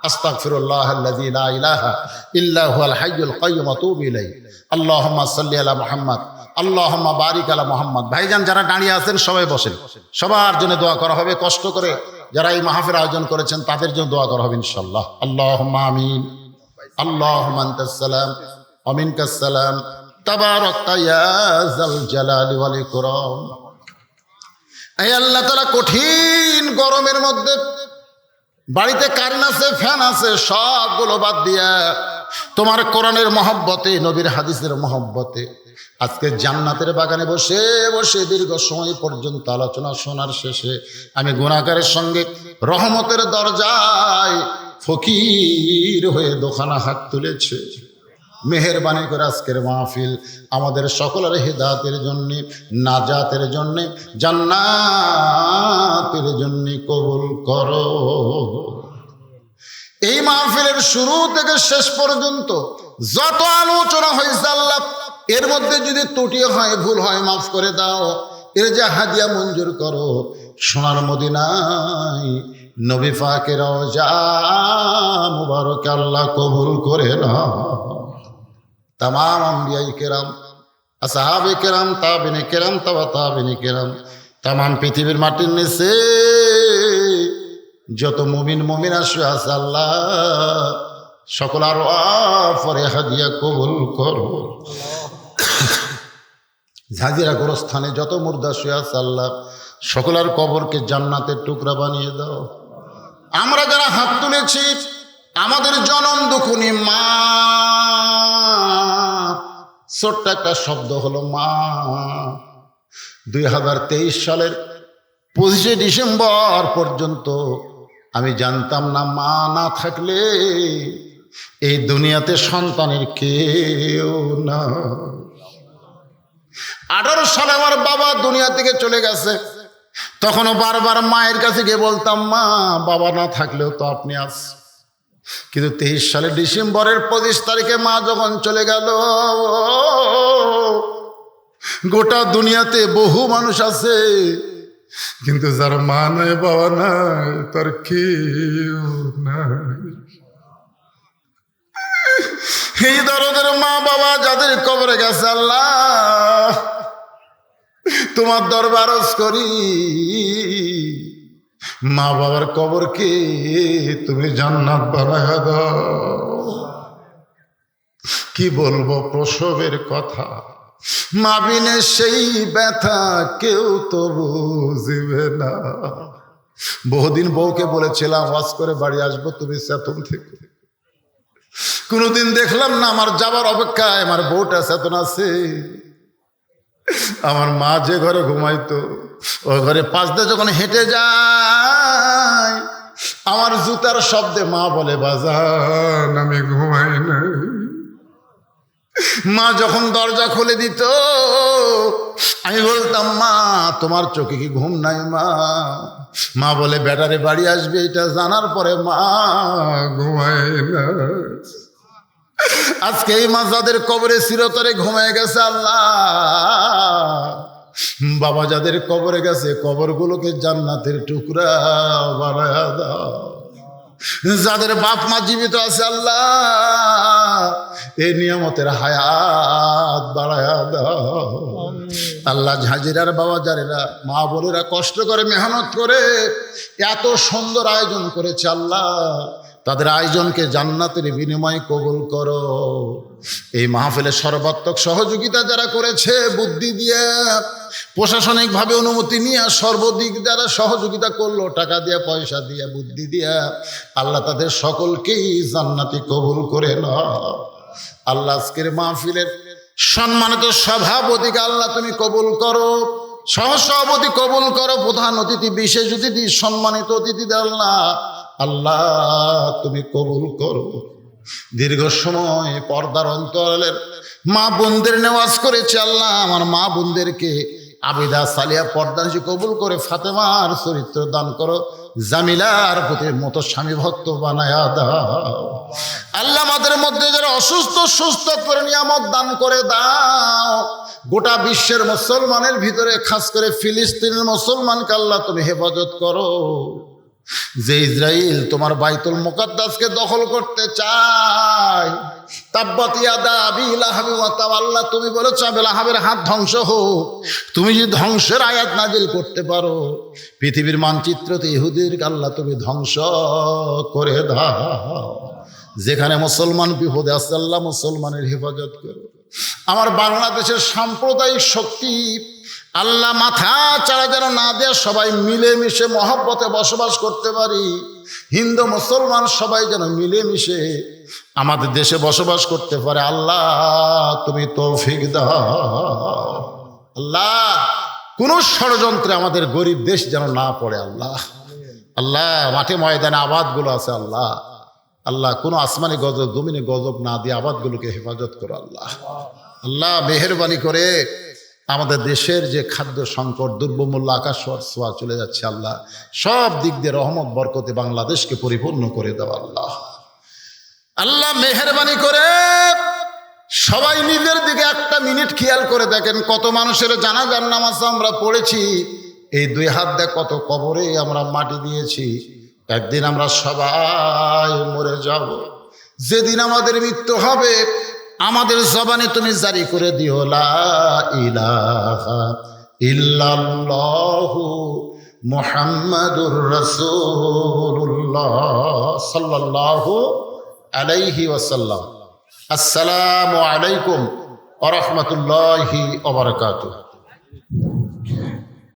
[SPEAKER 1] আস্তাগফিরুল্লাহাল্লাযী লা ইলাহা ইল্লা হুয়াল হাইয়ুল কাইয়্যুম ওয়া আতুবু ইলাইহি। আল্লাহুম্মা সাল্লি আলা মুহাম্মাদ, আল্লাহুম্মা বারিক আলা মুহাম্মাদ। ভাইজান যারা দাঁড়িয়ে আছেন সবাই বসেন, সবার জন্য দোয়া করা হবে। কষ্ট করে যারা এই মাহফিল আয়োজন করেছেন তাদের জন্য দোয়া করা হবে ইনশাআল্লাহ। আল্লাহুম্মা আমিন। আল্লাহুম্মা আনতাস সালাম ওয়া মিনকাস সালাম তাবারাকতা ইয়া যাল জালালি ওয়াল ইকরাম। এই আল্লাহ তাআলা কঠিন গরমের মধ্যে বাড়িতে কারেন্ট আছে, ফ্যান আছে, সবগুলো বাদ দিয়া তোমার কোরআনের মহব্বতে, নবীর হাদিসের মহব্বতে আজকে জান্নাতের বাগানে বসে বসে দীর্ঘ সময় পর্যন্ত আলোচনা শোনার শেষে আমি গুনাহগারের সঙ্গে রহমতের দরজায় ফকির হয়ে দোকানা হাত তুলেছে। মেহেরবানি করে আজকের মাহফিল আমাদের সকলের হিদায়াতের জন্য, নাজাতের জন্য, জান্নাতের জন্য কবুল করো। এই মাহফিলের শুরু থেকে শেষ পর্যন্ত যত আলোচনা হয়েছে আল্লাহ, এর মধ্যে যদি ত্রুটি হয়, ভুল হয়, মাফ করে দাও। এর যে হাদিয়া মঞ্জুর করো সোনার মদিনায় নবী পাকের রওজা মুবারক আল্লাহ কবুল করে নাও। তামাম আম্বিয়াই কেরাম, আসহাবে কেরাম, তাবিনে কেরাম, তাবা তাবিনে কেরাম, তামাম পৃথিবীর মাটির নিচে যত মুমিন মুমিনা শুয়ে আছে আল্লাহ সকল আর পরে হাদিয়া কবুল করো। ঝাঁঝিরা গোরস্থানে যত মুর্দা শুয়ে আছে আল্লাহ সকলের কবরকে জান্নাতের টুকরা বানিয়ে দাও। আমরা যারা হাত তুলেছি আমাদের জনম দুখুনি মা, ছোট্ট একটা শব্দ হলো মা। 2023 সালের 25শে ডিসেম্বর পর্যন্ত আমি জানতাম না মা না থাকলে এই দুনিয়াতে সন্তানের কেউ না। 18 সালে আমার বাবা দুনিয়া থেকে চলে গেছে, তখনও বারবার মায়ের কাছে গিয়ে বলতাম মা বাবা না থাকলেও তো আপনি আছেন। কিন্তু 23 সালের ডিসেম্বরের 25 তারিখে মা যখন চলে গেল, গোটা দুনিয়াতে বহু মানুষ আছে কিন্তু যার মা নাই বাবা নাই তার কেউ নাই। এই দরদের মা বাবা যাদের কবরে গেছে আল্লাহ তোমার দরবার আরজ করি মা বাবার কবরকে তুমি জান্নাত বানায়া দাও। কি বলবো প্রসবের কথা, মা বিনে সেই ব্যথা কেউ তো বুঝবে না। বহুদিন বউকে বলেছিলাম ওয়াজ করে বাড়ি আসবো, তুমি চেতন থেকে। কোনোদিন দেখলাম না আমার যাবার অপেক্ষায় আমার বউটা চেতন আছে। আমার মা যে ঘরে ঘুমাইতো ওই ঘরে পাশ দিয়ে যখন হেঁটে যায় আমার জুতার শব্দে মা বলে বাজান আমি ঘুমাই নাই। মা যখন দরজা খুলে দিত আমি বলতাম মা তোমার চোখে কি ঘুম নাই মা? মা বলে বেটারে বাড়ি আসবে এটা জানার পরে মা ঘুমায় না। আজকে এই মা যাদের কবরে চিরতরে ঘুমায় গেছে আল্লাহ, বাবা যাদের কবরে গেছে কবরগুলোকে জান্নাতের টুকরা বানায়া দাও। যাদের বাপ মা জীবিত আছে আল্লাহ এই নিয়ামতের হায়াত বাড়ায়া দাও। আল্লাহ ঝাঁঝিরার বাবা যারেরা মা বোনেরা কষ্ট করে মেহনত করে এত সুন্দর আয়োজন করেছে আল্লাহ তাদের আয়োজনকে জান্নাতের বিনিময়ে কবুল করো। এই মাহফিলের সর্বাত্মক সহযোগিতা যারা করেছে বুদ্ধি দিয়ে প্রশাসনিকভাবে অনুমতি নিয়ে সর্বদিক যারা সহযোগিতা করলো টাকা দিয়ে পয়সা দিয়ে বুদ্ধি দিয়ে আল্লাহ তাদের সকলকেই জান্নাতি কবুল করে নাও। আল্লাহ আজকের মাহফিলের সম্মানিত সভাপতিকে আল্লাহ তুমি কবুল করো, সহসভাপতি কবুল করো, প্রধান অতিথি বিশেষ অতিথি সম্মানিত অতিথিদের আল্লাহ আল্লাহ তুমি কবুল করো। দীর্ঘ সময় পর্দার অন্তরালের মা বোনদের নেওয়াজ করেছে আল্লাহ আমার মা বোনদেরকে আবিদা সালিয়া পর্দা কবুল করে ফাতেমার চরিত্র দান করো, জামিলার প্রতি মতো স্বামী ভক্ত বানায়া দাও। আল্লাহ আমাদের মধ্যে যারা অসুস্থ সুস্থ করে নিয়ামত দান করে দাও। গোটা বিশ্বের মুসলমানের ভিতরে খাস করে ফিলিস্তিনের মুসলমানকে আল্লাহ তুমি হেফাজত করো। যে ইসরাইল তোমার বাইতুল মুকাদ্দাসকে দখল করতে চায় তাব্বাত ইয়াদা আবি লাহাবি ওয়া তাওয়াল্লা, তুমি বলেছো আবু লাহাবের হাত ধ্বংস হোক। তুমি যদি ধ্বংসের আয়াত নাজিল করতে পারো পৃথিবীর মানচিত্রতে ইহুদির আল্লাহ তুমি ধ্বংস করে দাও। যেখানে মুসলমান বিপদে আছে আল্লাহ মুসলমানের হেফাজত করো। আমার বাংলাদেশের সাম্প্রদায়িক শক্তি আল্লাহ মাথা চাড়া যেন না দেয়, সবাই মিলেমিশে মহব্বতে বসবাস করতে পারি। হিন্দু মুসলমান সবাই যেন মিলেমিশে আমাদের দেশে বসবাস করতে পারে। আল্লাহ তুমি তৌফিক দাও। আল্লাহ কোন ষড়যন্ত্রে আমাদের গরিব দেশ যেন না পড়ে। আল্লাহ আল্লাহ মাঠে ময়দানে আবাদগুলো আছে আল্লাহ আল্লাহ কোনো আসমানি গজব জমিনে গজব না দিয়ে আবাদগুলোকে হেফাজত করো। আল্লাহ আল্লাহ মেহেরবানি করে আমাদের দেশের যে খাদ্য সংকট দ্রব্যমূল্য আকাশ ছোঁয়া চলে যাচ্ছে আল্লাহ সব দিক দিয়ে রহমত বরকতে বাংলাদেশকে পরিপূর্ণ করে দাও। আল্লাহ আল্লাহ মেহেরবানি করে সবাই নিজের দিকে একটা মিনিট খেয়াল করে দেখেন, কত মানুষের জানাজার নামাজ আমরা পড়েছি, এই 2 হাত দিয়ে কত কবরে আমরা মাটি দিয়েছি। একদিন আমরা সবাই মরে যাব। যেদিন আমাদের মৃত্যু হবে, আমাদের জবানে তুমি জারি করে দিও লা ইলাহা ইল্লাল্লাহু মুহাম্মাদুর রাসূলুল্লাহ সাল্লাল্লাহু আলাইহি ওয়াসাল্লাম। আসসালামু আলাইকুম ওয়া রাহমাতুল্লাহি ওয়া বারাকাতুহু।